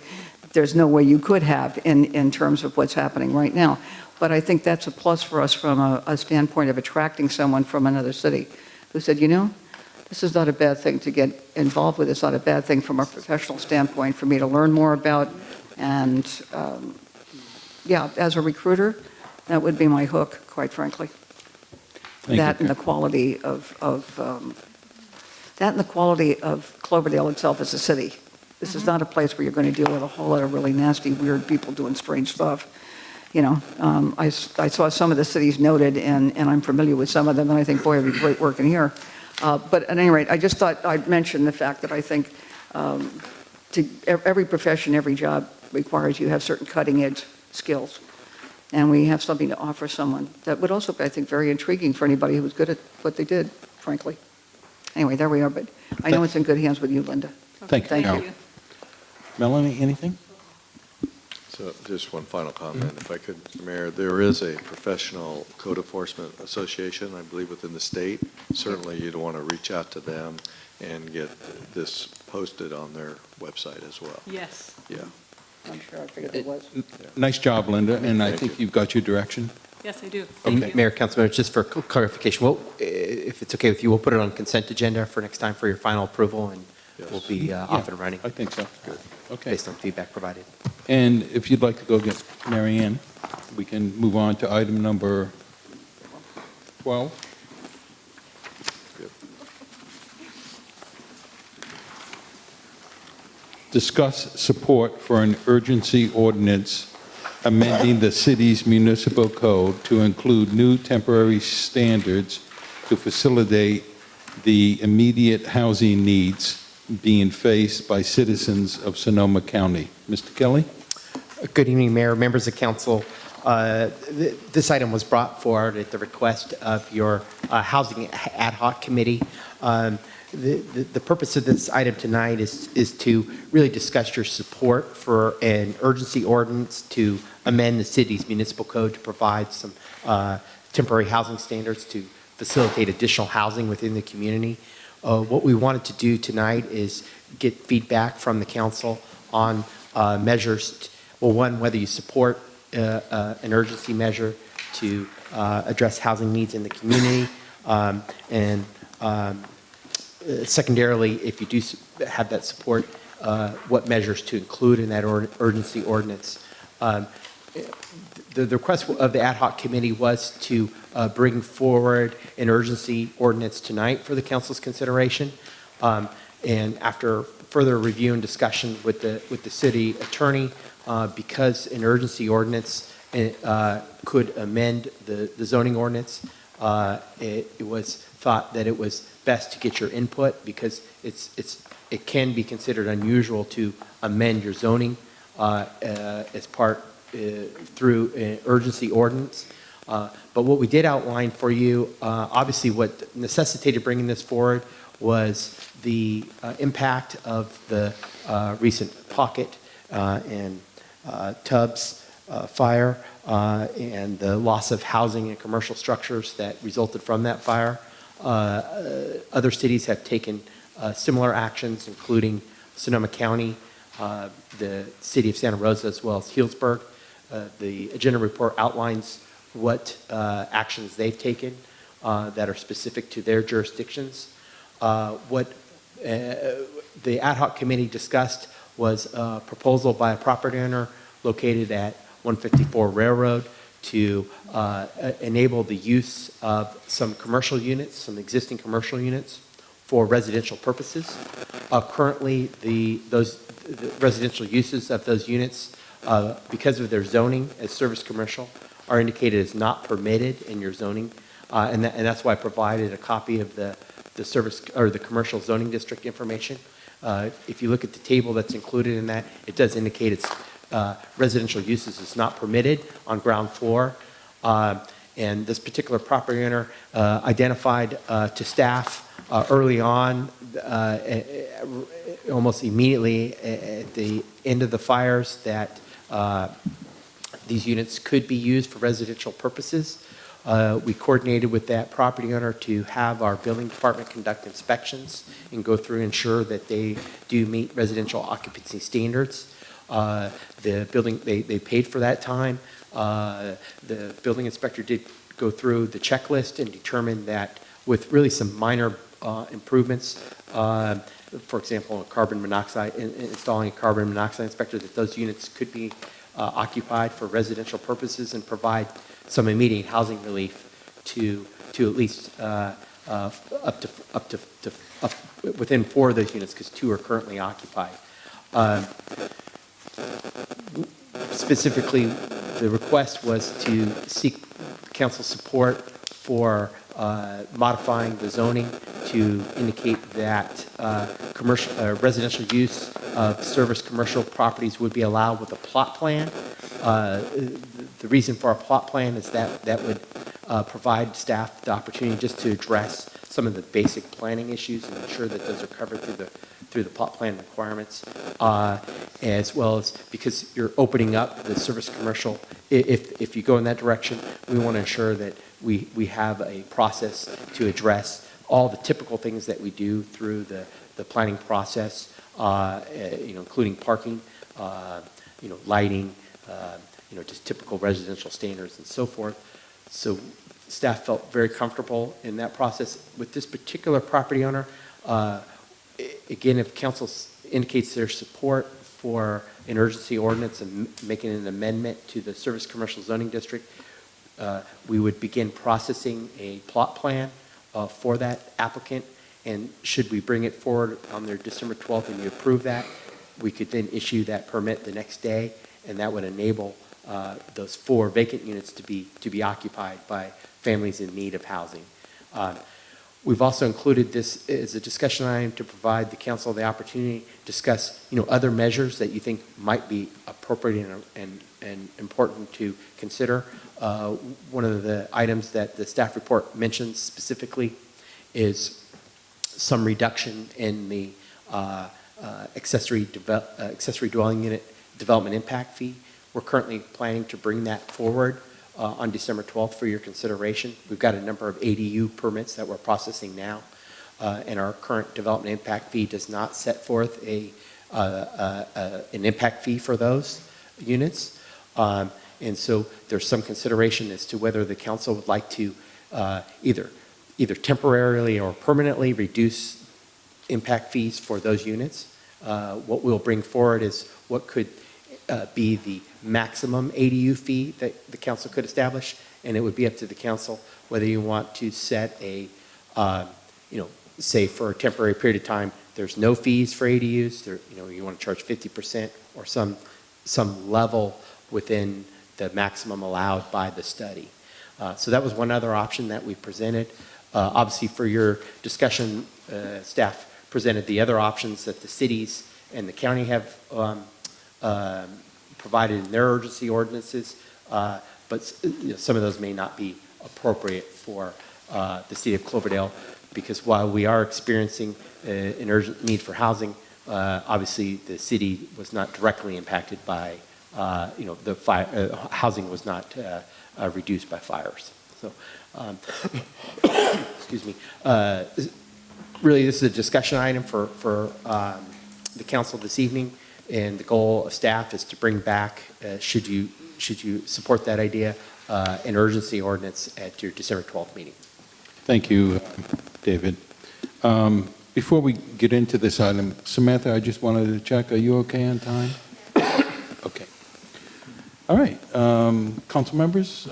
there's no way you could have in terms of what's happening right now. But I think that's a plus for us from a standpoint of attracting someone from another city who said, this is not a bad thing to get involved with. It's not a bad thing from a professional standpoint for me to learn more about. And, as a recruiter, that would be my hook, quite frankly. That and the quality of Cloverdale itself as a city. This is not a place where you're going to deal with a whole lot of really nasty, weird people doing strange stuff. I saw some of the cities noted, and I'm familiar with some of them, and I think, boy, it'd be great working here. But at any rate, I just thought I'd mention the fact that I think every profession, every job requires you have certain cutting-edge skills. And we have something to offer someone that would also be, I think, very intriguing for anybody who was good at what they did, frankly. Anyway, there we are, but I know it's in good hands with you, Linda. Thank you. Melanie, anything? So just one final comment, if I could, Mr. Mayor. There is a professional code enforcement association, I believe, within the state. Certainly, you'd want to reach out to them and get this posted on their website as well. Yes. Yeah. I'm sure I figured it was. Nice job, Linda, and I think you've got your direction. Yes, I do. Okay. Mayor, council members, just for clarification, if it's okay with you, we'll put it on consent agenda for next time for your final approval, and we'll be off and running. I think so. Good. Okay. Based on feedback provided. And if you'd like to go get Mary Ann, we can move on to item number 12. Discuss support for an urgency ordinance amending the city's municipal code to include new temporary standards to facilitate the immediate housing needs being faced by citizens of Sonoma County. Mr. Kelly? Good evening, Mayor, members of council. This item was brought forward at the request of your Housing Ad Hoc Committee. The purpose of this item tonight is to really discuss your support for an urgency ordinance to amend the city's municipal code to provide some temporary housing standards to facilitate additional housing within the community. What we wanted to do tonight is get feedback from the council on measures, well, one, whether you support an urgency measure to address housing needs in the community. Secondarily, if you do have that support, what measures to include in that urgency ordinance. The request of the ad hoc committee was to bring forward an urgency ordinance tonight for the council's consideration. And after further review and discussion with the city attorney, because an urgency ordinance could amend the zoning ordinance, it was thought that it was best to get your input because it can be considered unusual to amend your zoning as part through an urgency ordinance. But what we did outline for you, obviously what necessitated bringing this forward was the impact of the recent Pocket and Tubbs fire and the loss of housing and commercial structures that resulted from that fire. Other cities have taken similar actions, including Sonoma County, the city of Santa Rosa, as well as Healdsburg. The agenda report outlines what actions they've taken that are specific to their jurisdictions. What the ad hoc committee discussed was a proposal by a property owner located at 154 Railroad to enable the use of some commercial units, some existing commercial units for residential purposes. Currently, the residential uses of those units, because of their zoning as service commercial, are indicated as not permitted in your zoning. And that's why I provided a copy of the service or the commercial zoning district information. If you look at the table that's included in that, it does indicate it's residential uses is not permitted on ground floor. And this particular property owner identified to staff early on, almost immediately at the end of the fires, that these units could be used for residential purposes. We coordinated with that property owner to have our building department conduct inspections and go through and ensure that they do meet residential occupancy standards. The building, they paid for that time. The building inspector did go through the checklist and determine that with really some minor improvements, for example, carbon monoxide, installing a carbon monoxide inspector, that those units could be occupied for residential purposes and provide some immediate housing relief to at least up within 4 of those units, because 2 are currently occupied. Specifically, the request was to seek council support for modifying the zoning to indicate that residential use of service commercial properties would be allowed with a plot plan. The reason for a plot plan is that would provide staff the opportunity just to address some of the basic planning issues and ensure that those are covered through the plot plan requirements, as well as because you're opening up the service commercial. If you go in that direction, we want to ensure that we have a process to address all the typical things that we do through the planning process, including parking, lighting, just typical residential standards and so forth. So staff felt very comfortable in that process. With this particular property owner, again, if council indicates their support for an urgency ordinance and making an amendment to the service commercial zoning district, we would begin processing a plot plan for that applicant. And should we bring it forward on their December 12th and you approve that, we could then issue that permit the next day, and that would enable those 4 vacant units to be occupied by families in need of housing. We've also included this as a discussion item to provide the council the opportunity to discuss, other measures that you think might be appropriate and important to consider. One of the items that the staff report mentions specifically is some reduction in the accessory dwelling unit development impact fee. We're currently planning to bring that forward on December 12th for your consideration. We've got a number of ADU permits that we're processing now, and our current development impact fee does not set forth an impact fee for those units. And so there's some consideration as to whether the council would like to either temporarily or permanently reduce impact fees for those units. What we'll bring forward is what could be the maximum ADU fee that the council could establish, and it would be up to the council whether you want to set a, say for a temporary period of time, there's no fees for ADUs, you want to charge 50% or some level within the maximum allowed by the study. So that was one other option that we presented. Obviously, for your discussion, staff presented the other options that the cities and the county have provided in their urgency ordinances, but some of those may not be appropriate for the City of Cloverdale, because while we are experiencing an urgent need for housing, obviously the city was not directly impacted by, the fire, housing was not reduced by fires. So, excuse me. Really, this is a discussion item for the council this evening, and the goal of staff is to bring back, should you support that idea, an urgency ordinance at your December 12th meeting. Thank you, David. Before we get into this item, Samantha, I just wanted to check, are you okay on time? Okay. All right. Council members,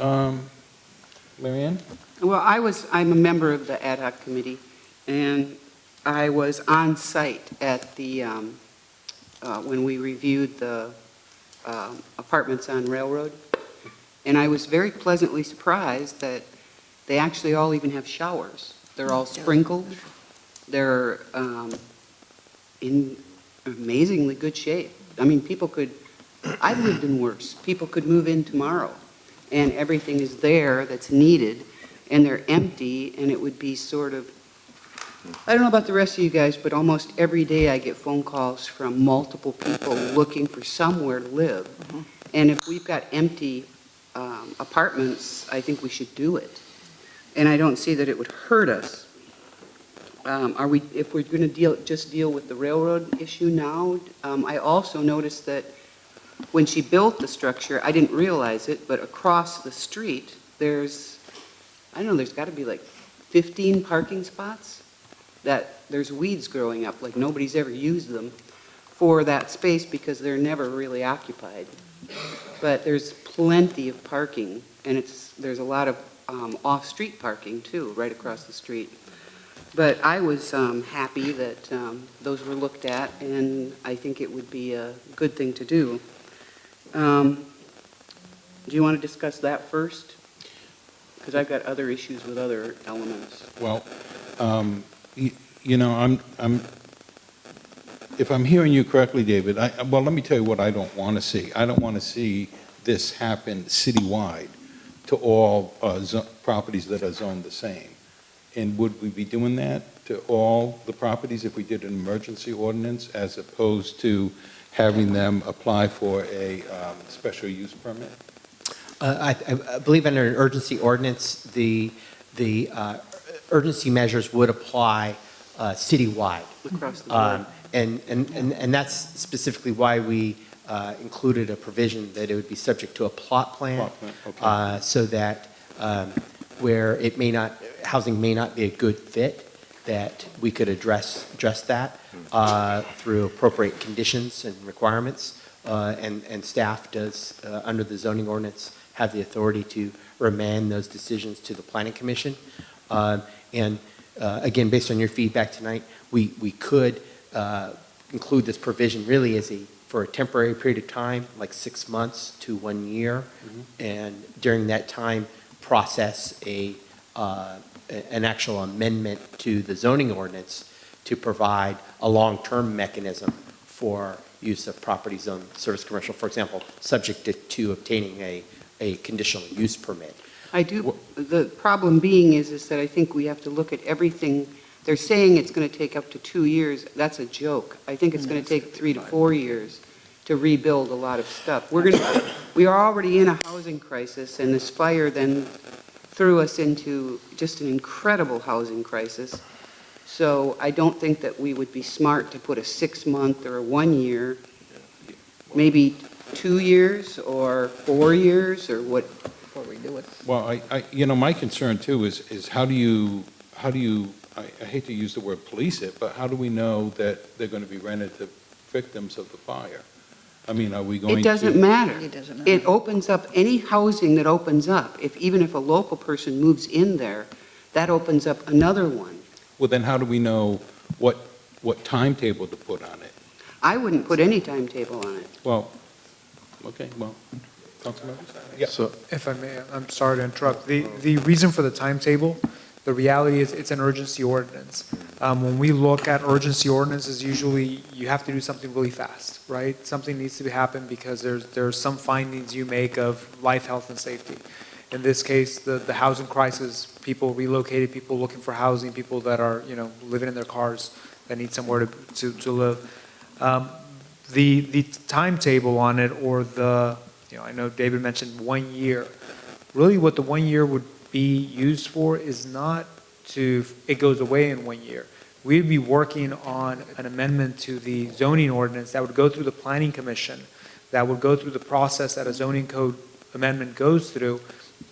Marianne? Well, I'm a member of the ad hoc committee, and I was on site at the, when we reviewed the apartments on Railroad, and I was very pleasantly surprised that they actually all even have showers. They're all sprinkled. They're in amazingly good shape. I mean, people could, I've lived in worse. People could move in tomorrow, and everything is there that's needed, and they're empty, and it would be sort of, I don't know about the rest of you guys, but almost every day I get phone calls from multiple people looking for somewhere to live. And if we've got empty apartments, I think we should do it. And I don't see that it would hurt us. If we're going to just deal with the Railroad issue now, I also noticed that when she built the structure, I didn't realize it, but across the street, there's got to be like 15 parking spots that there's weeds growing up, like nobody's ever used them for that space because they're never really occupied. But there's plenty of parking, and there's a lot of off-street parking too, right across the street. But I was happy that those were looked at, and I think it would be a good thing to do. Do you want to discuss that first? Because I've got other issues with other elements. Well, if I'm hearing you correctly, David, well, let me tell you what I don't want to see. I don't want to see this happen citywide to all properties that are zoned the same. And would we be doing that to all the properties if we did an emergency ordinance as opposed to having them apply for a special use permit? I believe under an urgency ordinance, the urgency measures would apply citywide. Across the board. And that's specifically why we included a provision that it would be subject to a plot plan, Okay. so that where housing may not be a good fit, that we could address that through appropriate conditions and requirements. And staff does, under the zoning ordinance, have the authority to remand those decisions to the Planning Commission. And again, based on your feedback tonight, we could include this provision really for a temporary period of time, like 6 months to 1 year, and during that time, process an actual amendment to the zoning ordinance to provide a long-term mechanism for use of property zone service commercial, for example, subject to obtaining a conditional use permit. The problem being is that I think we have to look at everything. They're saying it's going to take up to 2 years. That's a joke. I think it's going to take 3 to 4 years to rebuild a lot of stuff. We are already in a housing crisis, and this fire then threw us into just an incredible housing crisis. So I don't think that we would be smart to put a 6 month or a 1 year, maybe 2 years or 4 years, or what, before we do it? Well, my concern too is how do you, I hate to use the word police it, but how do we know that they're going to be rented to victims of the fire? I mean, are we going to? It doesn't matter. It doesn't matter. It opens up, any housing that opens up, even if a local person moves in there, that opens up another one. Well, then how do we know what timetable to put on it? I wouldn't put any timetable on it. Well, okay, well, Councilmember? Yeah. So, If I may, I'm sorry to interrupt. The reason for the timetable, the reality is it's an urgency ordinance. When we look at urgency ordinances, usually you have to do something really fast, right? Something needs to happen because there's some findings you make of life, health, and safety. In this case, the housing crisis, people relocated, people looking for housing, people that are, living in their cars that need somewhere to live. The timetable on it, or I know David mentioned 1 year. Really what the 1 year would be used for is not it goes away in 1 year. We'd be working on an amendment to the zoning ordinance that would go through the planning commission, that would go through the process that a zoning code amendment goes through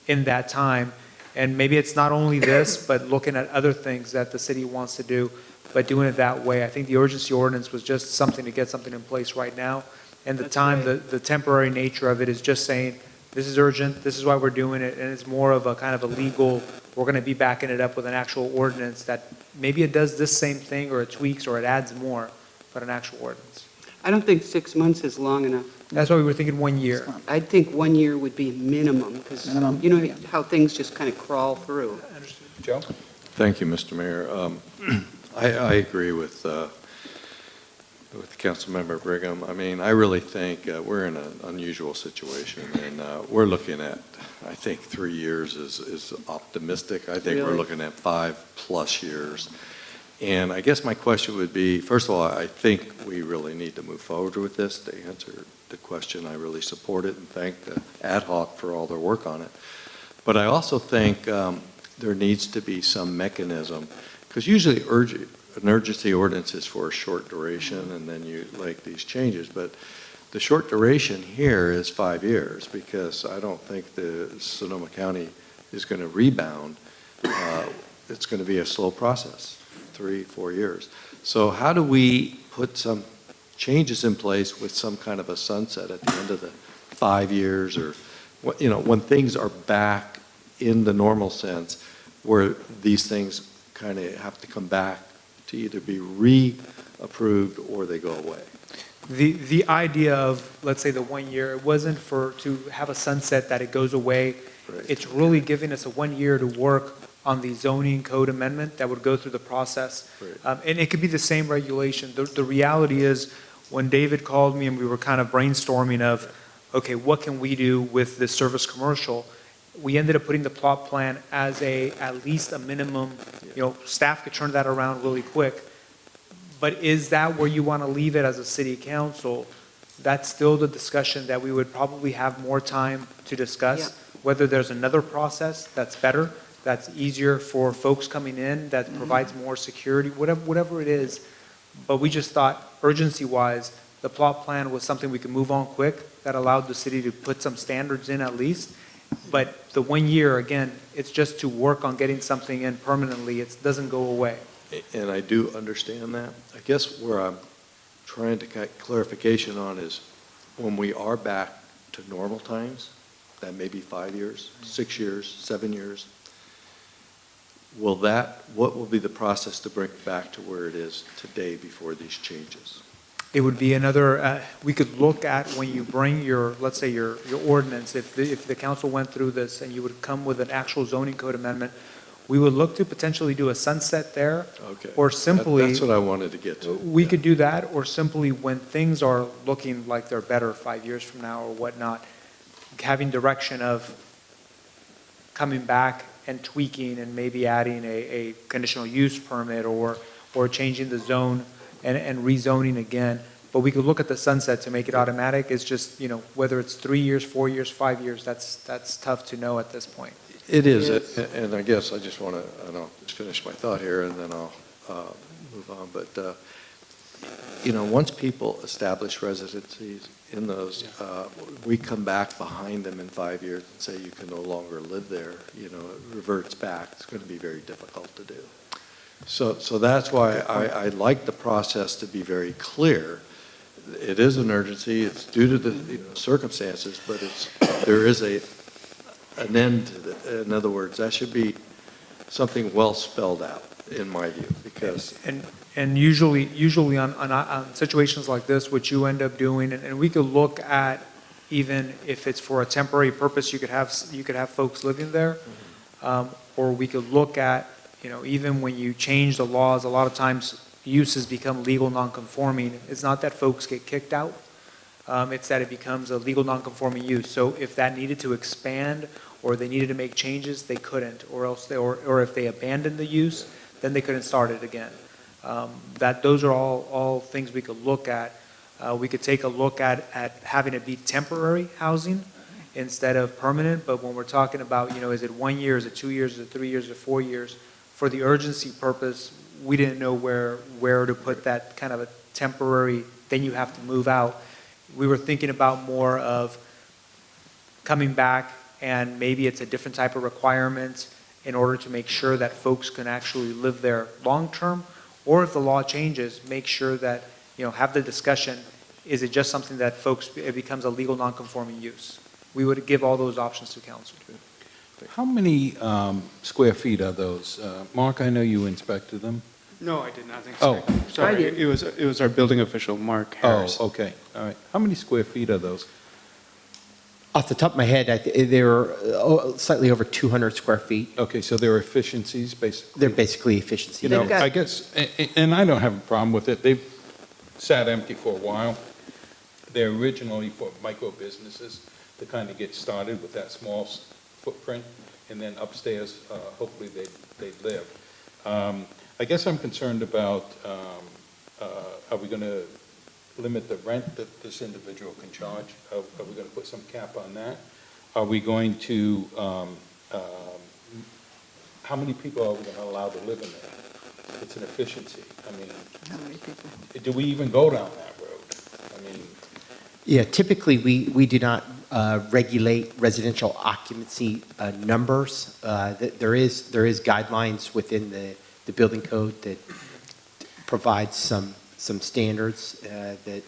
in that time. And maybe it's not only this, but looking at other things that the city wants to do, but doing it that way. I think the urgency ordinance was just something to get something in place right now. And the temporary nature of it is just saying, this is urgent, this is why we're doing it, and it's more of a kind of a legal, we're going to be backing it up with an actual ordinance that maybe it does this same thing, or it tweaks, or it adds more, but an actual ordinance. I don't think 6 months is long enough. That's why we were thinking 1 year. I'd think 1 year would be minimum, because you know how things just kind of crawl through. Joe? thank you, Mr. Mayor. I agree with Councilmember Brigham. I mean, I really think we're in an unusual situation, and we're looking at, I think 3 years is optimistic. I think we're looking at 5+ years. And I guess my question would be, first of all, I think we really need to move forward with this. To answer the question, I really support it and thank the ad hoc for all their work on it. But I also think there needs to be some mechanism, because usually an urgency ordinance is for a short duration, and then you like these changes. But the short duration here is 5 years, because I don't think the Sonoma County is going to rebound. It's going to be a slow process, 3-4 years. So how do we put some changes in place with some kind of a sunset at the end of the 5 years, or when things are back in the normal sense, where these things kind of have to come back to either be reapproved or they go away? The idea of, let's say, the 1 year, it wasn't to have a sunset that it goes away. Right. It's really giving us a 1 year to work on the zoning code amendment that would go through the process. Right. And it could be the same regulation. The reality is, when David called me and we were kind of brainstorming of, okay, what can we do with this service commercial? We ended up putting the plot plan as at least a minimum, staff could turn that around really quick. But is that where you want to leave it as a city council? That's still the discussion that we would probably have more time to discuss. Whether there's another process that's better, that's easier for folks coming in, that provides more security, whatever it is. But we just thought, urgency-wise, the plot plan was something we could move on quick, that allowed the city to put some standards in at least. But the 1 year, again, it's just to work on getting something in permanently. It doesn't go away. And I do understand that. I guess where I'm trying to get clarification on is, when we are back to normal times, that may be 5 years, 6 years, 7 years, what will be the process to bring it back to where it is today before these changes? It would be another, we could look at when you bring let's say your ordinance, if the council went through this and you would come with an actual zoning code amendment, we would look to potentially do a sunset there. Okay. Or simply. That's what I wanted to get to. We could do that, or simply when things are looking like they're better 5 years from now or whatnot, having direction of coming back and tweaking and maybe adding a conditional use permit or changing the zone and rezoning again. But we could look at the sunset to make it automatic. It's just, whether it's 3 years, 4 years, 5 years, that's tough to know at this point. It is, and I guess I just want to, and I'll just finish my thought here, and then I'll move on. But, once people establish residencies in those, we come back behind them in 5 years and say you can no longer live there, you know, it reverts back. It's going to be very difficult to do. So that's why I like the process to be very clear. It is an urgency, it's due to the circumstances, but there is an end to it. In other words, that should be something well spelled out, in my view, because. And usually on situations like this, what you end up doing, and we could look at, even if it's for a temporary purpose, you could have folks living there, or we could look at, you know, even when you change the laws, a lot of times uses become legal non-conforming. It's not that folks get kicked out, it's that it becomes a legal non-conforming use. So if that needed to expand or they needed to make changes, they couldn't, or else or if they abandoned the use, then they couldn't start it again. Those are all things we could look at. We could take a look at having it be temporary housing instead of permanent, but when we're talking about, you know, is it 1 year, is it 2 years, is it 3 years, or 4 years? For the urgency purpose, we didn't know where to put that kind of a temporary, then you have to move out. We were thinking about more of coming back, and maybe it's a different type of requirement in order to make sure that folks can actually live there long-term, or if the law changes, make sure that, you know, have the discussion, is it just something that folks, it becomes a legal non-conforming use? We would give all those options to council. How many square feet are those? Mark, I know you inspected them. No, I did not think Oh. so. Sorry, it was our building official, Mark Harris. Oh, okay, all right. How many square feet are those? Off the top of my head, they're slightly over 200 square feet. Okay, so they're efficiencies, basically? They're basically efficiency. You know, I guess, and I don't have a problem with it. They've sat empty for a while. They're originally for micro businesses to kind of get started with that small footprint, and then upstairs, hopefully they'd live. I guess I'm concerned about, are we going to limit the rent that this individual can charge? Are we going to put some cap on that? Are we going to, how many people are we going to allow to live in there? It's an efficiency. I mean, How many people? do we even go down that road? I mean, Yeah, typically, we do not regulate residential occupancy numbers. There is guidelines within the building code that provides some standards that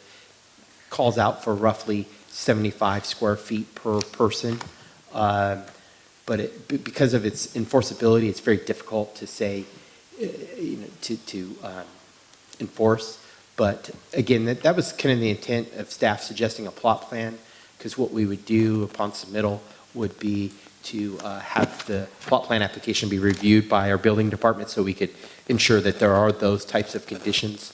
calls out for roughly 75 square feet per person. But because of its enforceability, it's very difficult to say, to enforce. But again, that was kind of the intent of staff suggesting a plot plan, because what we would do upon submittal would be to have the plot plan application be reviewed by our building department so we could ensure that there are those types of conditions.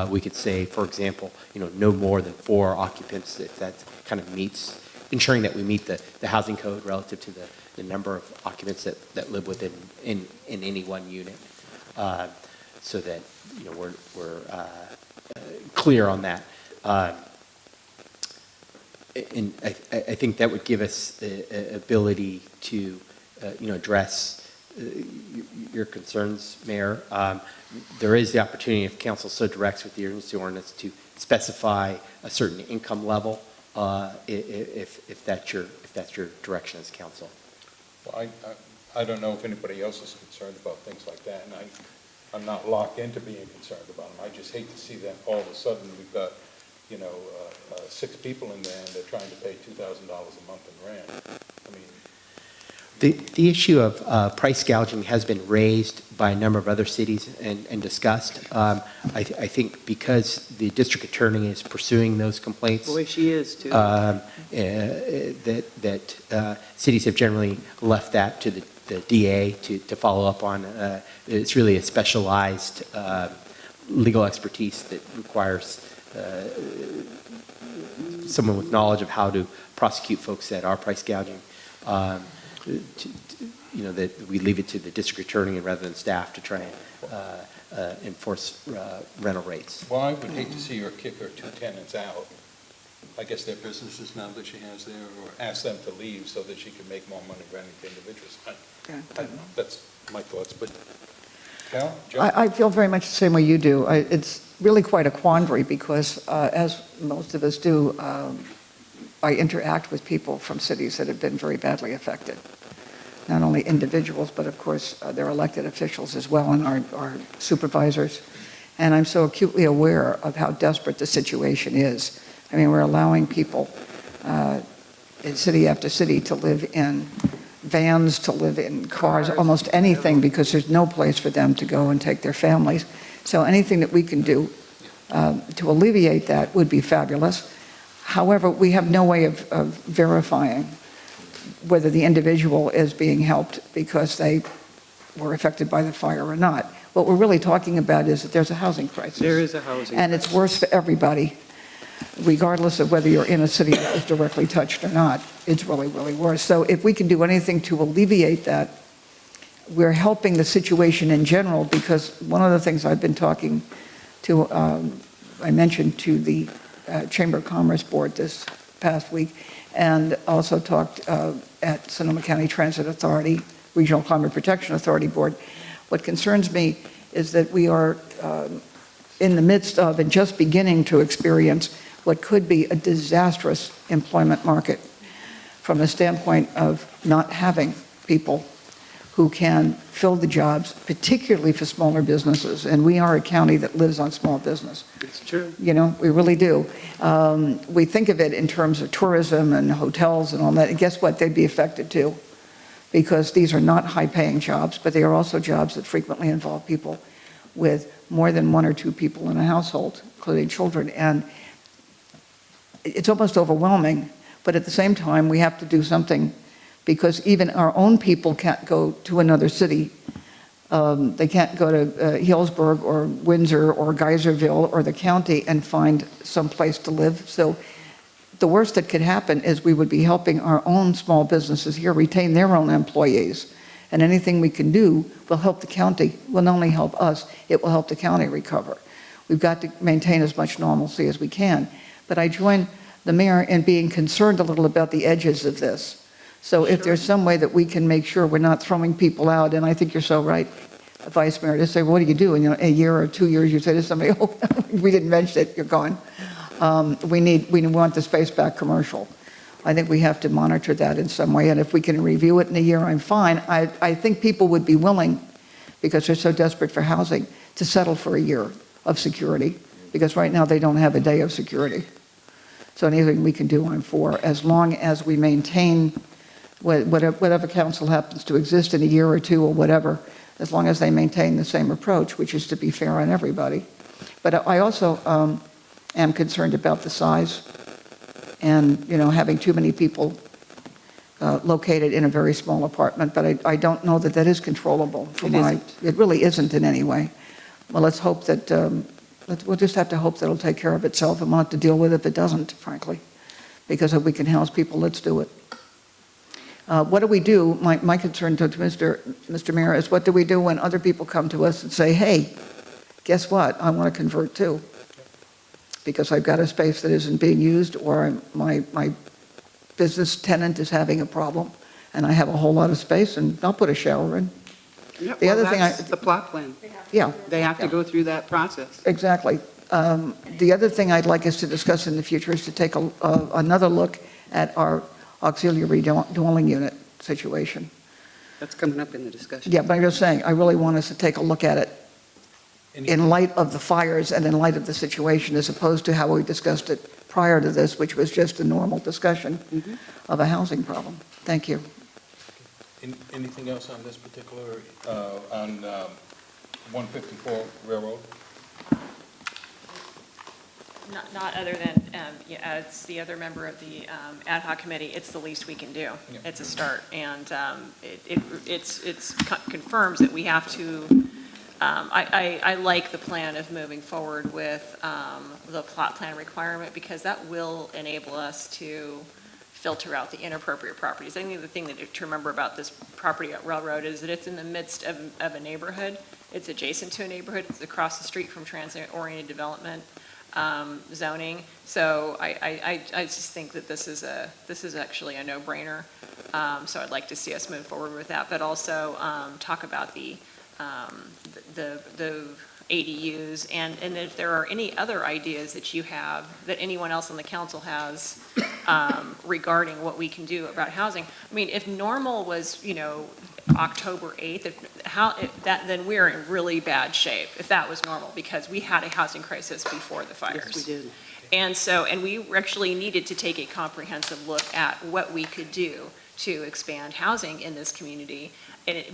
We could say, for example, no more than 4 occupants, if that kind of meets, ensuring that we meet the housing code relative to the number of occupants that live within in any one unit, so that we're clear on that. And I think that would give us the ability to, address your concerns, Mayor. There is the opportunity, if council so directs with the urgency ordinance, to specify a certain income level, if that's your direction as council. well, I don't know if anybody else is concerned about things like that, and I'm not locked into being concerned about them. I just hate to see them all of a sudden, we've got, 6 people in there and they're trying to pay $2,000 a month in rent. I mean, The issue of price gouging has been raised by a number of other cities and discussed. I think because the district attorney is pursuing those complaints. Boy, she is too. That cities have generally left that to the DA to follow up on. It's really a specialized legal expertise that requires someone with knowledge of how to prosecute folks that are price gouging. That we leave it to the district attorney rather than staff to try and enforce rental rates. well, I would hate to see her kick her 2 tenants out. I guess they're businesses now that she has there, or ask them to leave so that she can make more money renting to individuals. That's my thoughts, but Carol? Joe? I feel very much the same way you do. It's really quite a quandary because, as most of us do, I interact with people from cities that have been very badly affected. Not only individuals, but of course, their elected officials as well and our supervisors. And I'm so acutely aware of how desperate the situation is. I mean, we're allowing people in city after city to live in vans, to live in cars, almost anything, because there's no place for them to go and take their families. So anything that we can do to alleviate that would be fabulous. However, we have no way of verifying whether the individual is being helped because they were affected by the fire or not. What we're really talking about is that there's a housing crisis. There is a housing And it's worse for everybody, regardless of whether you're in a city that is directly touched or not. It's really, really worse. So if we can do anything to alleviate that, we're helping the situation in general, because one of the things I've been talking to, I mentioned to the Chamber of Commerce Board this past week, and also talked at Sonoma County Transit Authority, Regional Climate Protection Authority Board. What concerns me is that we are in the midst of and just beginning to experience what could be a disastrous employment market from the standpoint of not having people who can fill the jobs, particularly for smaller businesses. And we are a county that lives on small business. It's true. You know, we really do. We think of it in terms of tourism and hotels and all that. And guess what? They'd be affected too, because these are not high-paying jobs, but they are also jobs that frequently involve people with more than one or two people in a household, including children. And it's almost overwhelming, but at the same time, we have to do something, because even our own people can't go to another city. They can't go to Hillsburg or Windsor or Geyserville or the county and find some place to live. So the worst that could happen is we would be helping our own small businesses here retain their own employees. And anything we can do will help the county, will not only help us, it will help the county recover. We've got to maintain as much normalcy as we can. But I join the mayor in being concerned a little about the edges of this. So if there's some way that we can make sure we're not throwing people out, and I think you're so right, Vice Mayor, to say, what do you do? And you know, a year or 2 years, you say to somebody, oh, we didn't mention it, you're gone. We want the space back commercial. I think we have to monitor that in some way, and if we can review it in a year, I'm fine. I think people would be willing, because they're so desperate for housing, to settle for a year of security, because right now they don't have a day of security. So anything we can do, I'm for, as long as we maintain whatever council happens to exist in a year or two or whatever, as long as they maintain the same approach, which is to be fair on everybody. But I also am concerned about the size and, you know, having too many people located in a very small apartment, but I don't know that that is controllable. It really isn't in any way. Well, let's hope that, we'll just have to hope that it'll take care of itself, and we'll have to deal with it if it doesn't, frankly. Because if we can house people, let's do it. What do we do? My concern to Mr. Mayor is, what do we do when other people come to us and say, hey, guess what? I want to convert too, because I've got a space that isn't being used, or my business tenant is having a problem, and I have a whole lot of space, and I'll put a shower in. Yeah, The other thing that's the plot plan. Yeah. They have to go through that process. Exactly. The other thing I'd like us to discuss in the future is to take another look at our auxiliary dwelling unit situation. That's coming up in the discussion. Yeah, but I'm just saying, I really want us to take a look at it in light of the fires and in light of the situation, as opposed to how we discussed it prior to this, which was just a normal discussion of a housing problem. Thank you. Anything else on this particular, on 154 Railroad? Not other than, as the other member of the ad hoc committee, it's the least we can do. Yeah. It's a start, and it confirms that we have to, I like the plan of moving forward with the plot plan requirement, because that will enable us to filter out the inappropriate properties. I think the thing to remember about this property at Railroad is that it's in the midst of a neighborhood. It's adjacent to a neighborhood. It's across the street from transit-oriented development zoning. So I just think that this is actually a no-brainer. So I'd like to see us move forward with that, but also talk about the the ADUs, and if there are any other ideas that you have, that anyone else on the council has regarding what we can do about housing. I mean, if normal was, October 8th, then we're in really bad shape, if that was normal, because we had a housing crisis before the fires. Yes, we did. And we actually needed to take a comprehensive look at what we could do to expand housing in this community.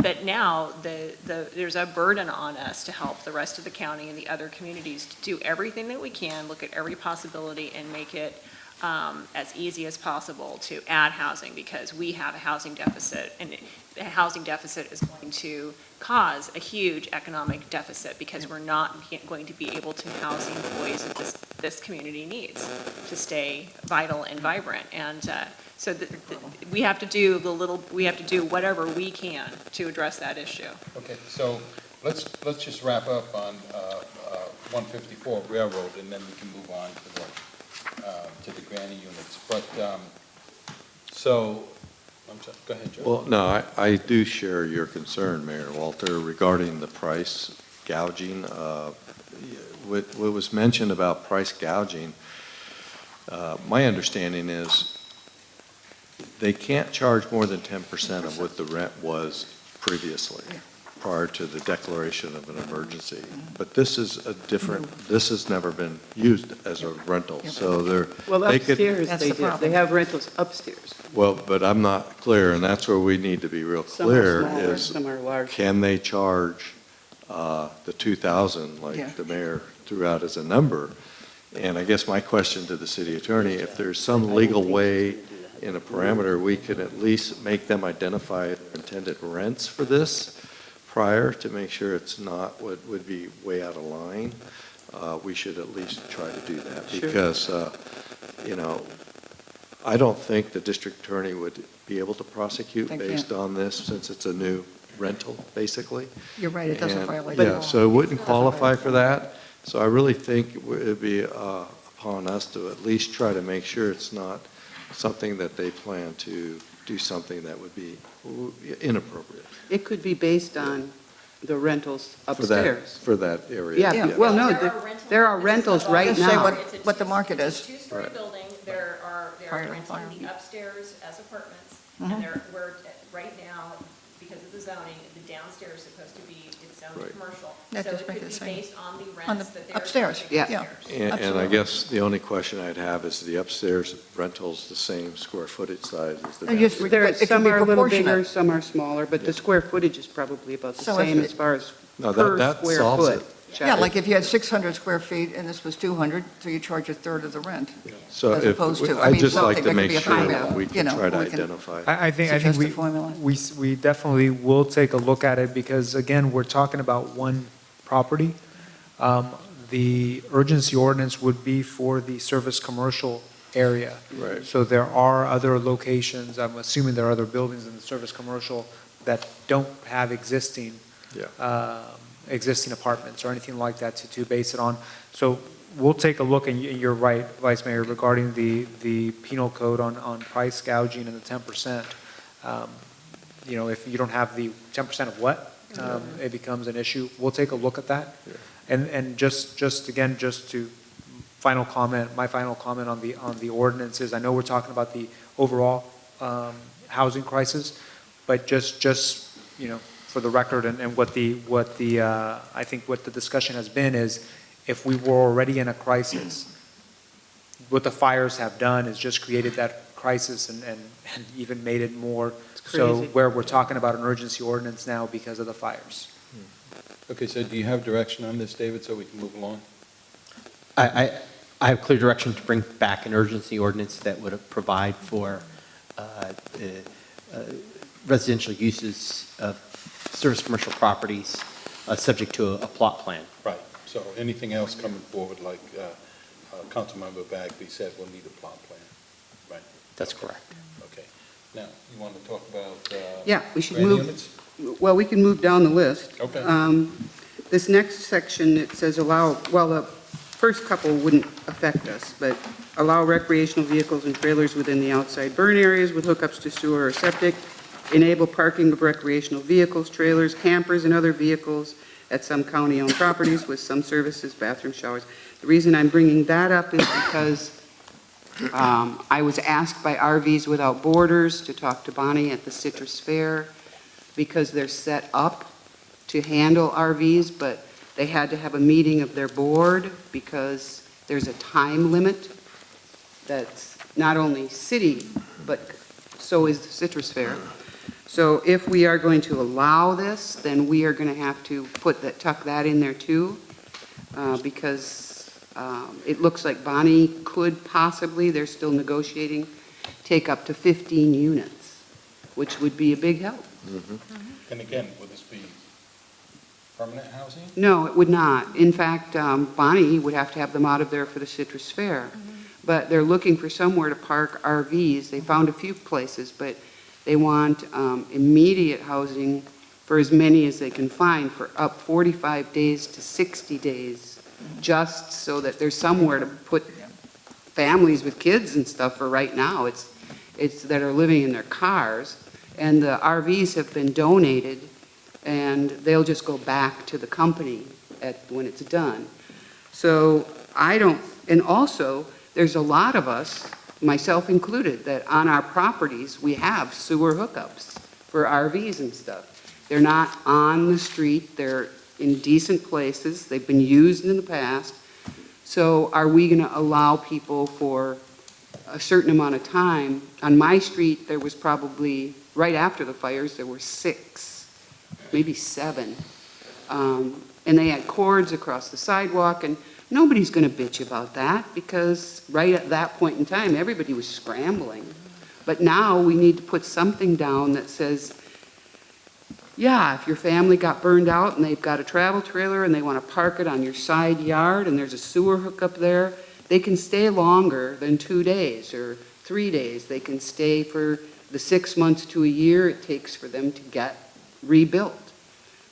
But now there's a burden on us to help the rest of the county and the other communities to do everything that we can, look at every possibility and make it as easy as possible to add housing, because we have a housing deficit, and a housing deficit is going to cause a huge economic deficit, because we're not going to be able to house the employees that this community needs to stay vital and vibrant. And so we have to do whatever we can to address that issue. Okay, so let's just wrap up on 154 Railroad, and then we can move on to the granny units. But, I'm sorry, go ahead, Joe. Well, no, I do share your concern, Mayor Walter, regarding the price gouging. What was mentioned about price gouging, my understanding is they can't charge more than 10% of what the rent was previously, prior to the declaration of an emergency. But this is this has never been used as a rental, so they could. Upstairs they do. They have rentals upstairs. Well, but I'm not clear, and that's where we need to be real clear, is Some are large. can they charge the 2,000 like the mayor threw out as a number? And I guess my question to the city attorney, if there's some legal way in a parameter, we could at least make them identify their intended rents for this prior to make sure it's not what would be way out of line. We should at least try to do that, because, I don't think the district attorney would be able to prosecute based on this, since it's a new rental, basically. You're right, it doesn't violate Yeah, the law. so it wouldn't qualify for that. So I really think it would be upon us to at least try to make sure it's not something that they plan to do something that would be inappropriate. It could be based on the rentals upstairs. For that area. Yeah, well, no, there are rentals right Just say now. what the market is. It's a two-story building. They're renting the upstairs as apartments, and we're, right now, because of the zoning, the downstairs is supposed to be its own commercial. That So just it make could it be the same. based on the On rents the that they're. upstairs, charging yeah. And I Absolutely. guess the only question I'd have is the upstairs rentals the same square footage size as the And just downstairs? it can Some be are a little bigger, proportionate. some are smaller, but the square footage is probably about the So if same it- as far as No, per that square solves foot. it. Yeah, like if you had 600 square feet and this was 200, so you charge a third of the rent. So as if, opposed to- I I'd mean, just like something to that could make be a sure formula, that we you can know, try to we can- identify. I think Suggest a formula. we definitely will take a look at it, because again, we're talking about one property. The urgency ordinance would be for the service commercial area. Right. So there are other locations, I'm assuming there are other buildings in the service commercial that don't have existing apartments or anything like that to base it on. So we'll take a look, and you're right, Vice Mayor, regarding the penal code on price gouging and the 10%. If you don't have the 10% of what, it becomes an issue. We'll take a look at that. Yeah. And just to my final comment on the ordinance is, I know we're talking about the overall housing crisis, but just for the record, and I think what the discussion has been is, if we were already in a crisis, what the fires have done is just created that crisis and even made it more so, crazy. where we're talking about an urgency ordinance now because of the fires. Okay, so do you have direction on this, David, so we can move along? I have clear direction to bring back an urgency ordinance that would provide for residential uses of service commercial properties subject to a plot plan. Right, so anything else coming forward, like Councilmember Bagby said, we'll need a plot plan, right? That's correct. Okay. Now, you want to talk about Yeah, we should granny move, units? well, we can move down the list. Okay. This next section, it says allow, well, the first couple wouldn't affect us, but allow recreational vehicles and trailers within the outside burn areas with hookups to sewer or septic, enable parking of recreational vehicles, trailers, campers, and other vehicles at some county-owned properties with some services, bathroom, showers. The reason I'm bringing that up is because I was asked by RVs Without Borders to talk to Bonnie at the Citrus Fair because they're set up to handle RVs, but they had to have a meeting of their board because there's a time limit that's not only city, but so is the Citrus Fair. So if we are going to allow this, then we are going to have to tuck that in there too, because it looks like Bonnie could possibly, they're still negotiating, take up to 15 units, which would be a big help. And again, would this be permanent housing? No, it would not. In fact, Bonnie would have to have them out of there for the Citrus Fair. But they're looking for somewhere to park RVs. They found a few places, but they want immediate housing for as many as they can find for up 45 days to 60 days, just so that there's somewhere to put families with kids and stuff for right now. It's that are living in their cars. And the RVs have been donated, and they'll just go back to the company when it's done. So and also, there's a lot of us, myself included, that on our properties, we have sewer hookups for RVs and stuff. They're not on the street, they're in decent places, they've been used in the past. So are we going to allow people for a certain amount of time? On my street, there was probably, right after the fires, there were 6, maybe 7. And they had cords across the sidewalk, and nobody's going to bitch about that because right at that point in time, everybody was scrambling. But now we need to put something down that says, yeah, if your family got burned out and they've got a travel trailer and they want to park it on your side yard and there's a sewer hookup there, they can stay longer than 2 days or 3 days. They can stay for the 6 months to a year it takes for them to get rebuilt.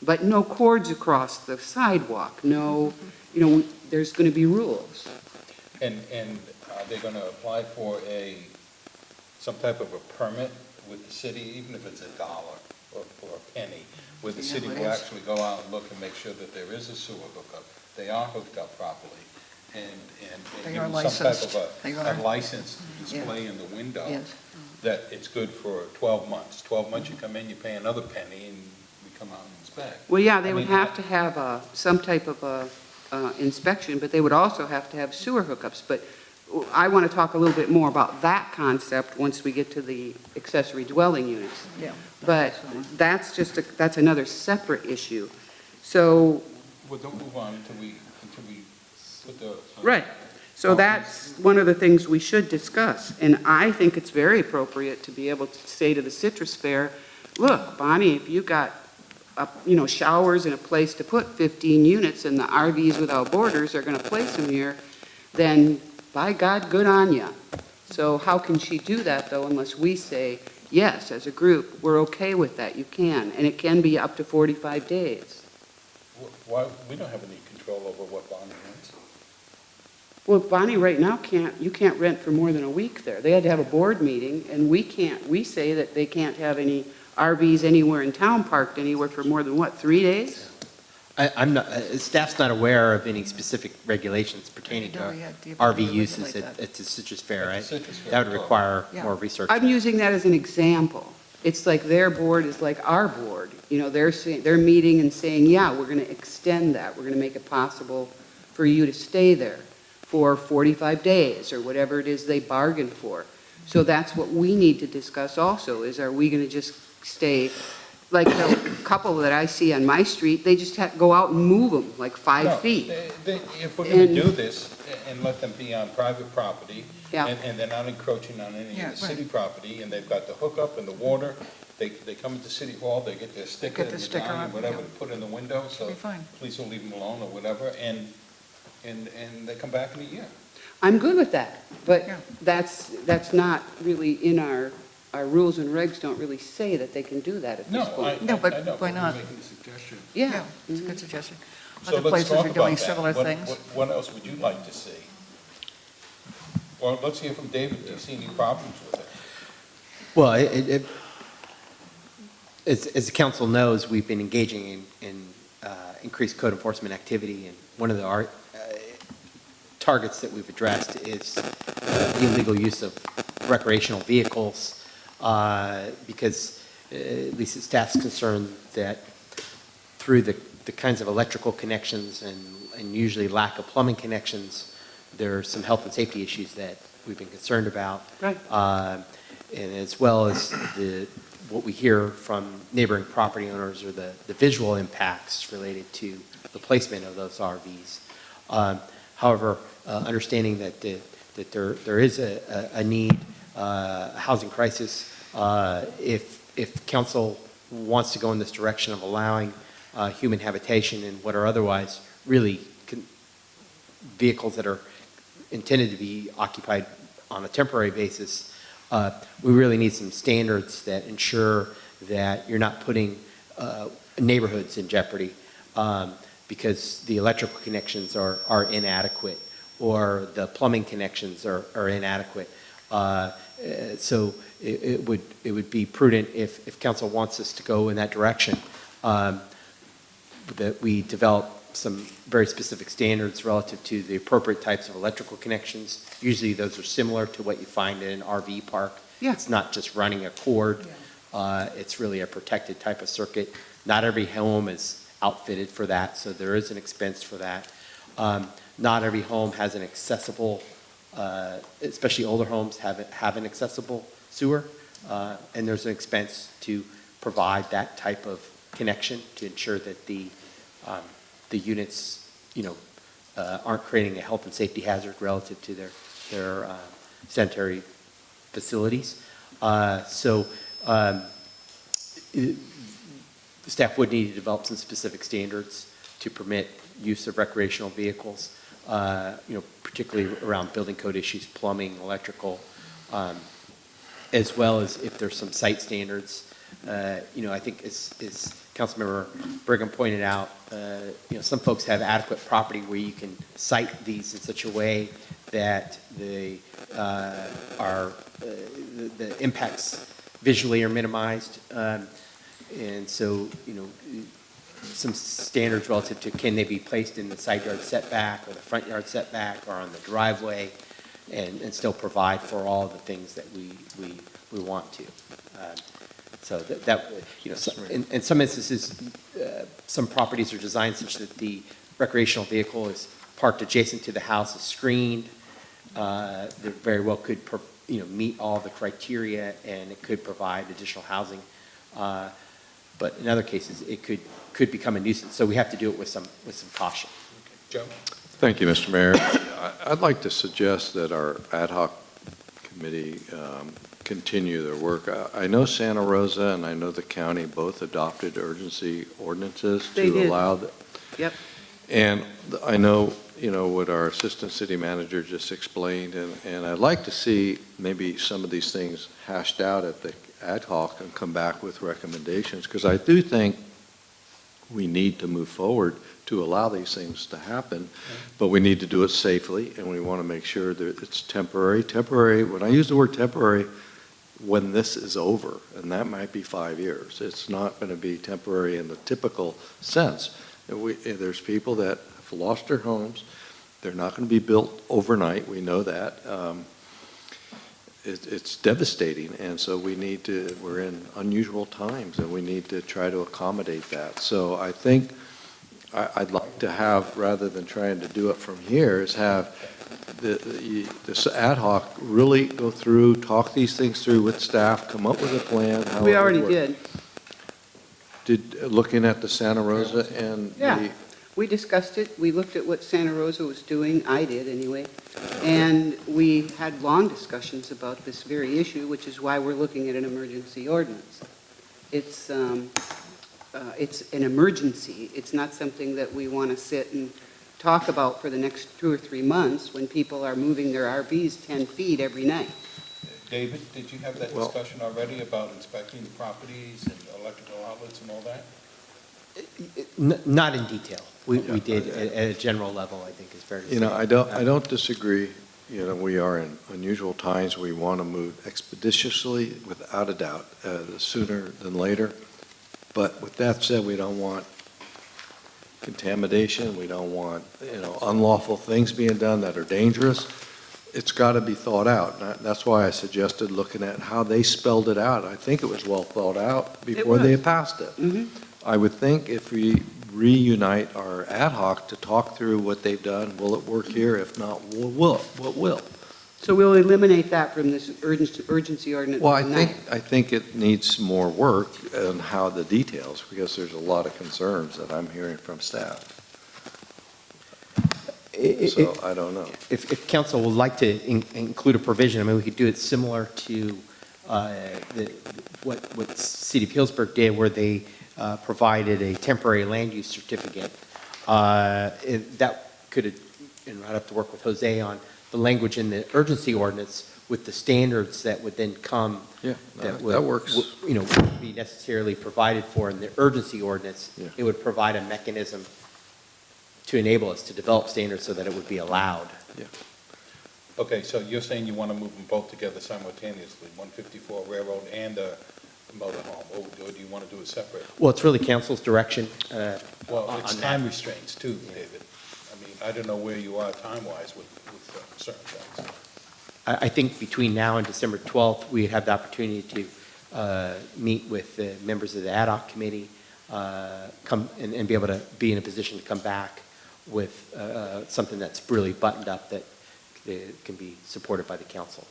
But no cords across the sidewalk, no, there's going to be rules. And are they going to apply for some type of a permit with the city, even if it's $1 or a penny, where the city will actually go out and look and make sure that there is a sewer hookup, they are hooked up properly, and They give are them some type licensed. They of are. a license to display in the window, Yes. that it's good for 12 months. 12 months you come in, you pay another penny, and we come out and inspect. Well, yeah, they would have to have some type of inspection, but they would also have to have sewer hookups. But I want to talk a little bit more about that concept once we get to the accessory dwelling units. Yeah. But that's another separate issue. So, Well, don't move on until we put the... right. So that's one of the things we should discuss. And I think it's very appropriate to be able to say to the Citrus Fair, look, Bonnie, if you got showers and a place to put 15 units and the RVs Without Borders are going to place them here, then by God, good on you. So how can she do that, though, unless we say, yes, as a group, we're okay with that, you can, and it can be up to 45 days. Why, we don't have any control over what Bonnie rents. Well, Bonnie right now you can't rent for more than a week there. They had to have a board meeting, and we say that they can't have any RVs anywhere in town parked anywhere for more than, 3 days? I'm not, staff's not aware of any specific regulations pertaining to RV uses at the Citrus Fair, right? That would require more research. I'm using that as an example. It's like their board is like our board. They're meeting and saying, yeah, we're going to extend that. We're going to make it possible for you to stay there for 45 days or whatever it is they bargained for. So that's what we need to discuss also, is are we going to just stay, like the couple that I see on my street, they just have to go out and move them like 5 feet. If we're going to do this and let them be on private property, Yeah. and they're not encroaching on any Yeah, of the right. city property, and they've got the hookup and the water, they come into City Hall, they get their sticker Get the and sticker medallion, on, whatever, yeah. to put in the window, so be fine. police will leave them alone or whatever, and they come back in a year. I'm good with that, but Yeah. that's not really in our rules and regs don't really say that they can do that at this point. No, but I know, why not? we're making a suggestion. Yeah. It's a good suggestion. So Other let's places talk are doing about that. similar things. What else would you like to see? Or let's hear from David, do you see any problems with it? Well, As the council knows, we've been engaging in increased code enforcement activity, and one of the targets that we've addressed is the illegal use of recreational vehicles, because at least the staff's concerned that through the kinds of electrical connections and usually lack of plumbing connections, there are some health and safety issues that we've been concerned about. Right. And as well as what we hear from neighboring property owners or the visual impacts related to the placement of those RVs. However, understanding that there is a need, a housing crisis, if council wants to go in this direction of allowing human habitation in what are otherwise really vehicles that are intended to be occupied on a temporary basis, we really need some standards that ensure that you're not putting neighborhoods in jeopardy because the electrical connections are inadequate or the plumbing connections are inadequate. So it would be prudent if council wants us to go in that direction, that we develop some very specific standards relative to the appropriate types of electrical connections. Usually those are similar to what you find in an RV park. Yeah. It's not just running a cord. It's really a protected type of circuit. Not every home is outfitted for that, so there is an expense for that. Not every home has an accessible, especially older homes have an accessible sewer, and there's an expense to provide that type of connection to ensure that the units, aren't creating a health and safety hazard relative to their sanitary facilities. The staff would need to develop some specific standards to permit use of recreational vehicles, particularly around building code issues, plumbing, electrical, as well as if there's some site standards. I think as Councilmember Brigham pointed out, some folks have adequate property where you can site these in such a way that the impacts visually are minimized. And so, some standards relative to can they be placed in the side yard setback or the front yard setback or on the driveway and still provide for all the things that we want to. In some instances, some properties are designed such that the recreational vehicle is parked adjacent to the house, is screened. That very well could, meet all the criteria, and it could provide additional housing. But in other cases, it could become a nuisance. So we have to do it with some caution. Joe? Thank you, Mr. Mayor. I'd like to suggest that our ad hoc committee continue their work. I know Santa Rosa and I know the county both adopted urgency ordinances to allow that. Yep. And I know, what our assistant city manager just explained, and I'd like to see maybe some of these things hashed out at the ad hoc and come back with recommendations, because I do think we need to move forward to allow these things to happen, but we need to do it safely, and we want to make sure that it's temporary. Temporary, when I use the word temporary, when this is over, and that might be 5 years. It's not going to be temporary in the typical sense. There's people that have lost their homes. They're not going to be built overnight. We know that. It's devastating, and so we're in unusual times, and we need to try to accommodate that. So I think I'd like to have, rather than trying to do it from here, is have this ad hoc really go through, talk these things through with staff, come up with a plan. How We it would already work. Looking at the Santa Rosa and Yeah, we discussed it. We looked at what Santa Rosa was doing. I did anyway. And we had long discussions about this very issue, which is why we're looking at an emergency ordinance. It's an emergency. It's not something that we want to sit and talk about for the next 2 or 3 months when people are moving their RVs 10 feet every night. David, did you have that discussion already about inspecting the properties and electrical outlets and all that? Not in detail. We did at a general level, I think is fair to say. I don't disagree. We are in unusual times. We want to move expeditiously, without a doubt, sooner than later. But with that said, we don't want contamination, we don't want, unlawful things being done that are dangerous. It's got to be thought out. And that's why I suggested looking at how they spelled it out. I think it was well thought out before they passed it. Mhm. I would think if we reunite our ad hoc to talk through what they've done, will it work here? If not, what will? So we'll eliminate that from this urgency ordinance Well, tonight. I think it needs more work on how the details, because there's a lot of concerns that I'm hearing from staff. So I don't know. If council would like to include a provision, I mean, we could do it similar to what City of Hillsburg did, where they provided a temporary land use certificate. That could, and I'd have to work with Jose on the language in the urgency ordinance with the standards that would then come. Yeah, that that works. wouldn't be necessarily provided for in the urgency ordinance. Yeah. It would provide a mechanism to enable us to develop standards so that it would be allowed. Yeah. Okay, so you're saying you want to move them both together simultaneously, 154 Railroad and a motorhome, or do you want to do it separate? Well, it's really council's direction. Well, it's on time that. restraints too, David. I mean, I don't know where you are time-wise with certain things. I think between now and December 12th, we have the opportunity to meet with the members of the ad hoc committee, come and be able to be in a position to come back with something that's really buttoned up that can be supported by the council.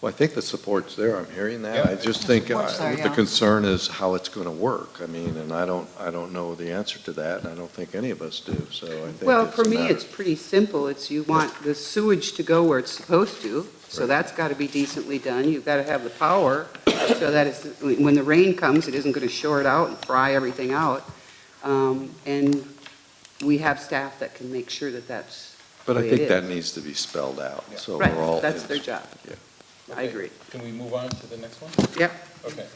Well, I think the support's there, I'm hearing that. Yeah. I just think Support's there, the yeah. concern is how it's going to work. I mean, and I don't know the answer to that, and I don't think any of us do, so I think Well, it's for a me, matter- it's pretty simple. It's you want the sewage to go where it's supposed to, so Right. that's got to be decently done. You've got to have the power so that it's, when the rain comes, it isn't going to short out and fry everything out. And we have staff that can make sure that that's But the I way think it that is. needs to be spelled out, so Right, we're all. that's their job. Yeah. I agree. Can we move on to the next one? Yep. Okay.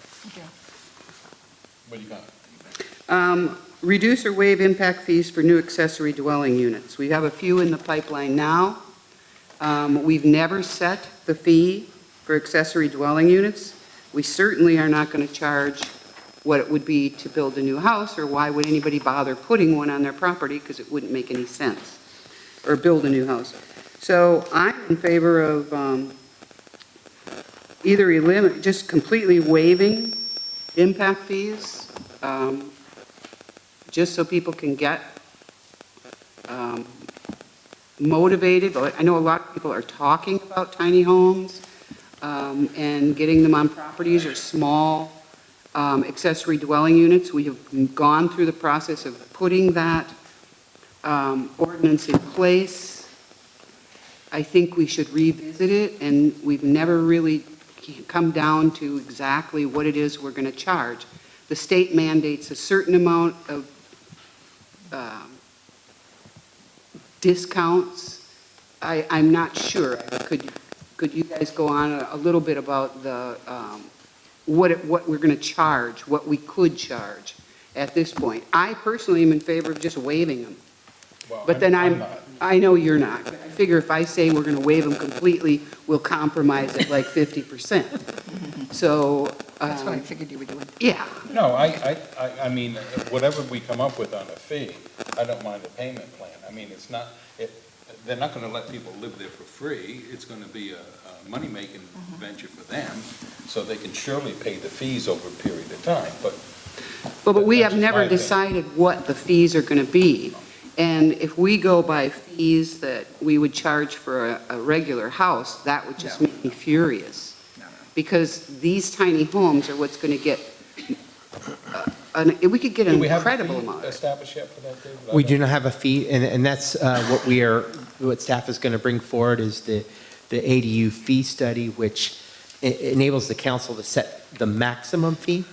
What do you got? Reduce or waive impact fees for new accessory dwelling units. We have a few in the pipeline now. We've never set the fee for accessory dwelling units. We certainly are not going to charge what it would be to build a new house, or why would anybody bother putting one on their property, because it wouldn't make any sense, or build a new house. So I'm in favor of either just completely waiving impact fees, just so people can get motivated. I know a lot of people are talking about tiny homes and getting them on properties or small accessory dwelling units. We have gone through the process of putting that ordinance in place. I think we should revisit it, and we've never really come down to exactly what it is we're going to charge. The state mandates a certain amount of discounts. I'm not sure. Could you guys go on a little bit about the what we're going to charge, what we could charge at this point? I personally am in favor of just waiving them. Well, But then I'm not. I know you're not. But I figure if I say we're going to waive them completely, we'll compromise at like 50%. So. That's what I figured you were doing. Yeah. No, I mean, whatever we come up with on a fee, I don't mind the payment plan. I mean, it's not, they're not going to let people live there for free. It's going to be a money-making venture for them, so they can surely pay the fees over a period of time, but. Well, but we have that's never my opinion. decided what the fees are going to be. And if we go by fees that we would charge for a regular house, that would just make me furious. Because these tiny homes are what's going to get, we could get an Do we have a incredible fee amount. established yet for that, David? We do not have a fee, and that's what staff is going to bring forward is the ADU fee study, which enables the council to set the maximum fee.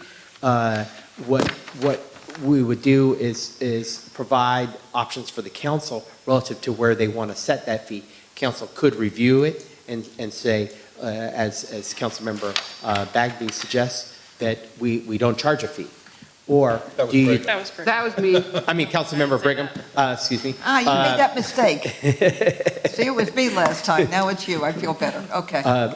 What we would do is provide options for the council relative to where they want to set that fee. Council could review it and say, as Councilmember Bagby suggests, that we don't charge a fee. Or do you? That was perfect. That was me. I mean, Councilmember Brigham, excuse me. You made that mistake. See, it was me last time, now it's you, I feel better, okay. I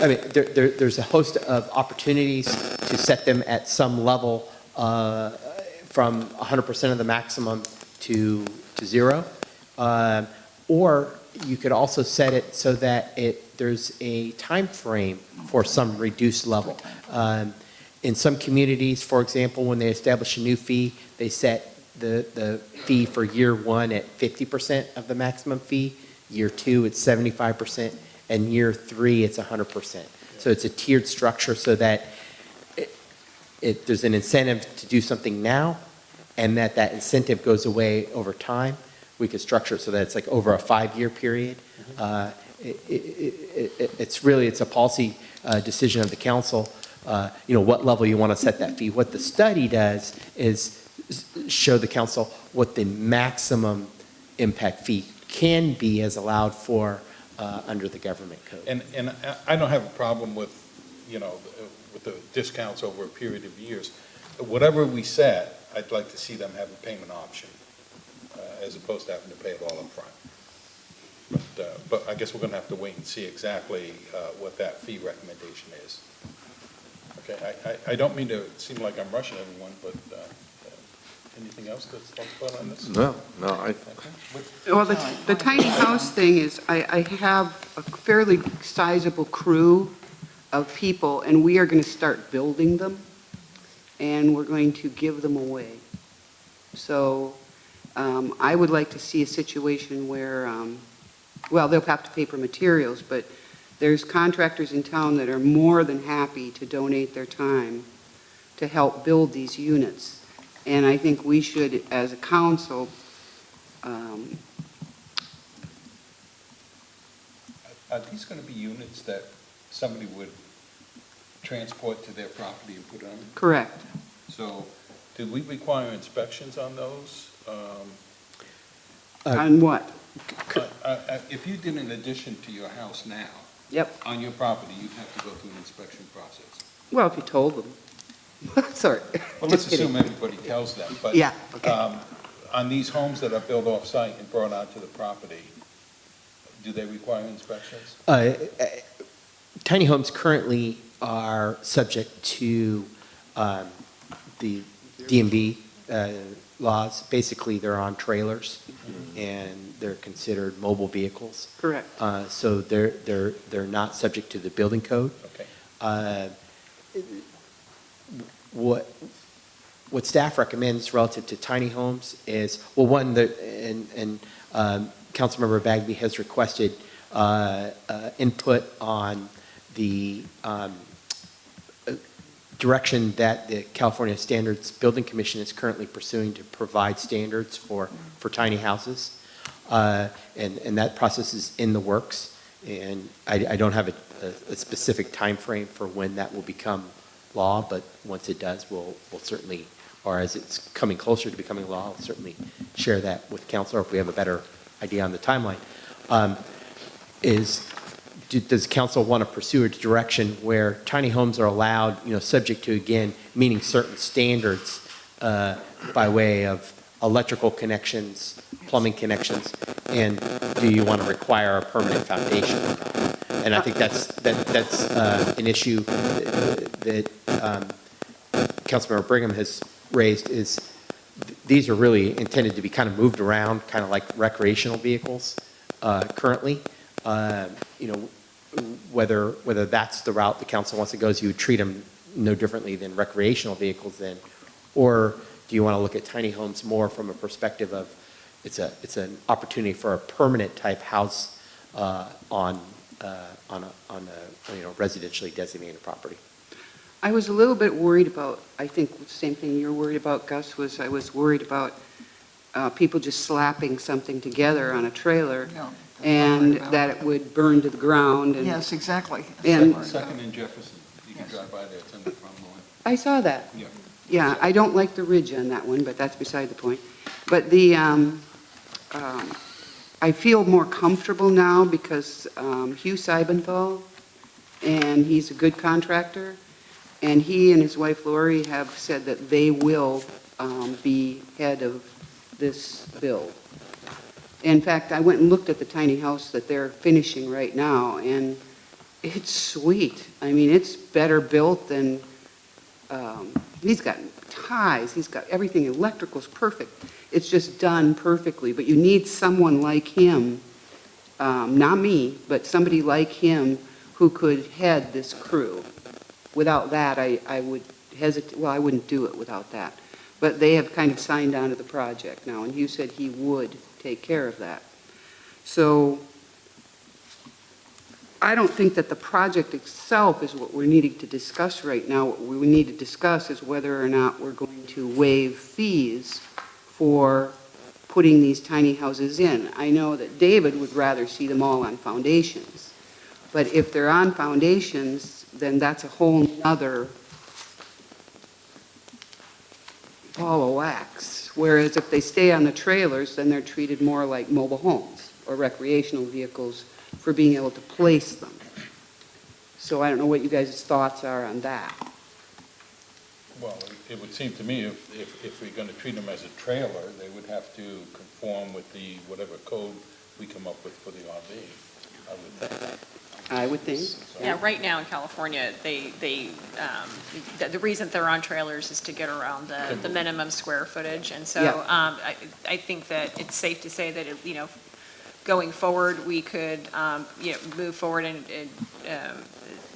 mean, there's a host of opportunities to set them at some level from 100% of the maximum to zero. Or you could also set it so that there's a time frame for some reduced level. In some communities, for example, when they establish a new fee, they set the fee for year one at 50% of the maximum fee, year two it's 75%, and year three it's 100%. So it's a tiered structure so that there's an incentive to do something now, and that incentive goes away over time. We could structure it so that it's like over a 5-year period. It's a policy decision of the council, what level you want to set that fee. What the study does is show the council what the maximum impact fee can be as allowed for under the government code. And I don't have a problem with, with the discounts over a period of years. Whatever we set, I'd like to see them have a payment option, as opposed to having to pay it all up front. But I guess we're going to have to wait and see exactly what that fee recommendation is. Okay, I don't mean to seem like I'm rushing everyone, but anything else to talk about on this? No. Well, the tiny house thing is, I have a fairly sizable crew of people, and we are going to start building them, and we're going to give them away. So I would like to see a situation where, they'll have to pay for materials, but there's contractors in town that are more than happy to donate their time to help build these units. And I think we should, as a council, Are these going to be units that somebody would transport to their property and put on? correct. So, did we require inspections on those? On what? If you did an addition to your house now, Yep. on your property, you'd have to go through an inspection process. Well, if you told them. Sorry. Well, let's Just kidding. assume everybody tells them, but. Yeah, okay. On these homes that are built off-site and brought onto the property, do they require inspections? Tiny homes currently are subject to the DMV laws. Basically, they're on trailers, and they're considered mobile vehicles. Correct. So they're not subject to the building code. Okay. What staff recommends relative to tiny homes is, well, one, Councilmember Bagby has requested input on the direction that the California Standards Building Commission is currently pursuing to provide standards for tiny houses. And that process is in the works. And I don't have a specific time frame for when that will become law, but once it does, we'll certainly, or as it's coming closer to becoming law, I'll certainly share that with council, or if we have a better idea on the timeline. Does council want to pursue a direction where tiny homes are allowed, subject to, again, meeting certain standards by way of electrical connections, plumbing connections, and do you want to require a permanent foundation or not? And I think that's an issue that Councilmember Brigham has raised, is these are really intended to be kind of moved around, kind of like recreational vehicles currently. Whether that's the route the council wants to go, is you would treat them no differently than recreational vehicles then, or do you want to look at tiny homes more from a perspective of it's an opportunity for a permanent type house on a residentially designated property? I was a little bit worried about, I think the same thing you're worried about, Gus, was I was worried about people just slapping something together on a trailer, Yeah, and that it would burn to the ground. And Yes, exactly. And Second in Jefferson, you can drive by there, it's in the front lawn. I saw that. Yeah. Yeah, I don't like the ridge on that one, but that's beside the point. But I feel more comfortable now because Hugh Seibenthal, and he's a good contractor, and he and his wife Lori have said that they will be head of this build. In fact, I went and looked at the tiny house that they're finishing right now, and it's sweet. I mean, it's better built than he's got ties, he's got everything, electrical's perfect. It's just done perfectly, but you need someone like him, not me, but somebody like him who could head this crew. Without that, I would hesitate, well, I wouldn't do it without that. But they have kind of signed on to the project now, and Hugh said he would take care of that. So I don't think that the project itself is what we're needing to discuss right now. What we need to discuss is whether or not we're going to waive fees for putting these tiny houses in. I know that David would rather see them all on foundations, but if they're on foundations, then that's a whole nother ball of wax. Whereas if they stay on the trailers, then they're treated more like mobile homes or recreational vehicles for being able to place them. So I don't know what you guys' thoughts are on that. Well, it would seem to me if we're going to treat them as a trailer, they would have to conform with the whatever code we come up with for the RV, I would think. I would think. Yeah, right now in California, the reason they're on trailers is to get around the minimum square footage. And so Yeah. I think that it's safe to say that, going forward, we could, move forward and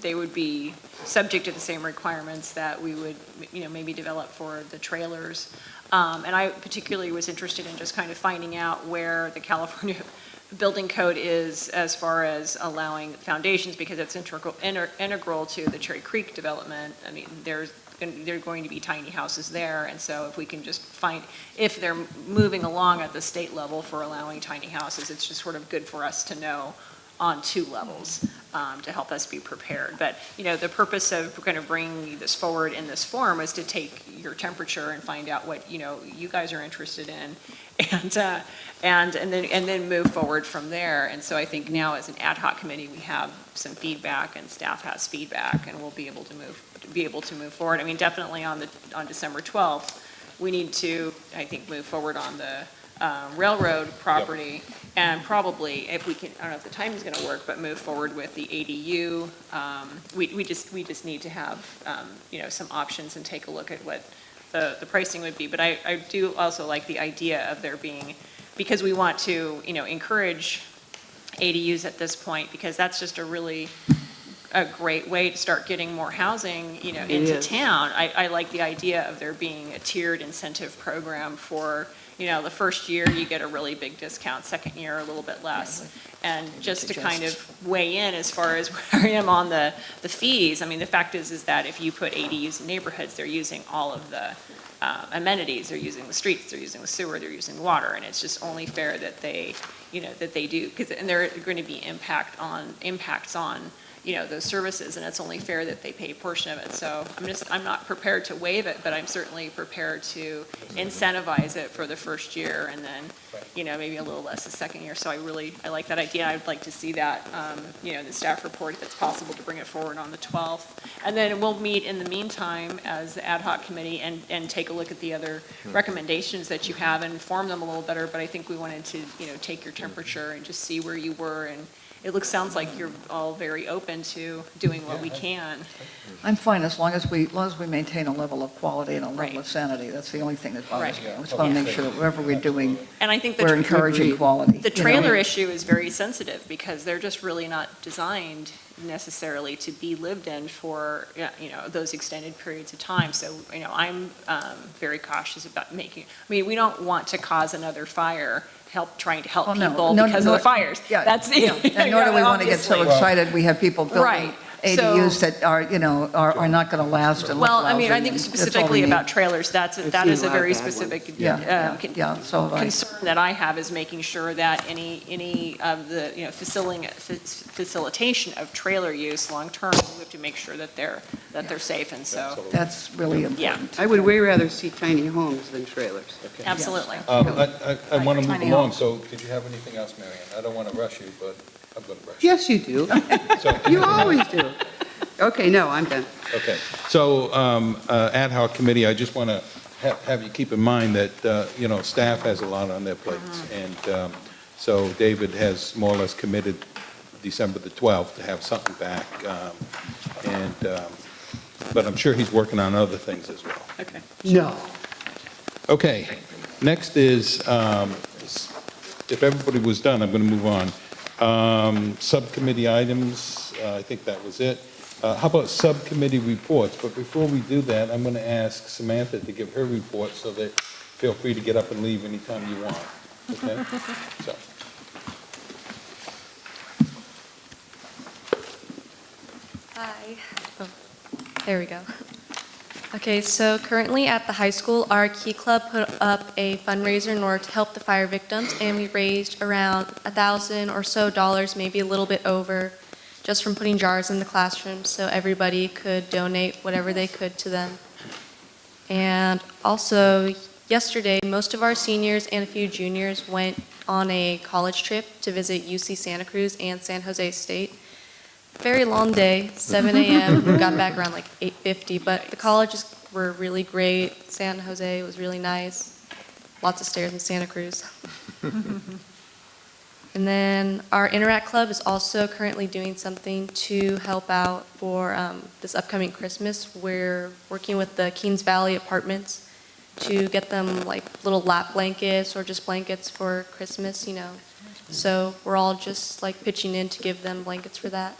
they would be subject to the same requirements that we would, maybe develop for the trailers. And I particularly was interested in just kind of finding out where the California building code is as far as allowing foundations, because it's integral to the Cherry Creek development. I mean, there are going to be tiny houses there, and so if we can just find, if they're moving along at the state level for allowing tiny houses, it's just sort of good for us to know on two levels to help us be prepared. But, the purpose of kind of bringing this forward in this form is to take your temperature and find out what, you guys are interested in, and then move forward from there. And so I think now as an ad hoc committee, we have some feedback and staff has feedback, and we'll be able to move forward. I mean, definitely on December 12th, we need to, I think, move forward on the railroad property, and probably, if we can, I don't know if the timing's going to work, but move forward with the ADU. We just need to have, some options and take a look at what the pricing would be. But I do also like the idea of there being, because we want to, encourage ADUs at this point, because that's just a great way to start getting more housing, into town. I like the idea of there being a tiered incentive program for, the first year you get a really big discount, second year a little bit less. And just to kind of weigh in as far as where I am on the fees, I mean, the fact is that if you put ADUs in neighborhoods, they're using all of the amenities, they're using the streets, they're using the sewer, they're using water, and it's just only fair that they, that they do, and there are going to be impacts on, those services, and it's only fair that they pay a portion of it. So I'm not prepared to waive it, but I'm certainly prepared to incentivize it for the first year, and then, maybe a little less the second year. So I like that idea. I'd like to see that, the staff report, if it's possible, to bring it forward on the 12th. And then we'll meet in the meantime as the ad hoc committee and take a look at the other recommendations that you have and inform them a little better. But I think we wanted to, take your temperature and just see where you were, and it sounds like you're all very open to doing what we can. I'm fine as long as we maintain a level of quality and a level of sanity. That's the only thing that bothers me. I just want to make sure that whatever we're doing, And I think we're encouraging quality. The trailer issue is very sensitive because they're just really not designed necessarily to be lived in for, those extended periods of time. So, I'm very cautious about we don't want to cause another fire trying to help people because of the fires. Yeah, That's and nor do we want to get so obviously. excited we have people building Right. ADUs that are, are not going to last and look Well, I lousy, think and that's all we specifically need. about trailers, that is a very specific So concern that I have, is making sure that any of the, facilitation of trailer use long-term, we have to make sure that they're safe, and so. That's really important. Yeah, I would way rather see tiny homes than trailers. absolutely. I want to move Tiny along, homes. so did you have anything else, Marion? I don't want to rush you, but I'm going to rush you. Yes, you do. So- You always do. Okay, no, I'm done. Okay, so ad hoc committee, I just want to have you keep in mind that, staff has a lot on their plates. And so David has more or less committed December the 12th to have something back. And but I'm sure he's working on other things as well. Okay. No. Okay, next is, if everybody was done, I'm going to move on. Subcommittee items, I think that was it. How about subcommittee reports? But before we do that, I'm going to ask Samantha to give her report, so that feel free to get up and leave anytime you want. Okay? So. Hi. Oh, there we go. Okay, so currently at the high school, our Key Club put up a fundraiser in order to help the fire victims, and we raised around $1,000 or so, maybe a little bit over, just from putting jars in the classrooms so everybody could donate whatever they could to them. And also, yesterday, most of our seniors and a few juniors went on a college trip to visit UC Santa Cruz and San Jose State. Very long day, 7 a.m. We got back around like 8:50, but the colleges were really great. San Jose was really nice. Lots of stairs in Santa Cruz. And then our Interact Club is also currently doing something to help out for this upcoming Christmas. We're working with the Keens Valley Apartments to get them like little lap blankets or just blankets for Christmas, you know. So we're all just like pitching in to give them blankets for that.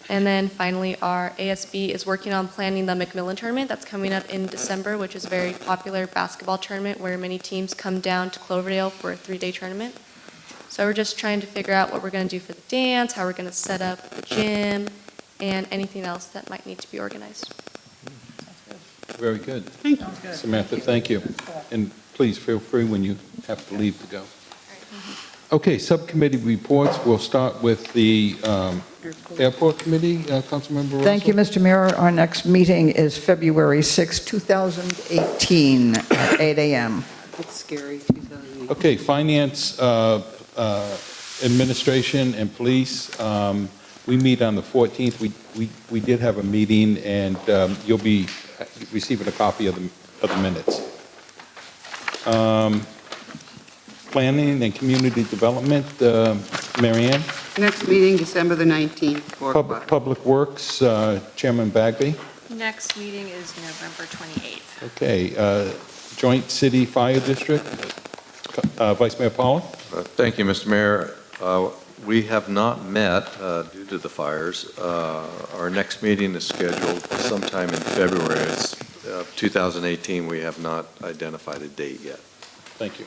And then finally, our ASB is working on planning the McMillan tournament that's coming up in December, which is a very popular basketball tournament where many teams come down to Cloverdale for a 3-day tournament. So we're just trying to figure out what we're going to do for the dance, how we're going to set up the gym, and anything else that might need to be organized. Very good. Thank you. Samantha, thank you. And please feel free when you have to leave to go. Okay, subcommittee reports. We'll start with the Airport Committee. Councilmember Russell? Thank you, Mr. Mayor. Our next meeting is February 6, 2018, at 8 a.m. It's scary, 2008. Okay, Finance, Administration, and Police. We meet on the 14th. We did have a meeting, and you'll be receiving a copy of the minutes. Planning and Community Development, Marianne? Next meeting, December the 19th, 4 o'clock. Public Works, Chairman Bagby? Next meeting is November 28th. Okay, Joint City Fire District, Vice Mayor Powell? Thank you, Mr. Mayor. We have not met due to the fires. Our next meeting is scheduled sometime in February. It's 2018. We have not identified a date yet. Thank you.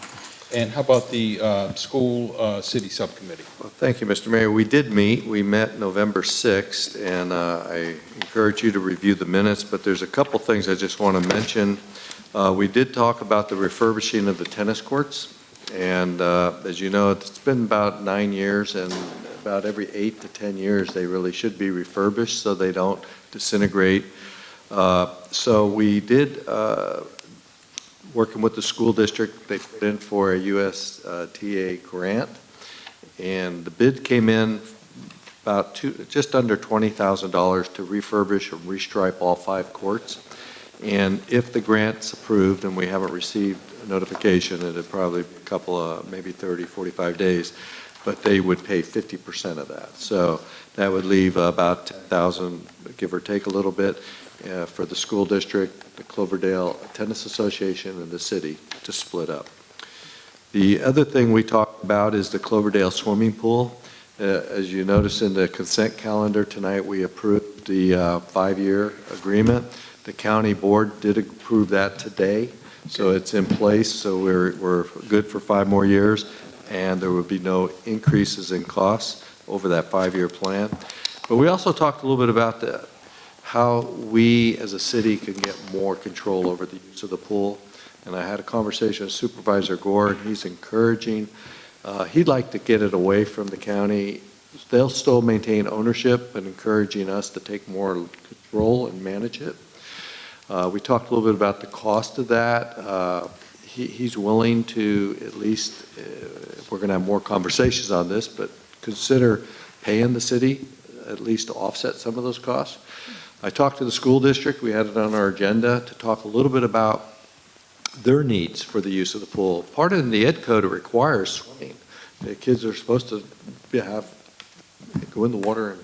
And how about the School City Subcommittee? Well, thank you, Mr. Mayor. We did meet. We met November 6th, and I encourage you to review the minutes, but there's a couple things I just want to mention. We did talk about the refurbishing of the tennis courts, and as you know, it's been about 9 years, and about every 8 to 10 years, they really should be refurbished so they don't disintegrate. So we did, working with the school district, they put in for a USTA grant, and the bid came in about just under $20,000 to refurbish and restripe all 5 courts. And if the grant's approved, and we haven't received a notification, it'd probably be a couple of, maybe 30, 45 days, but they would pay 50% of that. So that would leave about $10,000, give or take a little bit, for the school district, the Cloverdale Tennis Association, and the city to split up. The other thing we talked about is the Cloverdale swimming pool. As you notice in the consent calendar tonight, we approved the 5-year agreement. The county board did approve that today, so it's in place. So we're good for 5 more years, and there will be no increases in costs over that 5-year plan. But we also talked a little bit about how we as a city can get more control over the use of the pool. And I had a conversation with Supervisor Gore, and he's encouraging, he'd like to get it away from the county. They'll still maintain ownership, but encouraging us to take more control and manage it. We talked a little bit about the cost of that. He's willing to at least, we're going to have more conversations on this, but consider paying the city at least to offset some of those costs. I talked to the school district. We had it on our agenda to talk a little bit about their needs for the use of the pool. Part of the ed code requires swimming. The kids are supposed to go in the water and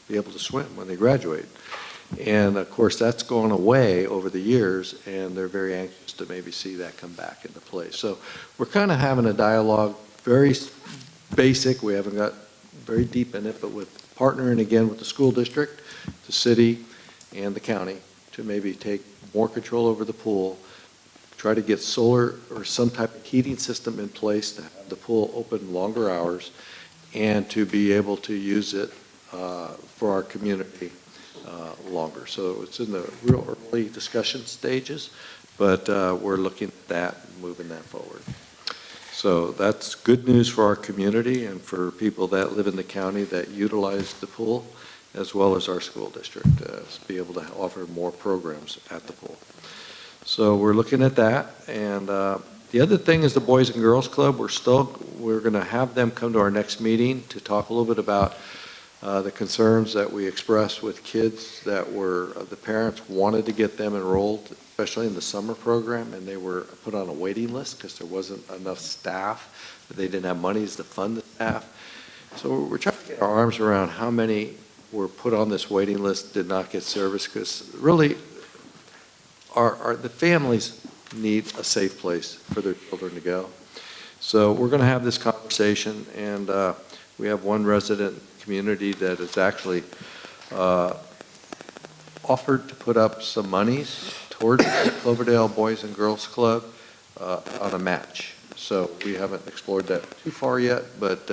be able to swim when they graduate. And of course, that's gone away over the years, and they're very anxious to maybe see that come back into place. So we're kind of having a dialogue, very basic, we haven't got very deep in it, but with partnering again with the school district, the city, and the county to maybe take more control over the pool, try to get solar or some type of heating system in place to have the pool open longer hours and to be able to use it for our community longer. So it's in the real early discussion stages, but we're looking at that and moving that forward. So that's good news for our community and for people that live in the county that utilize the pool, as well as our school district, to be able to offer more programs at the pool. So we're looking at that. And the other thing is the Boys and Girls Club. We're going to have them come to our next meeting to talk a little bit about the concerns that we expressed with kids that were, the parents wanted to get them enrolled, especially in the summer program, and they were put on a waiting list because there wasn't enough staff. They didn't have monies to fund the staff. So we're trying to get our arms around how many were put on this waiting list, did not get service, because really the families need a safe place for their children to go. So we're going to have this conversation, and we have one resident community that has actually offered to put up some monies towards the Cloverdale Boys and Girls Club on a match. So we haven't explored that too far yet, but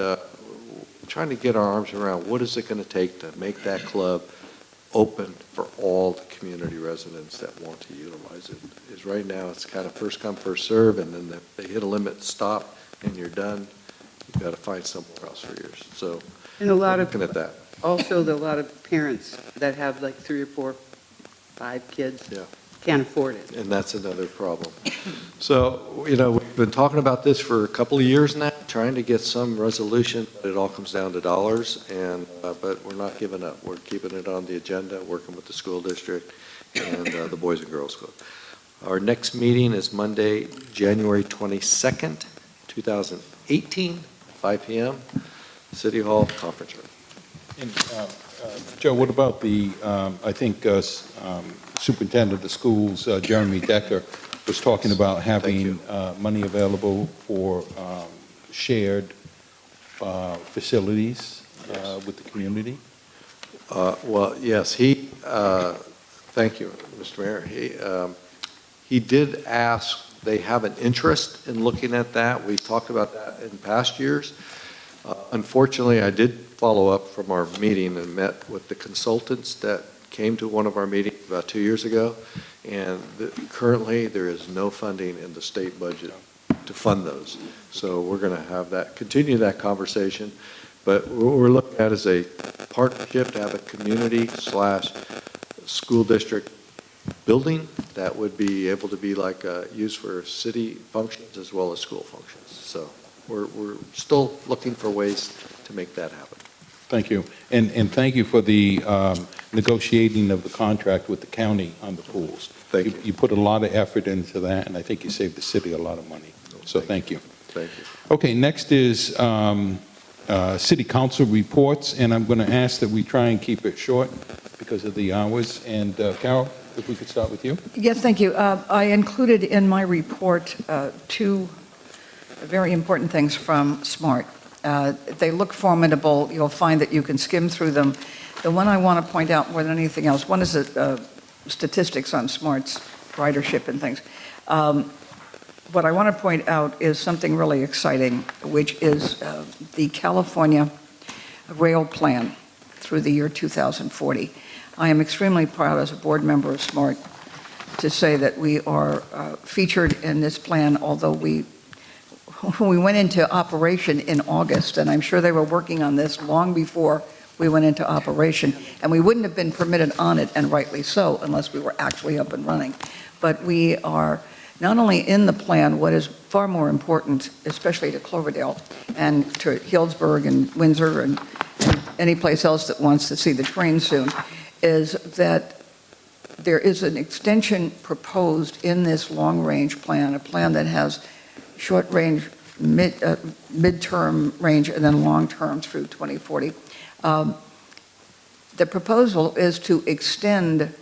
trying to get our arms around what is it going to take to make that club open for all the community residents that want to utilize it. Is right now it's kind of first come, first serve, and then they hit a limit, stop, and you're done. You've got to find somewhere else for yours. So And a lot of, looking at that. also a lot of parents that have like 3 or 4, 5 kids Yeah. can't afford it. And that's another problem. So, we've been talking about this for a couple of years now, trying to get some resolution, but it all comes down to dollars, and but we're not giving up. We're keeping it on the agenda, working with the school district and the Boys and Girls Club. Our next meeting is Monday, January 22nd, 2018, 5 p.m., City Hall Conference Room. And, Joe, what about the, I think Superintendent of the Schools, Jeremy Decker, was talking about having money available for shared facilities with the community? Well, yes, thank you, Mr. Mayor. He did ask, they have an interest in looking at that. We talked about that in past years. Unfortunately, I did follow up from our meeting and met with the consultants that came to one of our meetings about 2 years ago, and currently there is no funding in the state budget to fund those. So we're going to continue that conversation, but what we're looking at is a partnership to have a community/school district building that would be able to be like used for city functions as well as school functions. So we're still looking for ways to make that happen. Thank you. And thank you for the negotiating of the contract with the county on the pools. Thank you. You put a lot of effort into that, and I think you saved the city a lot of money. So thank you. Thank you. Okay, next is city council reports, and I'm going to ask that we try and keep it short because of the hours. And Carol, if we could start with you. Yes, thank you. I included in my report 2 very important things from SMART. They look formidable. You'll find that you can skim through them. The one I want to point out more than anything else, one is statistics on SMART's ridership and things. What I want to point out is something really exciting, which is the California rail plan through the year 2040. I am extremely proud as a board member of SMART to say that we are featured in this plan, although we went into operation in August, and I'm sure they were working on this long before we went into operation, and we wouldn't have been permitted on it, and rightly so, unless we were actually up and running. But we are not only in the plan, what is far more important, especially to Cloverdale and to Healdsburg and Windsor and any place else that wants to see the train soon, is that there is an extension proposed in this long-range plan, a plan that has short-range, midterm range, and then long-term through 2040. The proposal is to extend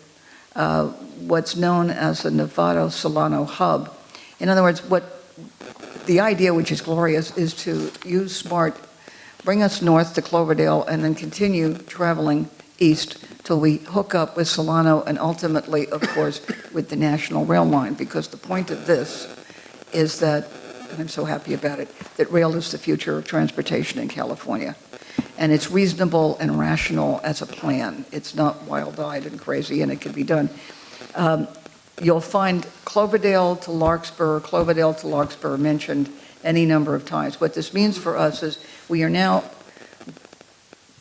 what's known as the Novato Solano Hub. In other words, the idea, which is glorious, is to use SMART, bring us north to Cloverdale, and then continue traveling east till we hook up with Solano and ultimately, of course, with the National Rail line, because the point of this is that, and I'm so happy about it, that rail is the future of transportation in California. And it's reasonable and rational as a plan. It's not wild-eyed and crazy, and it can be done. You'll find Cloverdale to Larkspur mentioned any number of times. What this means for us is we are now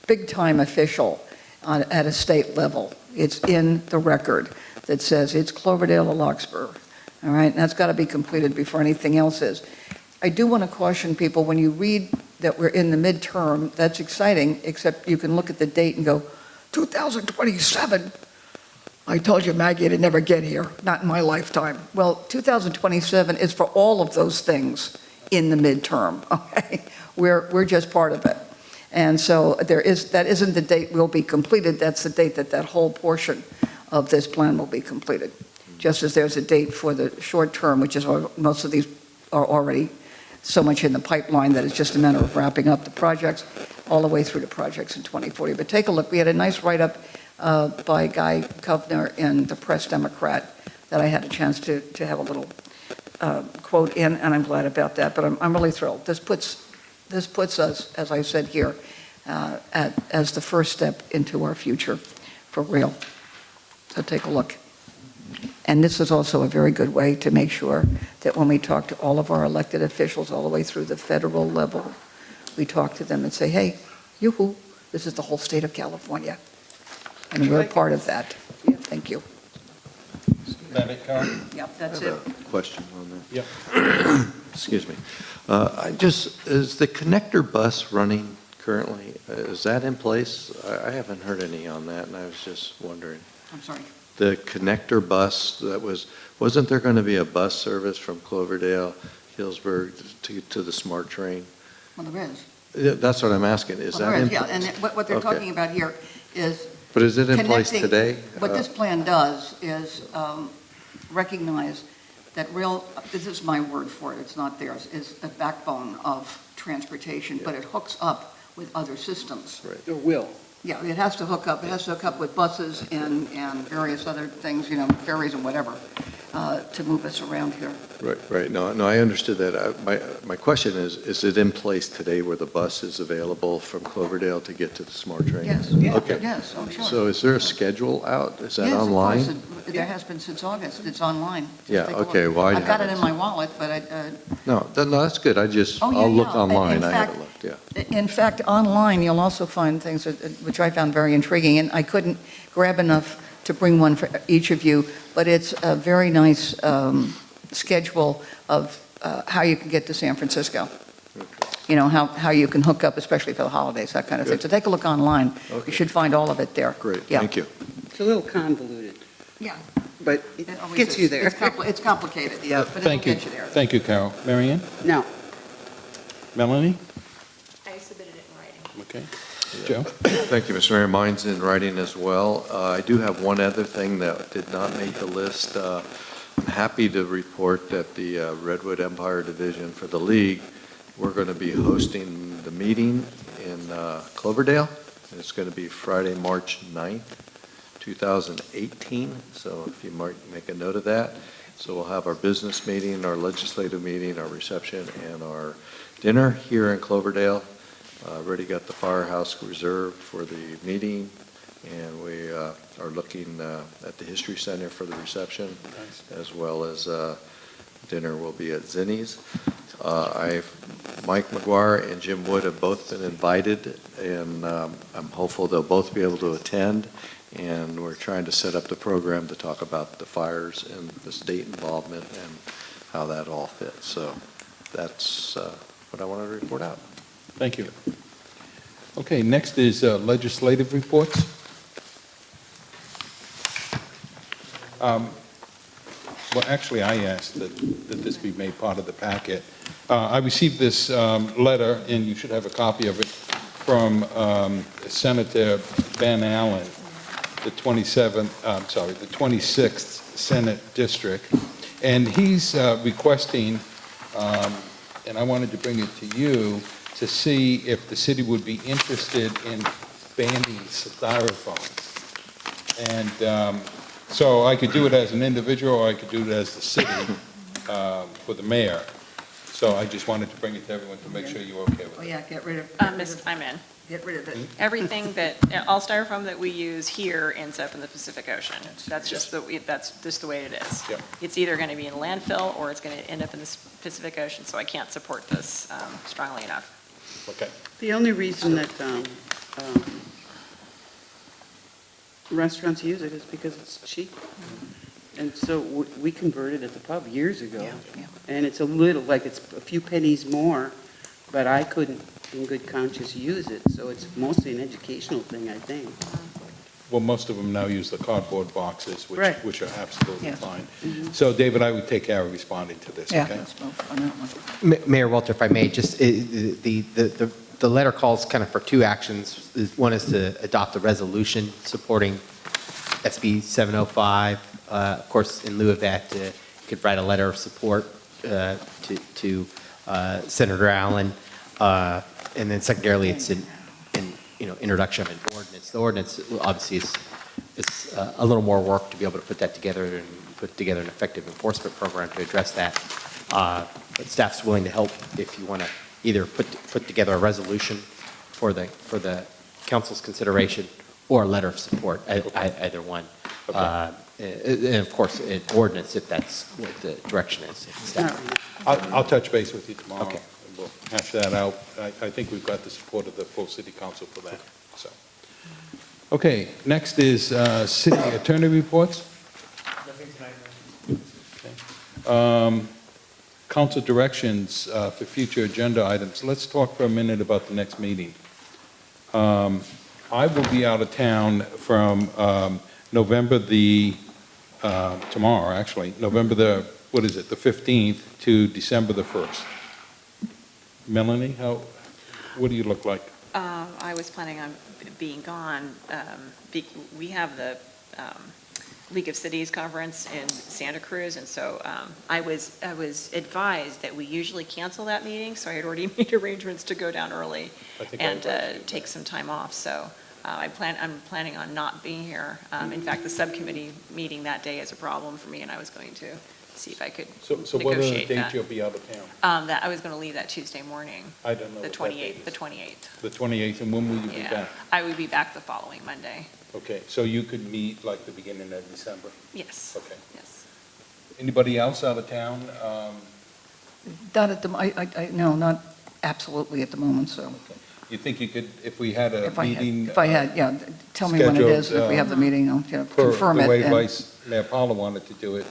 big-time official at a state level. It's in the record that says it's Cloverdale to Larkspur, all right? And that's got to be completed before anything else is. I do want to caution people, when you read that we're in the midterm, that's exciting, except you can look at the date and go, 2027? I told you, Maggie, it'd never get here, not in my lifetime. Well, 2027 is for all of those things in the midterm, okay? We're just part of it. And so that isn't the date will be completed, that's the date that whole portion of this plan will be completed. Just as there's a date for the short term, which is most of these are already so much in the pipeline that it's just a matter of wrapping up the projects all the way through to projects in 2040. But take a look, we had a nice write-up by Guy Kovner in the Press Democrat that I had a chance to have a little quote in, and I'm glad about that, but I'm really thrilled. This puts us, as I said here, as the first step into our future for real. So take a look. And this is also a very good way to make sure that when we talk to all of our elected officials all the way through the federal level, we talk to them and say, hey, yoo-hoo, this is the whole state of California. And we're part of that. Thank you. That it, Karen? Yep, that's I have it. a question on that. Yep. Excuse me. Is the connector bus running currently? Is that in place? I haven't heard any on that, and I was just wondering. I'm sorry. The connector bus wasn't there going to be a bus service from Cloverdale, Hillsburg to the SMART train? Well, there is. That's what I'm asking. Is Well, that there in? is, yeah, and what they're Okay. talking about here is But is it in place connecting- today? What this plan does is recognize that rail, this is my word for it, it's not theirs, is the backbone of transportation, but it hooks up with other systems. Right. Or will. Yeah, it has to hook up, with buses and various other things, ferries and whatever, to move us around here. Right. No, I understood that. My question is it in place today where the bus is available from Cloverdale to get to the SMART train? Yes. Okay. Yes, oh, sure. So is there a schedule out? Is that Yes, of online? course. There has been since August. It's online. Just Yeah, take a look. okay, well, I I've got it haven't- in my wallet, but No, that's good. Oh, yeah, I'll look yeah. online. In I fact- haven't looked, yeah. in fact, online, you'll also find things which I found very intriguing, and I couldn't grab enough to bring one for each of you, but it's a very nice schedule of how you can get to San Francisco. How you can hook up, especially for the holidays, that kind of thing. Good. So take a look online. Okay. You should find all of it there. Great, Yeah. thank you. It's a little convoluted, Yeah. but it always gets is. you there. It's complicated, yeah, but it'll Thank you. get you there. Thank you, Carol. Mary Ann? No. Melanie? I submitted it in writing. Okay. Joe? Thank you, Mr. Mayor. Mine's in writing as well. I do have one other thing that did not make the list. I'm happy to report that the Redwood Empire Division for the League, we're going to be hosting the meeting in Cloverdale. And it's going to be Friday, March 9th, 2018. So if you might make a note of that. So we'll have our business meeting, our legislative meeting, our reception, and our dinner here in Cloverdale. Already got the firehouse reserved for the meeting, and we are looking at the History Center for the reception, as well as dinner will be at Zinni's. Mike McGuire and Jim Wood have both been invited, and I'm hopeful they'll both be able to attend. And we're trying to set up the program to talk about the fires and the state involvement and how that all fits. So that's what I wanted to report out. Thank you. Okay, next is legislative reports. Well, actually, I asked that this be made part of the packet. I received this letter, and you should have a copy of it, from Senator Ben Allen, the 26th Senate District, and he's requesting, and I wanted to bring it to you, to see if the city would be interested in banning styrofoam. And so I could do it as an individual, or I could do it as the city for the mayor. So I just wanted to bring it to everyone to make sure you're okay with Oh, it. yeah, get rid of. I'm in. Get rid of it. Everything that, all styrofoam that we use here ends up in the Pacific Ocean. That's just the way it is. Yep. It's either going to be in landfill or it's going to end up in the Pacific Ocean, so I can't support this strongly enough. Okay. The only reason that restaurants use it is because it's cheap. And so we converted at the pub years ago. And it's a little, like it's a few pennies more, but I couldn't in good conscience use it. So it's mostly an educational thing, I think. Well, most of them now use the cardboard boxes, Right. which are absolutely Yes. fine. So, David, I would take care of responding to this, Yeah, okay? let's vote on that one. Mayor Walter, if I may, just the letter calls kind of for two actions. One is to adopt a resolution supporting SB 705. Of course, in lieu of that, you could write a letter of support to Senator Allen. And then secondarily, it's an introduction of an ordinance. The ordinance obviously is a little more work to be able to put that together and put together an effective enforcement program to address that. But staff's willing to help if you want to either put together a resolution for the council's consideration or a letter of support, either one. And of course, an ordinance if that's what the direction is. I'll touch base with you tomorrow. Okay. And we'll hash that out. I think we've got the support of the full city council for that, so. Okay, next is city attorney reports. Council directions for future agenda items. Let's talk for a minute about the next meeting. I will be out of town from November tomorrow, actually, November the 15th to December the 1st. Melanie, what do you look like? I was planning on being gone. We have the League of Cities Conference in Santa Cruz, and so I was advised that we usually cancel that meeting, so I had already made arrangements to go down early and take some time off. So I'm planning on not being here. In fact, the subcommittee meeting that day is a problem for me, and I was going to see if I could So what are the negotiate dates that. you'll be out of town? That I was going to leave that Tuesday morning. I don't know The what that date 28th. is. The 28th. The 28th, and when will you be Yeah, back? I would be back the following Monday. Okay, so you could meet like the beginning of December? Yes. Okay. Yes. Anybody else out of town? Not at the, no, not absolutely at the moment, so. You think you could, if we had a If I had, meeting? yeah, tell me when it is, and if we have the meeting, I'll confirm it. The way and- Vice Mayor Paula wanted to do it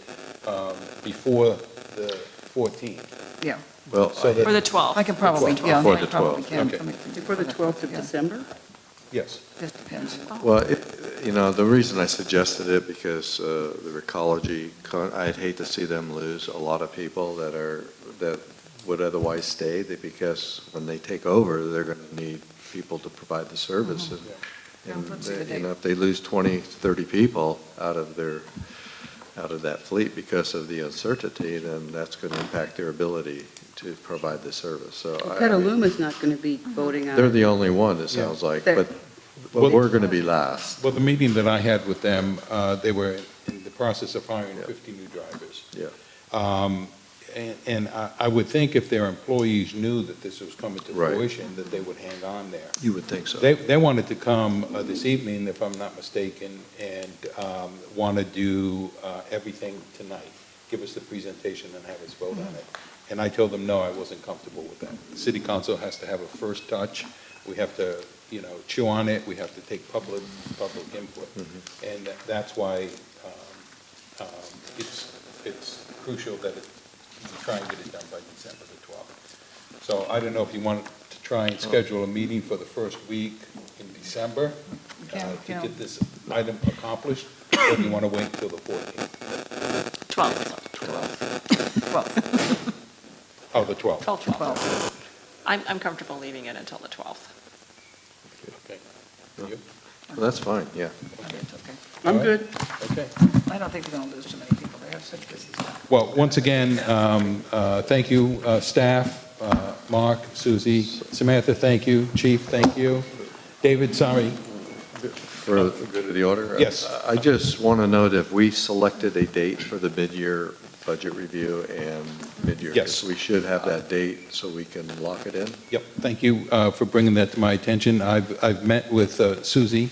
before the 14th. Yeah. Well, So that- For the 12th. I can probably, yeah, Before I the probably 12th. can. Okay. Before the 12th of Yeah. December? Yes. Just depends. Well, the reason I suggested it, because the Recology, I'd hate to see them lose a lot of people that would otherwise stay, because when they take over, they're going to need people to provide the service. Yeah, And let's see the date. if they lose 20, 30 people out of that fleet because of the uncertainty, then that's going to impact their ability to provide the service. So Petaluma's not going to be voting on it. they're the only one, it sounds like, They're- but we're going to be last. Well, the meeting that I had with them, they were in the process of hiring 50 new drivers. Yeah. And I would think if their employees knew that this was coming to Right. fruition, that they would hang on there. You would think so. They wanted to come this evening, if I'm not mistaken, and want to do everything tonight, give us the presentation and have us vote on it. And I told them, no, I wasn't comfortable with that. The city council has to have a first touch. We have to, chew on it. We have to take public input. And that's why it's crucial that we try and get it done by December the 12th. So I don't know if you want to try and schedule a meeting for the first week in December to get this item accomplished, or do you want to wait until the 14th? 12th. 12th. Oh, the 12th. 12th. I'm comfortable leaving it until the 12th. Okay. You? Well, that's fine, yeah. It's okay. I'm All right. good. Okay. I don't think we're going to lose too many people. They have such busy stuff. Well, once again, thank you, staff, Mark, Susie, Samantha, thank you, Chief, thank you. David, sorry. For the good of the order? Yes. I just want to note if we selected a date for the mid-year budget review and mid-year. Yes. We should have that date so we can lock it in. Yep, thank you for bringing that to my attention. I've met with Susie.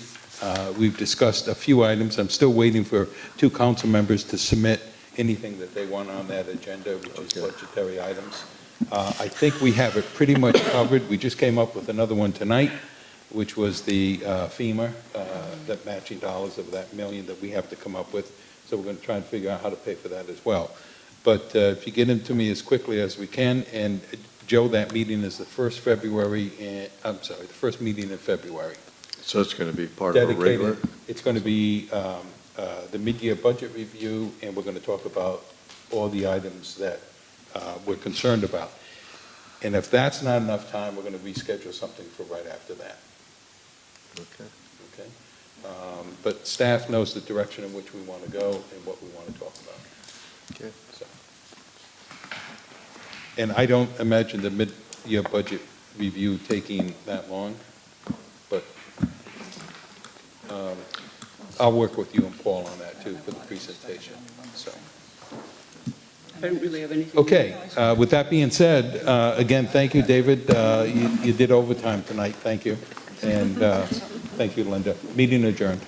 We've discussed a few items. I'm still waiting for 2 council members to submit anything that they want on that agenda, which is budgetary items. I think we have it pretty much covered. We just came up with another one tonight, which was the FEMA, that matching dollars of that $1 million that we have to come up with. So we're going to try and figure out how to pay for that as well. But if you get into me as quickly as we can, and Joe, that meeting is the first February, and I'm sorry, the first meeting in February. So it's going to be part of a regular? It's going to be the mid-year budget review, and we're going to talk about all the items that we're concerned about. And if that's not enough time, we're going to reschedule something for right after that. Okay. Okay? But staff knows the direction in which we want to go and what we want to talk about. Okay. So. And I don't imagine the mid-year budget review taking that long, but I'll work with you and Paul on that too for the presentation, so. I don't really have anything. Okay, with that being said, again, thank you, David. You did overtime tonight, thank you. And thank you, Linda. Meeting adjourned.